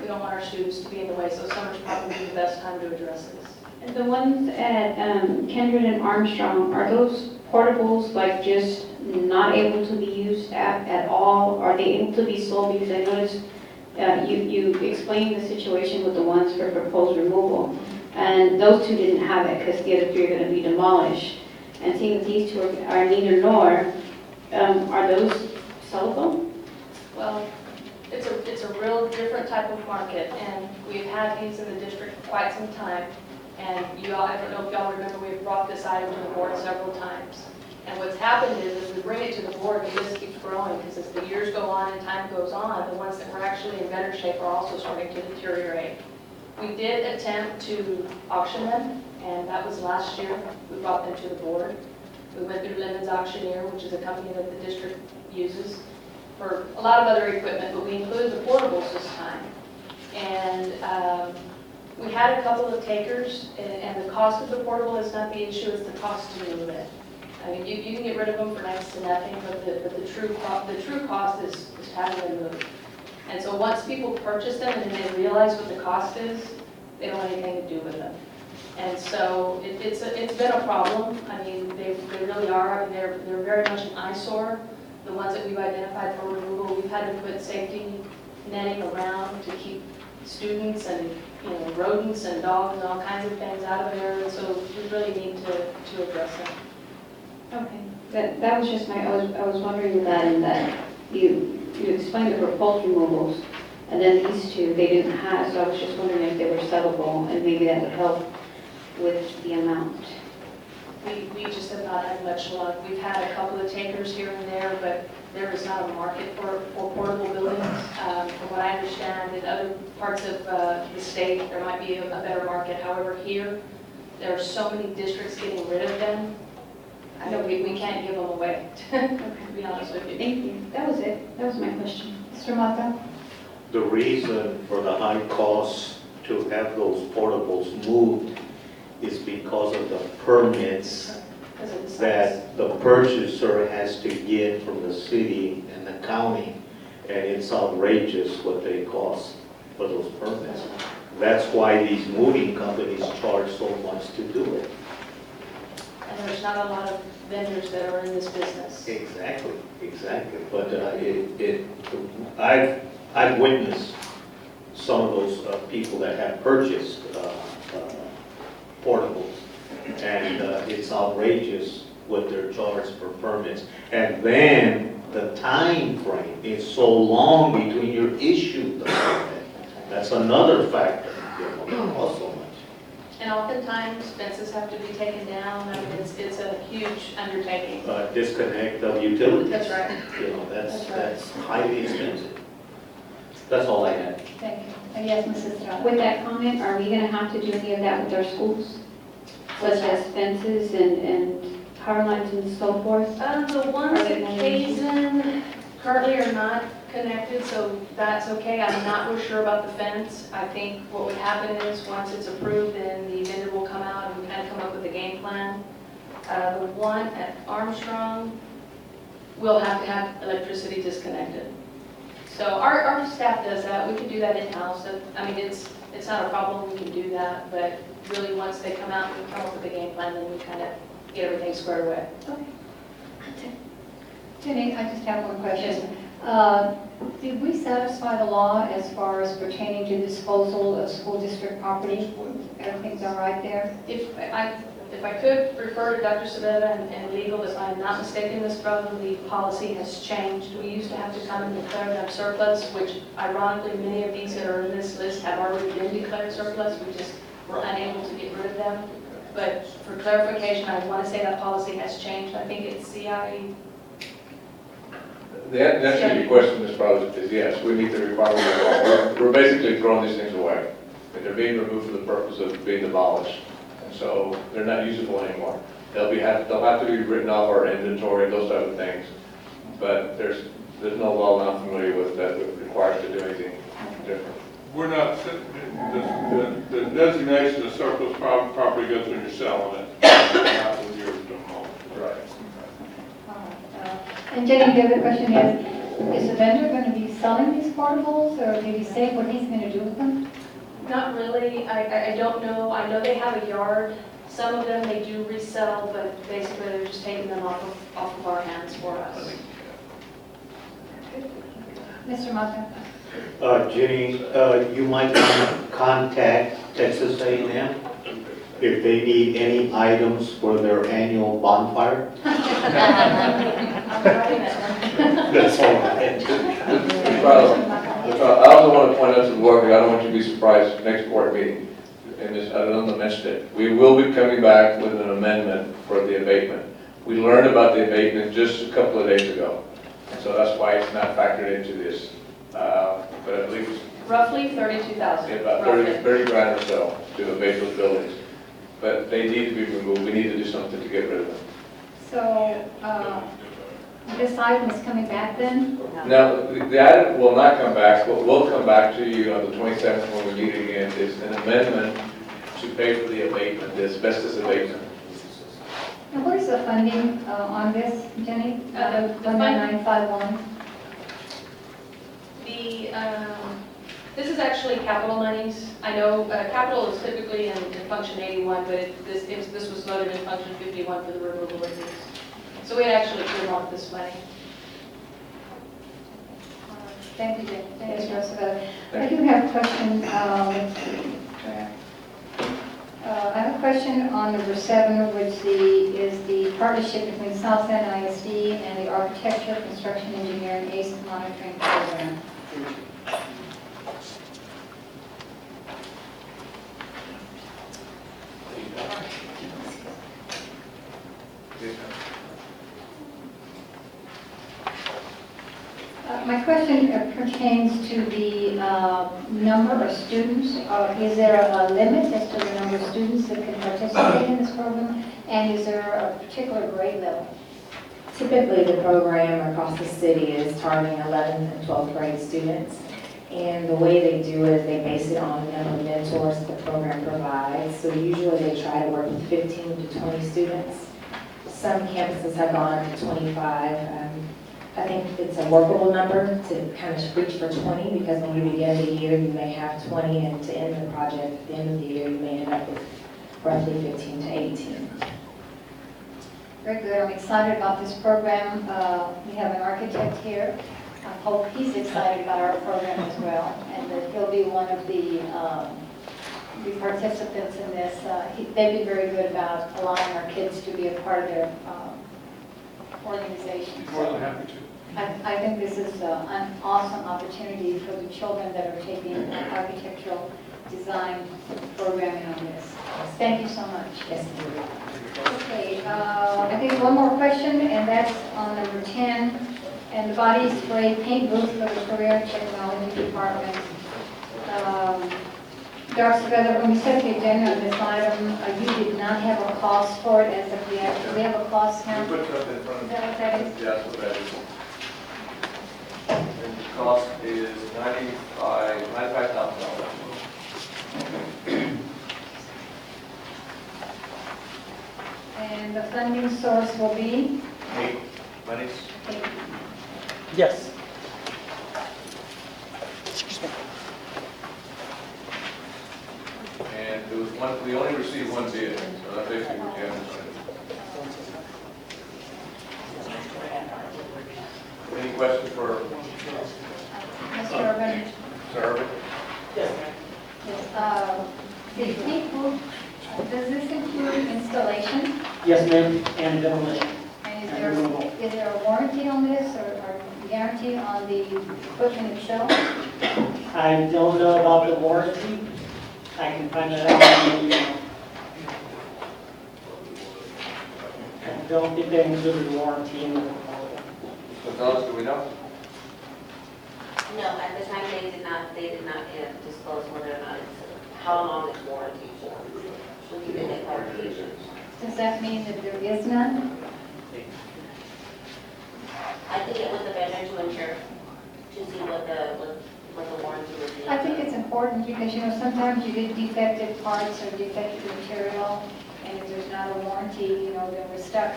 we don't want our students to be in the way. So summer's probably the best time to address this. And the ones at Kindred and Armstrong, are those portables like just not able to be used at all? Are they able to be sold? Because I noticed you explained the situation with the ones for proposed removal. And those two didn't have it because the other 3 are going to be demolished. And seeing that these 2 are neither nor, are those sellable? Well, it's a real different type of market, and we've had these in the district for quite some time. And I don't know if y'all remember, we've brought this item to the board several times. And what's happened is we bring it to the board, the list keeps growing because as the years go on and time goes on, the ones that were actually in better shape are also starting to deteriorate. We did attempt to auction them, and that was last year. We brought them to the board. We went through Lemons Auctioneer, which is a company that the district uses for a lot of other equipment, but we included the portables this time. And we had a couple of takers, and the cost of the portable is not the issue, it's the cost to remove it. I mean, you can get rid of them for next to nothing, but the true cost is having them moved. And so once people purchase them and they realize what the cost is, they don't have anything to do with them. And so it's been a problem. I mean, they really are. I mean, they're very much an eyesore. the ones that we've identified for removal, we've had to put safety netting around to keep students and, rodents and dogs and all kinds of things out of there, and so we really need to address that. Okay, that was just I was wondering with that, in that you explained it for poultry removals, and then these two, they didn't have, so I was just wondering if they were sellable, and maybe that would help with the amount. We just have not had much luck. We've had a couple of takers here and there, but there is not a market for portable buildings. From what I understand, in other parts of the state, there might be a better market. However, here, there are so many districts getting rid of them. I know we can't give them away, to be honest with you. Thank you. That was it. That was my question. Mr. Mata? The reason for the high cost to have those portables moved is because of the permits that the purchaser has to get from the city and the county, and it's outrageous what they cost for those permits. That's why these moving companies charge so much to do it. And there's not a lot of vendors that are in this business. Exactly. But I've witnessed some of those people that have purchased portables, and it's outrageous what they're charged for permits. And then the time frame is so long between your issue the permit. That's another factor, also much. And oftentimes, fences have to be taken down. I mean, it's a huge undertaking. Disconnect of utilities. That's right. That's highly expensive. That's all I had. Thank you. And yes, Mrs. Estrada? With that comment, are we going to have to do any of that with our schools? Such as fences and power lines and so forth? The ones at Hazen currently are not connected, so that's okay. I'm not real sure about the fence. I think what would happen is, once it's approved, then the vendor will come out and kind of come up with a game plan. The one at Armstrong will have to have electricity disconnected. So our staff does that. We can do that in-house. I mean, it's not a problem. We can do that, but really, once they come out and come up with a game plan, then we kind of get everything squared away. Okay. Jenny, I just have one question. Did we satisfy the law as far as pertaining to disposal of school district property? Everything's all right there? If I could refer to Dr. Savetta and legal, if I'm not mistaken, Ms. Brother, the policy has changed. We used to have to come and declare them surplus, which ironically, many of these that are in this list have already been declared surplus. We just were unable to get rid of them. But for clarification, I want to say that policy has changed. I think it's CIE. The answer to your question, Ms. Brothers, is yes, we meet the requirement of the law. We're basically throwing these things away. They're being removed for the purpose of being demolished. And so they're not usable anymore. They'll have to be written off our inventory, those type of things. But there's no law I'm not familiar with that requires to do anything different. We're not, the designation of surplus property goes when you're selling it, not when you're demolished. Right. And Jenny, the other question is the vendor going to be selling these portables, or did he say what he's going to do with them? Not really. I don't know. I know they have a yard. Some of them they do resell, but basically they're just taking them off of our hands for us. Mr. Mata? Jenny, you might contact Texas A&M if they need any items for their annual bonfire. That's all I had. I also want to point out to the board, because I don't want you to be surprised, next board meeting, and this, I don't know if I mentioned it, we will be coming back with an amendment for the abatement. We learned about the abatement just a couple of days ago, and so that's why it's not factored into this. But I believe it's Roughly 32,000. about 30 grand or so to abate those buildings. But they need to be removed. We need to do something to get rid of them. So this item is coming back then? Now, the item will not come back. What will come back to you on the 27th when we meet again is an amendment to pay for the abatement, the asbestos abatement. And where's the funding on this, Jenny? The 19951? This is actually capital monies. I know capital is typically in function 81, but this was voted in function 51 for the removal of these. So we actually earmarked this money. Thank you, Jane. Thank you, Roosevelt. I do have a question. I have a question on number 7, which is the partnership between South San ISD and the Architecture, Construction, Engineering ACE Monitoring Program. My question pertains to the number of students. Is there a limit as to the number of students that can participate in this program? And is there a particular grade level? Typically, the program across the city is targeting 11th and 12th grade students. And the way they do it is they base it on the number of mentors the program provides. So usually they try to work with 15 to 20 students. Some campuses have gone up to 25. I think it's a workable number to kind of reach for 20 because when you begin the year, you may have 20, and to end the project at the end of the year, you may end up with roughly 15 to 18. Very good. I'm excited about this program. We have an architect here. I hope he's excited about our program as well, and that he'll be one of the participants in this. They've been very good about allowing our kids to be a part of their organization. More than happy to. I think this is an awesome opportunity for the children that are taking architectural design programming on this. Thank you so much. Yes, Okay, I think one more question, and that's on number 10, and the body spray paint booth for the Career and Technology Department. Dr. Sevilla, when we set the agenda on this item, you did not have a cost for it as of yet. Do we have a cost now? We put something in front of Is that what that is? Yeah, that's what that is. And the cost is $95,000. And the funding source will be? Hey, monies? Yes. And it was one, we only received one bid, so that's basically what you have in front of you. Any questions for Mr. Urban? Mr. Urban? Yes. Yes. The paint booth, does this include installation? Yes, ma'am, and demolition. And is there a warranty on this or guarantee on the equipment itself? I don't know about the warranty. I can find that out. I don't think they included a warranty in the proposal. Gonzalez, do we know? No, at the time they did not disclose whether or not it's, how long it's warranty for. So we didn't get clarification. Does that mean that there is none? I think it was the vendor to ensure, to see what the warranty would be. I think it's important because, you know, sometimes you get defective parts or defective material, and if there's not a warranty, you know, then we're stuck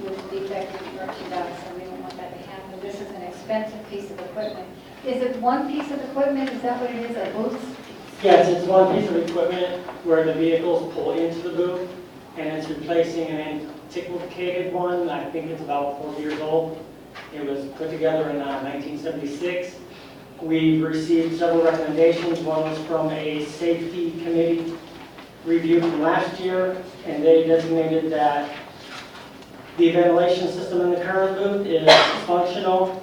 with defective merchandise, and we don't want that to happen. This is an expensive piece of equipment. Is it one piece of equipment? Is that what it is, a booth? Yes, it's one piece of equipment where the vehicles pull into the booth, and it's replacing an antiquated one. I think it's about 4 years old. It was put together in 1976. We've received several recommendations. One was from a safety committee review from last year, and they designated that the ventilation system in the current booth is functional.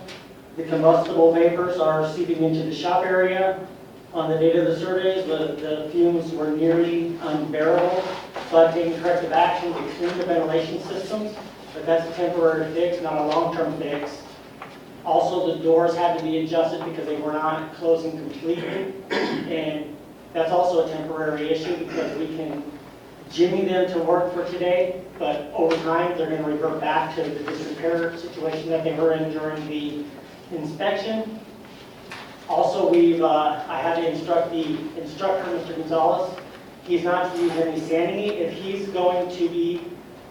The combustible vapors are seeping into the shop area. On the date of the surveys, the fumes were nearly unbearable. So I've taken corrective action to clean the ventilation systems, but that's a temporary fix, not a long-term fix. Also, the doors had to be adjusted because they were not closing completely. And that's also a temporary issue because we can jimmy them to work for today, but over time, they're going to revert back to the disrepair situation that they were in during the inspection. Also, I had to instruct the instructor, Mr. Gonzalez, he's not to use any sanding. If he's going to be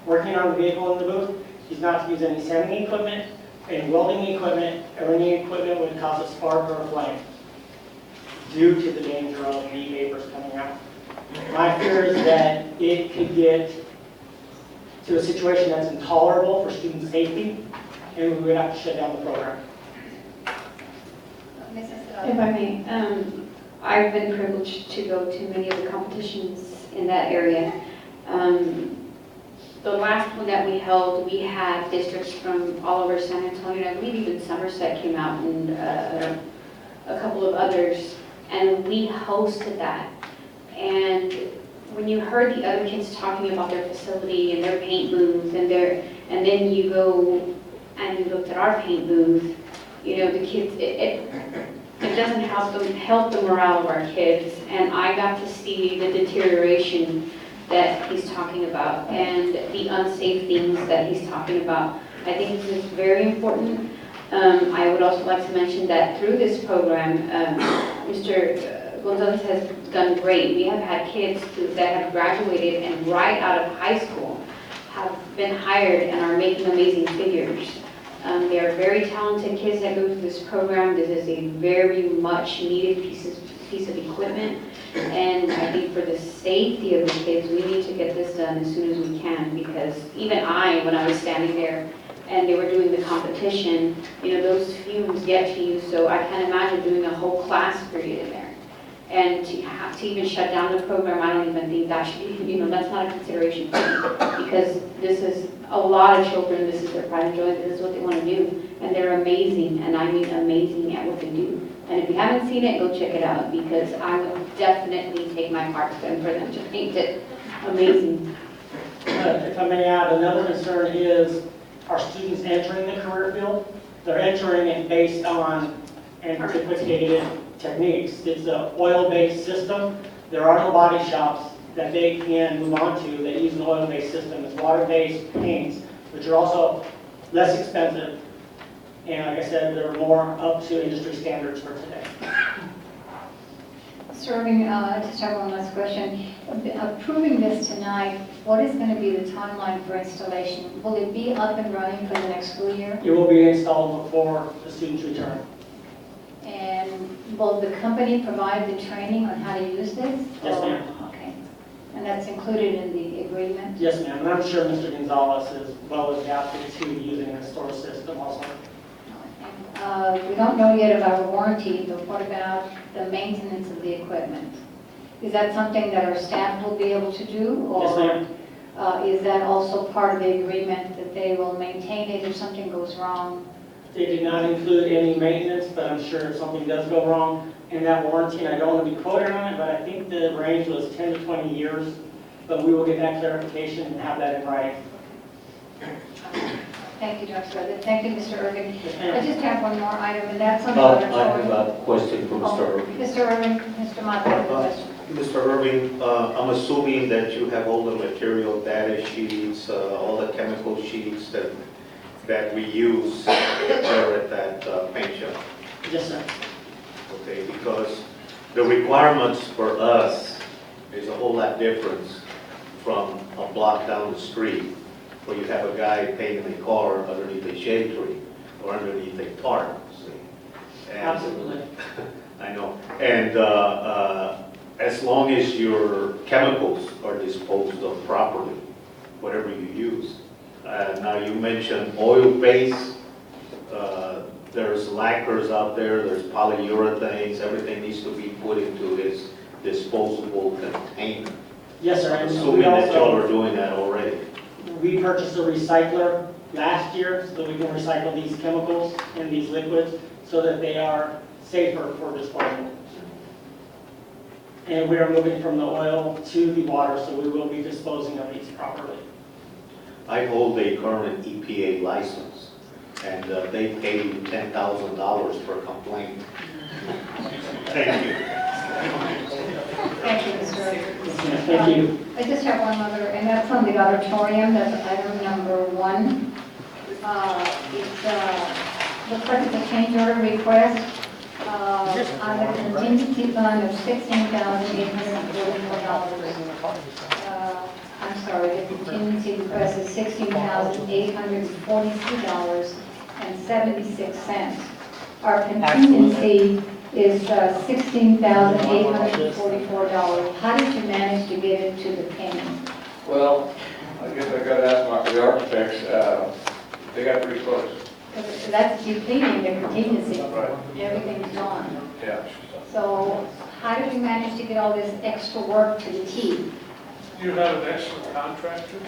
working on the vehicle in the booth, he's not to use any sanding equipment, any welding equipment, or any equipment would cause a spark or a flame due to the danger of the vapors coming out. My fear is that it could get to a situation that's intolerable for student safety, and we would have to shut down the program. Mrs. If I may, I've been privileged to go to many of the competitions in that area. The last one that we held, we had districts from all over San Antonio, and I believe even Somerset came out, and a couple of others, and we hosted that. And when you heard the other kids talking about their facility and their paint booth, and then you go and you looked at our paint booth, you know, the kids, it doesn't help the morale of our kids. And I got to see the deterioration that he's talking about and the unsafe things that he's talking about. I think this is very important. I would also like to mention that through this program, Mr. Gonzalez has done great. We have had kids that have graduated and right out of high school have been hired and are making amazing figures. They are very talented kids that go through this program. This is a very much needed piece of equipment. And I think for the safety of the kids, we need to get this done as soon as we can, because even when I was standing there and they were doing the competition, you know, those fumes get to you. So I can't imagine doing a whole class period in there. And to have to even shut down the program, I don't even think that should be, you know, that's not a consideration for me, because this is a lot of children, this is their pride and joy, this is what they want to do. And they're amazing, and I mean amazing at what they do. And if you haven't seen it, go check it out, because I would definitely take my part in for them to paint it amazing. If I may add, another concern is our students entering the career field. They're entering it based on antiquated techniques. It's an oil-based system. There are no body shops that they can move on to that use an oil-based system. It's water-based paints, which are also less expensive. And like I said, they're more up to industry standards for today. Serving, just have one last question. Approving this tonight, what is going to be the timeline for installation? Will it be up and running for the next school year? It will be installed before the students return. And will the company provide the training on how to use this? Yes, ma'am. Okay. And that's included in the agreement? Yes, ma'am. And I'm sure Mr. Gonzalez is well adapted to using a store system also. We don't know yet about a warranty, but what about the maintenance of the equipment? Is that something that our staff will be able to do? Yes, ma'am. Or is that also part of the agreement that they will maintain it if something goes wrong? They did not include any maintenance, but I'm sure if something does go wrong in that warranty, and I don't want to be quoted on it, but I think the range was 10 to 20 years. But we will get that clarification and have that in writing. Thank you, Dr. Rutherford. Thank you, Mr. Irving. ma'am. I just have one more item, and that's on the I auditorium. have a question for Mr. Irving. Mr. Irving, Mr. Mata has a question. Mr. Irving, I'm assuming that you have all the material, data sheets, all the chemical sheets that we use there at that paint shop. Yes, sir. Okay, because the requirements for us is a whole lot different from a block down the street where you have a guy painting a car underneath a shade tree or underneath a tarp. See? And Absolutely. I know. And as long as your chemicals are disposed of properly, whatever you use. Now you mentioned oil-based. There's lacquers out there, there's polyurethanes, everything needs to be put into this disposable container. Yes, sir. I'm And assuming we that y'all also, are doing that already. we purchased a recycler last year so that we can recycle these chemicals and these liquids so that they are safer for disposal. And we are moving from the oil to the water, so we will be disposing of these properly. I hold a current EPA license, and they pay you $10,000 for a complaint. Thank you. Thank you, Mr. Irving. Thank you. I just have one other, and that's on the auditorium, that's item number 1. Looks like it's a change order request on the contingency fund of $16,844. I'm sorry, the contingency request is $16,842.76. Our contingency is $16,844. How did you manage to get it to the payment? Well, I guess I gotta ask the architects, they got pretty close. Because that's depleting the contingency. Right. Everything's gone. Yeah. So how did we manage to get all this extra work to the T? You have an excellent contractor.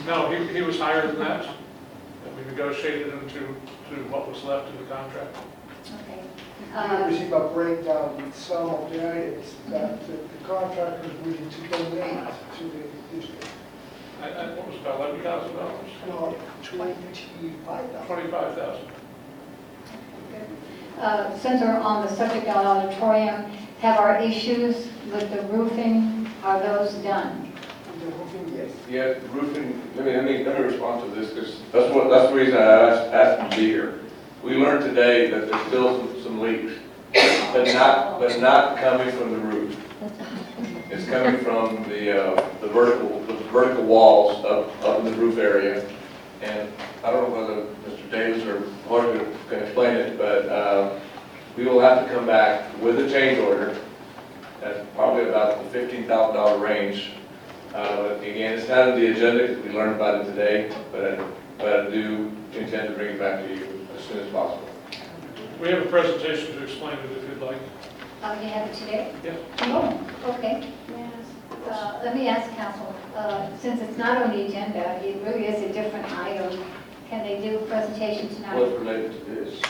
No, he was higher than that, and we negotiated him to what was left of the contract. Okay. We received a breakdown with some of the items that the contractor is willing to donate to the district. What was it, about $11,000? No, 25,000. 25,000. Since we're on the subject of auditorium, have our issues with the roofing, are those done? The roofing, yes. Yeah, the roofing, let me respond to this, because that's the reason I asked him to be here. We learned today that there's still some leaks, but not coming from the roof. It's coming from the vertical walls up in the roof area. And I don't know whether Mr. Davis or Jorge can explain it, but we will have to come back with a change order at probably about the $15,000 range. Again, it's not on the agenda, we learned about it today, but I do intend to bring it back to you as soon as possible. We have a presentation to explain it if you'd like. You have it today? Yes. Oh, okay. Let me ask council, since it's not on the agenda, it really is a different item, can they do a presentation tonight? What's related to this?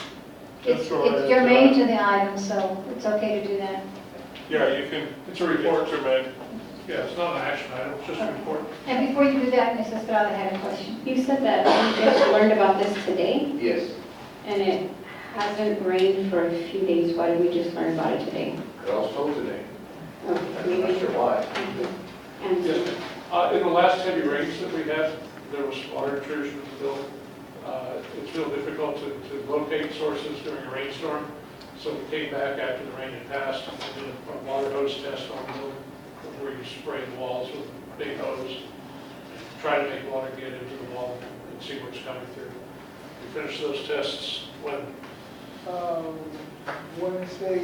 It's germane to the item, so it's okay to do that. Yeah, you can, it's a report, germane. Yeah, it's not an action item, it's just a report. And before you do that, Ms. Estrada had a question. You said that you just learned about this today, Yes. and it hasn't rained for a few days. Why did we just learn about it today? I was told today. Oh, I'm not sure why. And Yes, in the last heavy rains that we had, there was water intrusion in the building. It's real difficult to locate sources during a rainstorm, so we came back after the rain had passed and did a water hose test on the building where you spray the walls with a big hose, try to make water get into the wall and see what's coming through. We finished those tests when? Wednesday,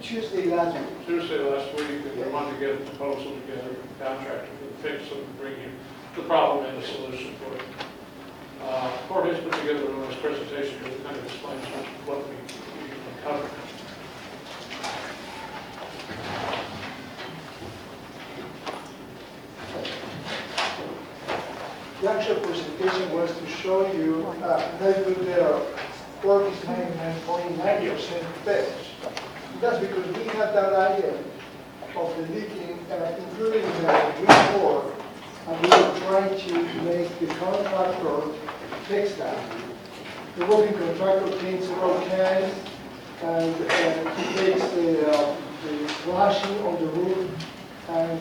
Tuesday last week. Tuesday last week, and we wanted to get a proposal together with the contractor for the fix and bring you the problem and the solution for it. Jorge's put together a nice presentation that kind of explains what we covered. The actual presentation was to show you that their work is 99.9% finished. That's because we had that item of the leaking, including the report, and we were trying to make the contractor fix that. The working contractor came several times, and he fixed the flashing on the roof, and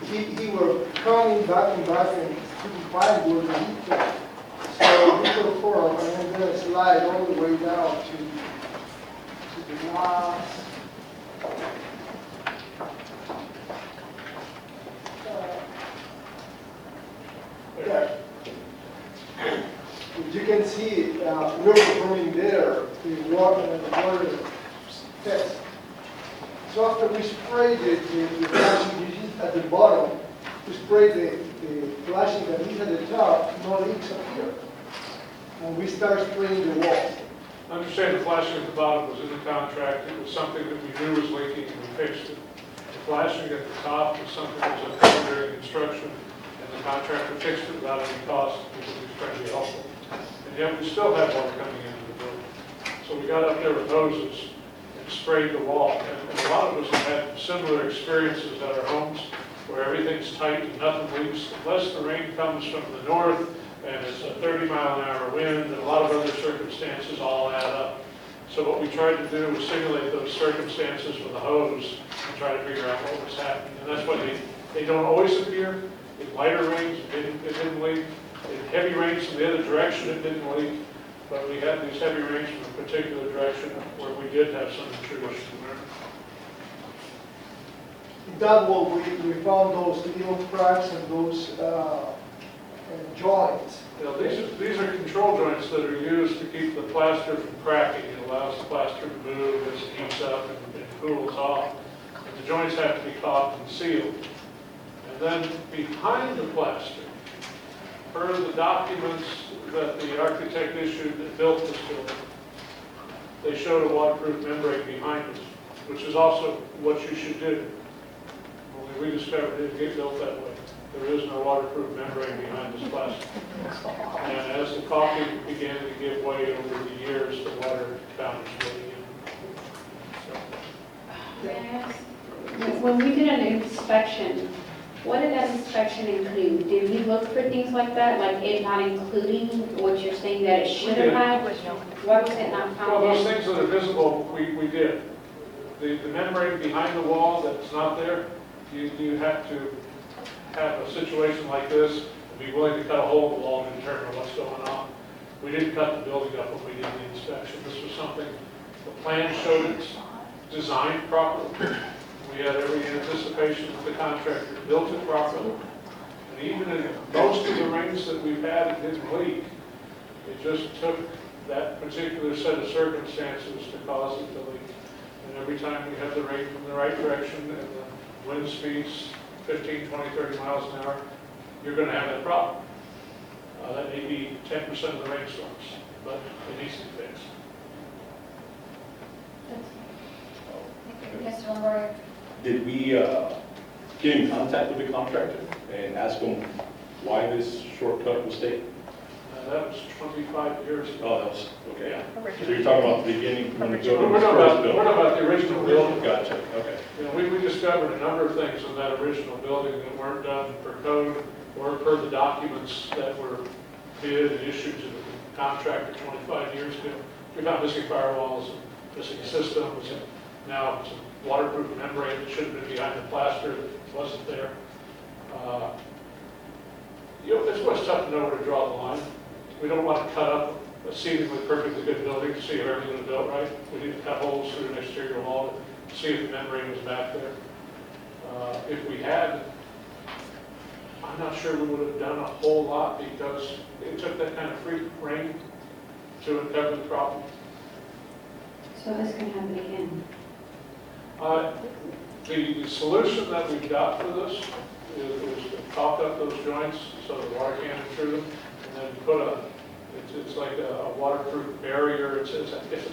he was coming back and couldn't find where the leak was. So we performed, and I'm going to slide all the way down to the last. There. As you can see, we're performing there the water test. So after we sprayed the flashing at the bottom, we sprayed the flashing that is at the top, no leaks appear. And we start spraying the wall. Understand the flashing at the bottom was in the contract. It was something that we knew was leaking and we fixed it. The flashing at the top was something that was uncovered during construction, and the contractor fixed it without any cost because he was trying to be helpful. And yet we still had water coming into the building. So we got up there with hoses and sprayed the wall. And a lot of us have had similar experiences at our homes where everything's tight and nothing leaks. Unless the rain comes from the north and it's a 30-mile-an-hour wind, and a lot of other circumstances all add up. So what we tried to do was simulate those circumstances with a hose and try to figure out what was happening. And that's why they don't always appear. In lighter rains, it didn't leak. In heavy rains from the other direction, it didn't leak. But we had these heavy rains from a particular direction where we did have some intrusion. In that wall, we found those little cracks and those joints. Now, these are control joints that are used to keep the plaster from cracking. It allows the plaster to move as it heats up and cools off. And the joints have to be caulked and sealed. And then behind the plaster, per the documents that the architect issued that built this building, they showed a waterproof membrane behind it, which is also what you should do. Only we discovered it didn't get built that way. There is no waterproof membrane behind this plastic. And as the caulking began to give way over the years, the water found its way in. May I ask, when we did an inspection, what did that inspection include? Did we look for things like that, like it not including what you're saying that it should have had? Why was it not Well, found those in? things that are visible, we did. The membrane behind the wall that's not there, you have to have a situation like this, and be willing to cut a hole in the wall to determine what's going on. We didn't cut the building up when we did the inspection. This was something, the plan showed it's designed properly. We had every anticipation that the contractor built it properly. And even in most of the rains that we've had, it didn't leak. It just took that particular set of circumstances to cause it to leak. And every time we have the rain from the right direction and the wind speeds 15, 20, 30 miles an hour, you're going to have that problem. That may be 10% of the rainstorms, but it needs to be fixed. Mr. Longoria? Did we get in contact with the contractor and ask him why this shortcut was taken? That was 25 years ago. Oh, that was, okay. So you're talking about the beginning when the building We're was not first about, built? we're not about the original building. Gotcha, okay. You know, we discovered a number of things in that original building that weren't done per code or per the documents that were bid and issued to the contractor 25 years ago. We found missing firewalls, and missing systems, and now some waterproof membrane that should have been behind the plaster that wasn't there. You know, it's always tough to know where to draw the line. We don't want to cut up a seemingly perfectly good building to see if everything was built right. We need to cut holes through an exterior wall to see if the membrane was back there. If we had, I'm not sure we would have done a whole lot because it took that kind of freak rain to uncover the problem. So this can happen again? The solution that we've got for this is to caulk up those joints so the water can't enter them, and then put it's like a waterproof barrier. It's a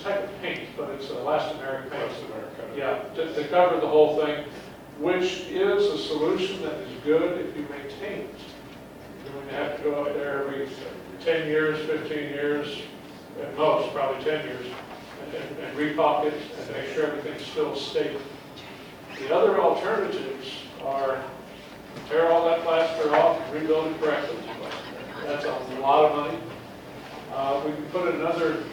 type of paint, but it's elastomeric paint. Yeah, to cover the whole thing, which is a solution that is good if you maintain it. You're going to have to go up there every 10 years, 15 years, at most, probably 10 years, and re-caulk it and make sure everything's still stable. The other alternatives are tear all that plaster off and rebuild it correctly. That's a lot of money. We can put another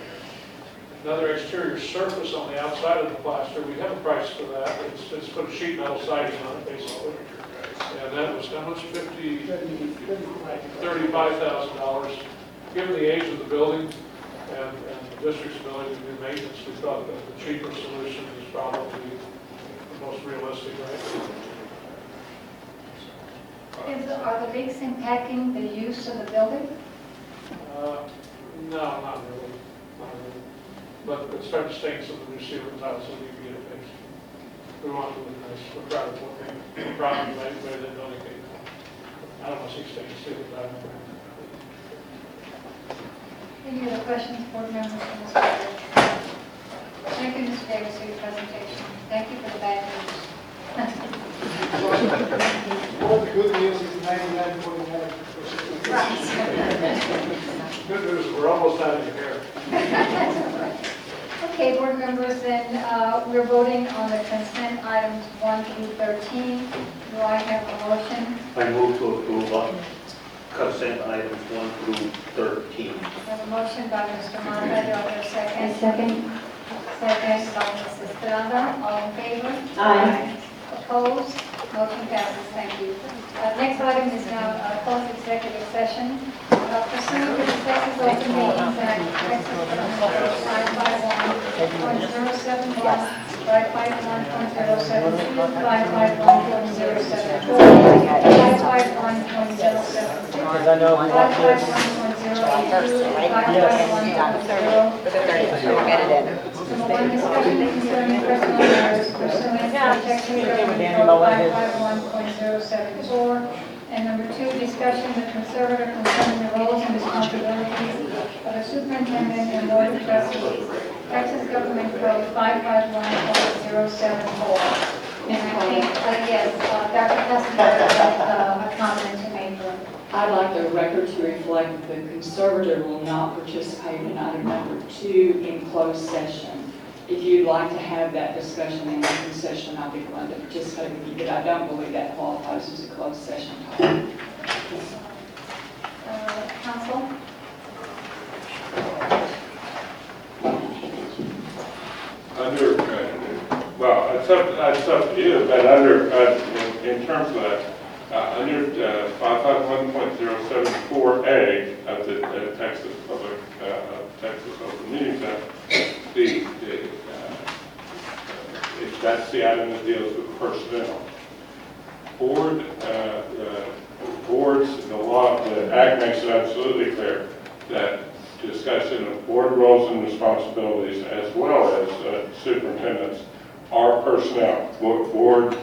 exterior surface on the outside of the plaster. We have a price for that. It's put a sheet metal siding on it, basically. And that was how much? $35,000. Given the age of the building and the district's ability to do maintenance, we thought that the cheaper solution is probably the most realistic, right? Are the leaks impacting the use of the building? No, not really. But it's starting to stain some of the new ceiling tiles, so we need to get it fixed. We want to look nice. We're proud of what we probably made where that building came from. I don't want to see stained ceiling tile. Any other questions, board members, for Ms. Bailey? Thank you, Mr. Davis, for your presentation. Thank you for the bad news. Well, the good news is 99.9%. Good news, we're almost out of here. Okay, board members, then we're voting on the consent items 1 through 13. Do I have a motion? I move to approve consent items 1 through 13. I have a motion by Mr. Mata. Do I have a second? Second. Second by Ms. Estrada. All in favor? Aye. Opposed? Motion passes. Thank you. Next item is now closed executive session. Pursuant to the Texas Open Meetings Act, Texas 551.071, 551.072, 551.074, 551.076, 551.082, 551.083. Number one, discussion concerning personal matters pursuant to Texas Government Code 551.074. And number 2, discussion with conservator concerning the roles and responsibilities of a superintendent and board of trustees. Texas Government Code 551.074. And I think, yes, Dr. Castaneda had a comment to make. I'd like the record to reflect that the conservator will not participate in item number 2 in closed session. If you'd like to have that discussion in open session, I'll be glad to participate with you, but I don't believe that qualifies as a closed session. Council? Under, well, it's up to you, but under, in terms of that, under 551.074A of the Texas Open Meetings Act, that's the item that deals with personnel. Boards, the law, the Act makes it absolutely clear that discussion of board roles and responsibilities as well as superintendents are personnel. Board,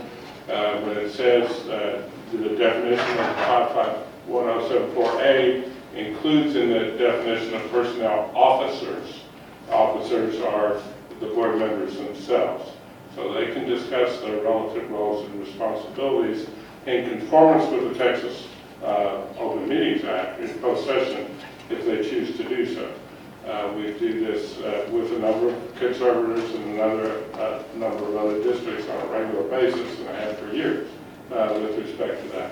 when it says the definition of 551.074A includes in the definition of personnel officers. Officers are the board members themselves. So they can discuss their relative roles and responsibilities in conformance with the Texas Open Meetings Act in closed session if they choose to do so. We do this with a number of conservators and another number of other districts on a regular basis and have for years with respect to that.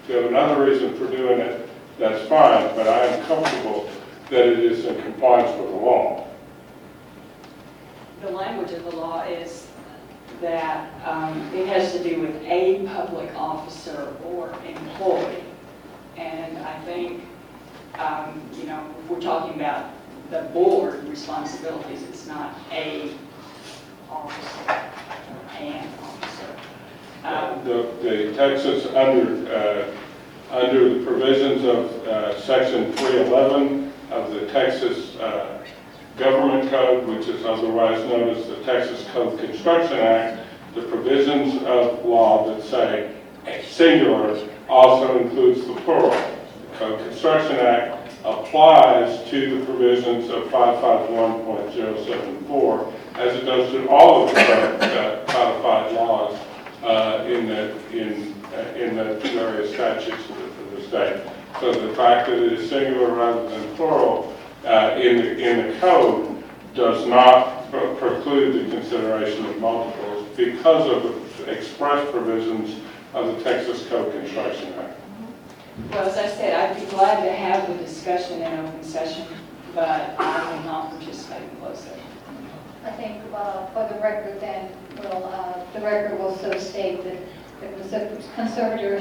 If you have another reason for doing it, that's fine, but I am comfortable that it is in compliance with the law. The language of the law is that it has to do with a public officer or employee. And I think, you know, if we're talking about the board responsibilities, it's not a officer or an officer. The Texas, under the provisions of Section 311 of the Texas Government Code, which is otherwise known as the Texas Code Construction Act, the provisions of law that say singular also includes the plural. The Code Construction Act applies to the provisions of 551.074 as it does to all of the codified laws in the various statutes of the state. So the fact that it is singular rather than plural in the code does not preclude the consideration of multiples because of the express provisions of the Texas Code Construction Act. Well, as I said, I'd be glad to have the discussion in open session, but I will not participate in closed session. I think for the record then, the record will so state that the conservator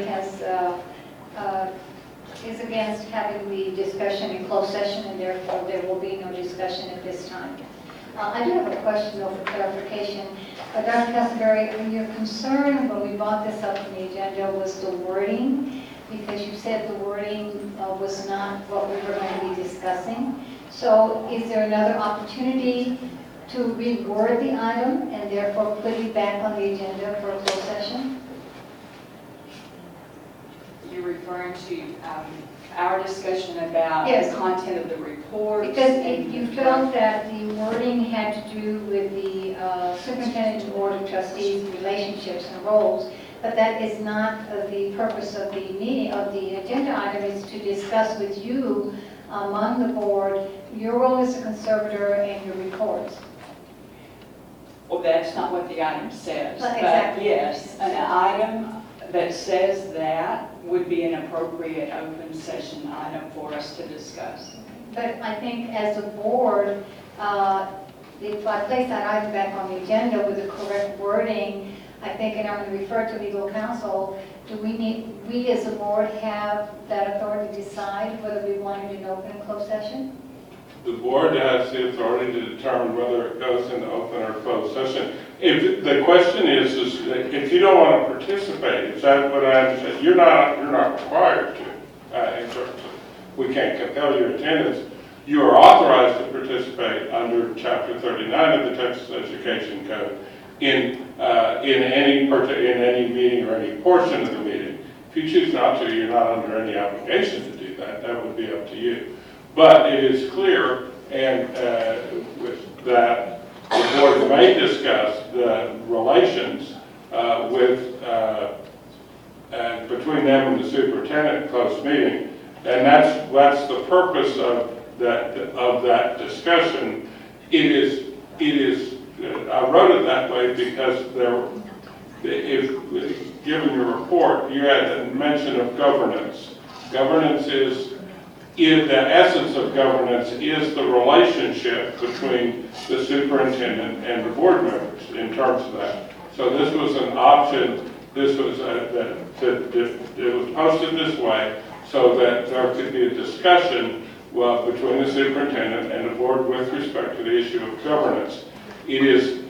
is against having the discussion in closed session, and therefore there will be no discussion at this time. I do have a question though for clarification. Dr. Castleberry, your concern when we brought this up on the agenda was the wording, because you said the wording was not what we were going to be discussing. So is there another opportunity to reword the item and therefore put it back on the agenda for a closed session? You're referring to our discussion about Yes. the content of the report? Because if you felt that the wording had to do with the superintendent and board of trustees relationships and roles, but that is not the purpose of the meeting, of the agenda item, is to discuss with you among the board your role as a conservator and your reports. Well, that's not what the item says. Exactly. But yes, an item that says that would be an appropriate open session item for us to discuss. But I think as a board, if I place that item back on the agenda with the correct wording, I think, and I'm going to refer to legal counsel, do we as a board have that authority to decide whether we want it in open and closed session? The board has the authority to determine whether it goes into open or closed session. If the question is if you don't want to participate, is that what I understand? You're not required to. In terms of, we can't compel your attendance. You are authorized to participate under Chapter 39 of the Texas Education Code in any meeting or any portion of the meeting. If you choose not to, you're not under any obligation to do that. That would be up to you. But it is clear and that the board may discuss the relations between them and the superintendent in closed meeting. And that's the purpose of that discussion. It is. I wrote it that way because if given your report, you had a mention of governance. Governance is the essence of governance is the relationship between the superintendent and the board members in terms of that. So this was an option. This was it was posted this way so that there could be a discussion between the superintendent and the board with respect to the issue of governance. It is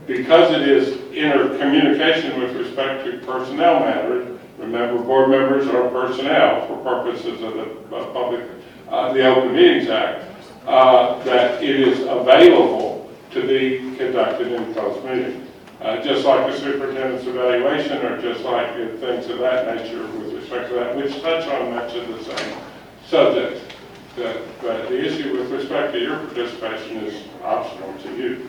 because it is intercommunication with respect to personnel matters. Remember, board members are personnel for purposes of the Open Meetings Act. That it is available to be conducted in closed meeting, just like the superintendent's evaluation, or just like things of that nature with respect to that, which touch on much of the same subject. But the issue with respect to your participation is optional to you.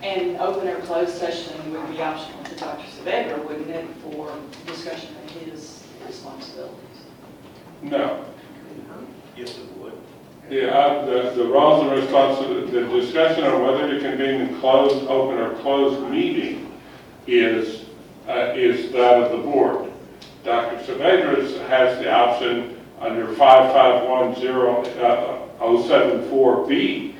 And open or closed session would be optional to Dr. Saavedra, wouldn't it, for discussion of his responsibilities? No. Yes, it would. Yeah, the roles and responsibilities, the discussion on whether to convene a closed, open, or closed meeting is that of the board. Dr. Saavedra has the option under 5510074B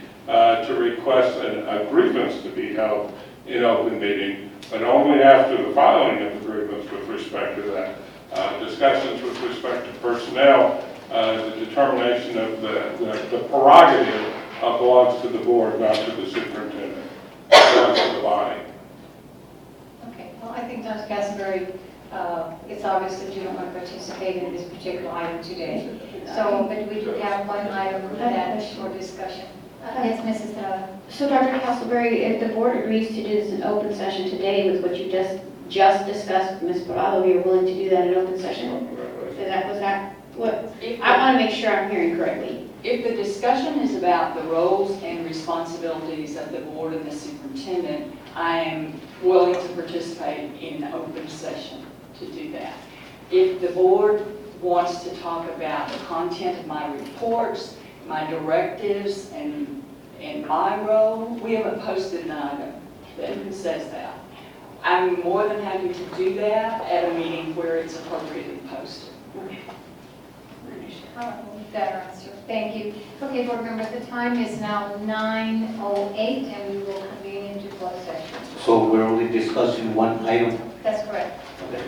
to request a grievance to be held in open meeting, but only after the filing of the grievance with respect to that. Discussions with respect to personnel, the determination of the prerogative belongs to the board, not to the superintendent, not to the body. Okay, well, I think Dr. Castleberry, it's obvious that you don't want to participate in this particular item today. So, but we do have one item that is for discussion. Yes, Mrs. So Dr. Castleberry, if the board agrees to do this in open session today with what you just discussed with Ms. Parado, you're willing to do that in open session? Was that what? I want to make sure I'm hearing correctly. If the discussion is about the roles and responsibilities of the board and the superintendent, I am willing to participate in open session to do that. If the board wants to talk about the content of my reports, my directives, and my role, we haven't posted an item that says that. I'm more than happy to do that at a meeting where it's appropriately posted. Better answer. Thank you. Okay, board members, the time is now 9:08, and we will convene into closed session. So we're only discussing one item? That's correct. Okay.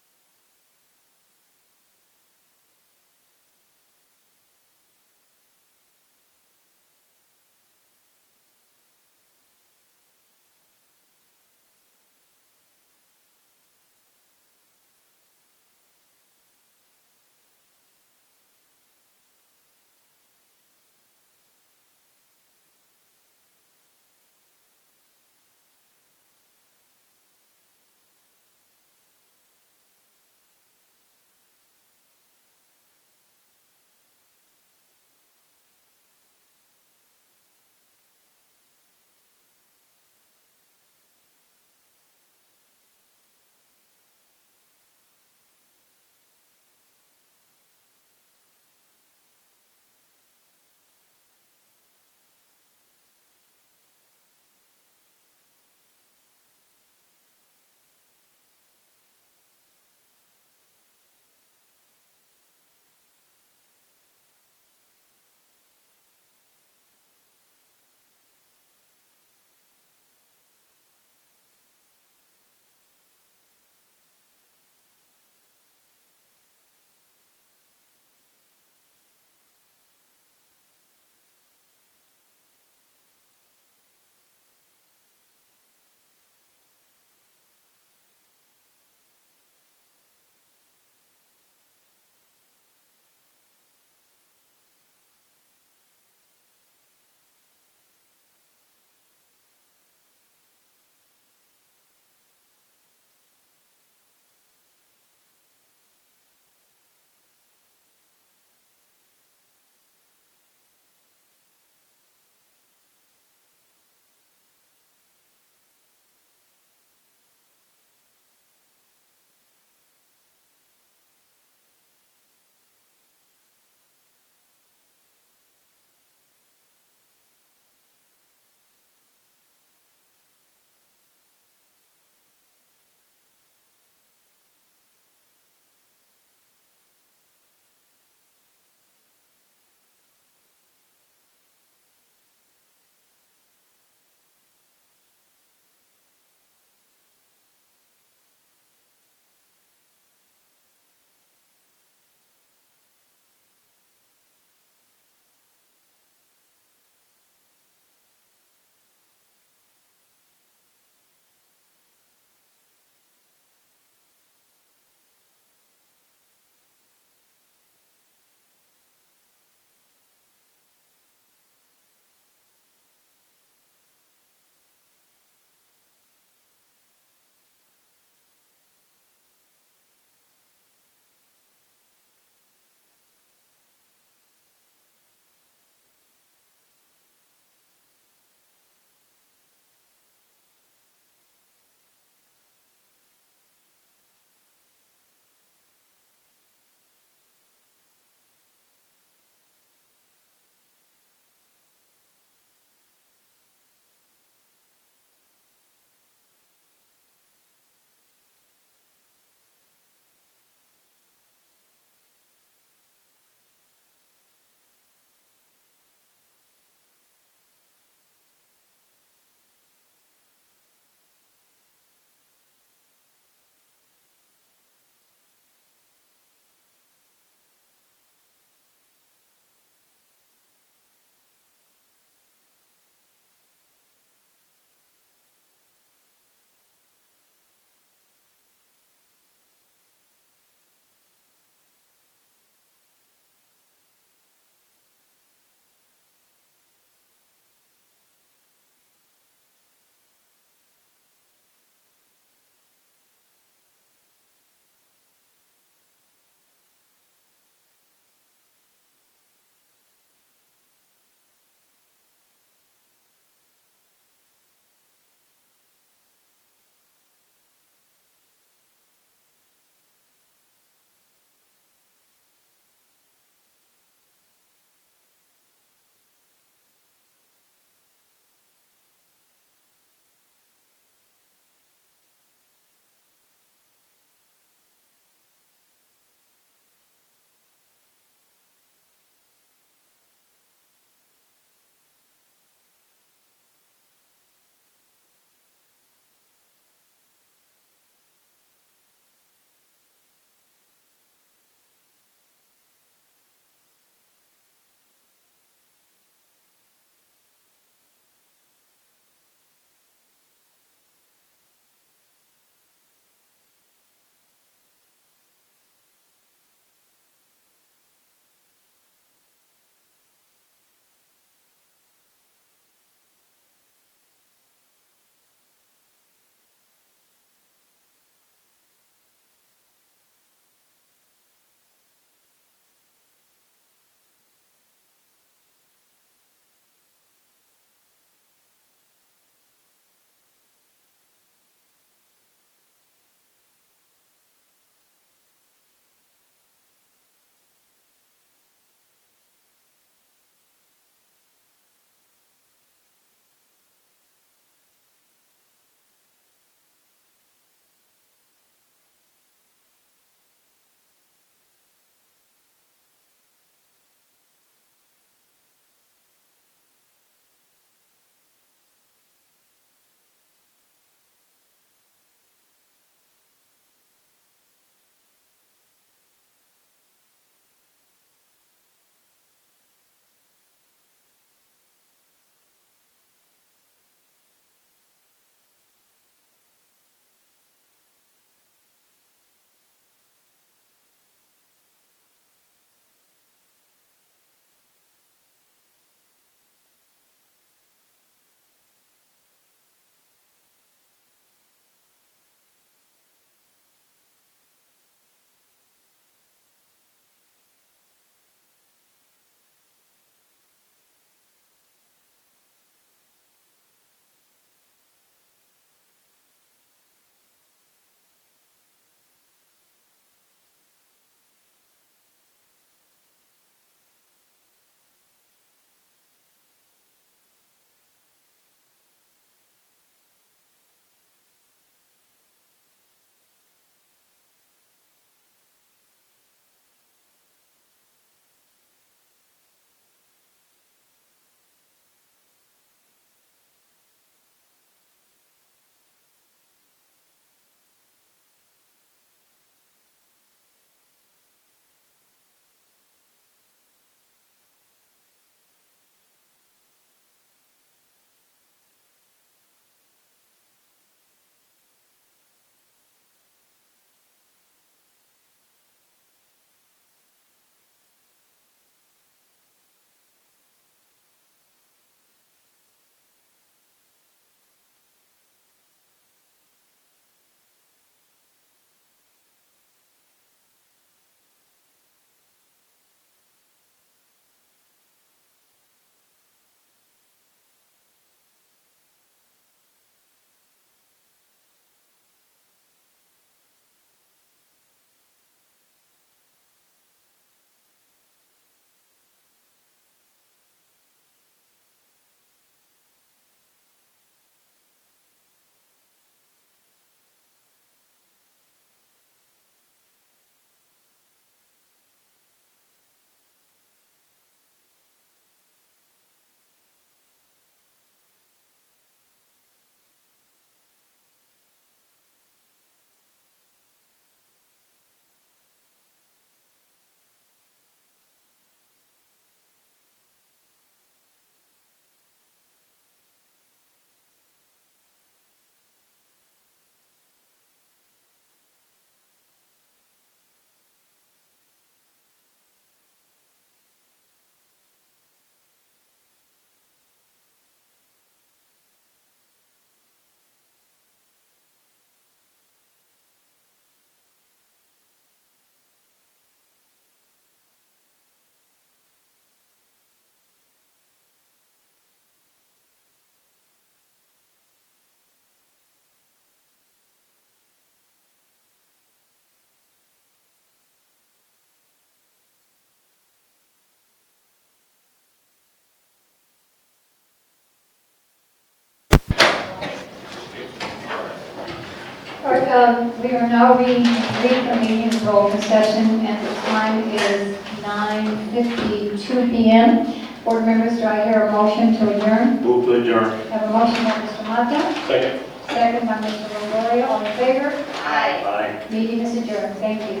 we are now reconvening the open session, and the time is 9:52 p.m. Board members, do I hear a motion to adjourn? Move to adjourn. Have a motion by Mr. Mata, Second. second by Mr. Longoria. All in favor? Aye. Aye. Meeting is adjourned. Thank you.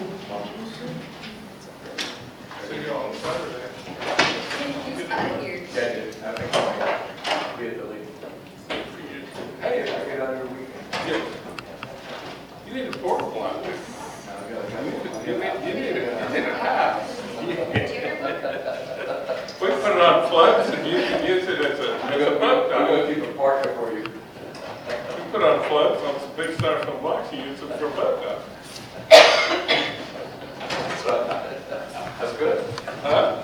See you on Saturday. He's out of here. Hey, I get out every weekend. You need a porta potty. You need a house. We put it on floats and you can use it as a boat dock. We're gonna keep a park up for you. We put on floats on some big styrofoam blocks, you use them for boat dock. That's good. Huh?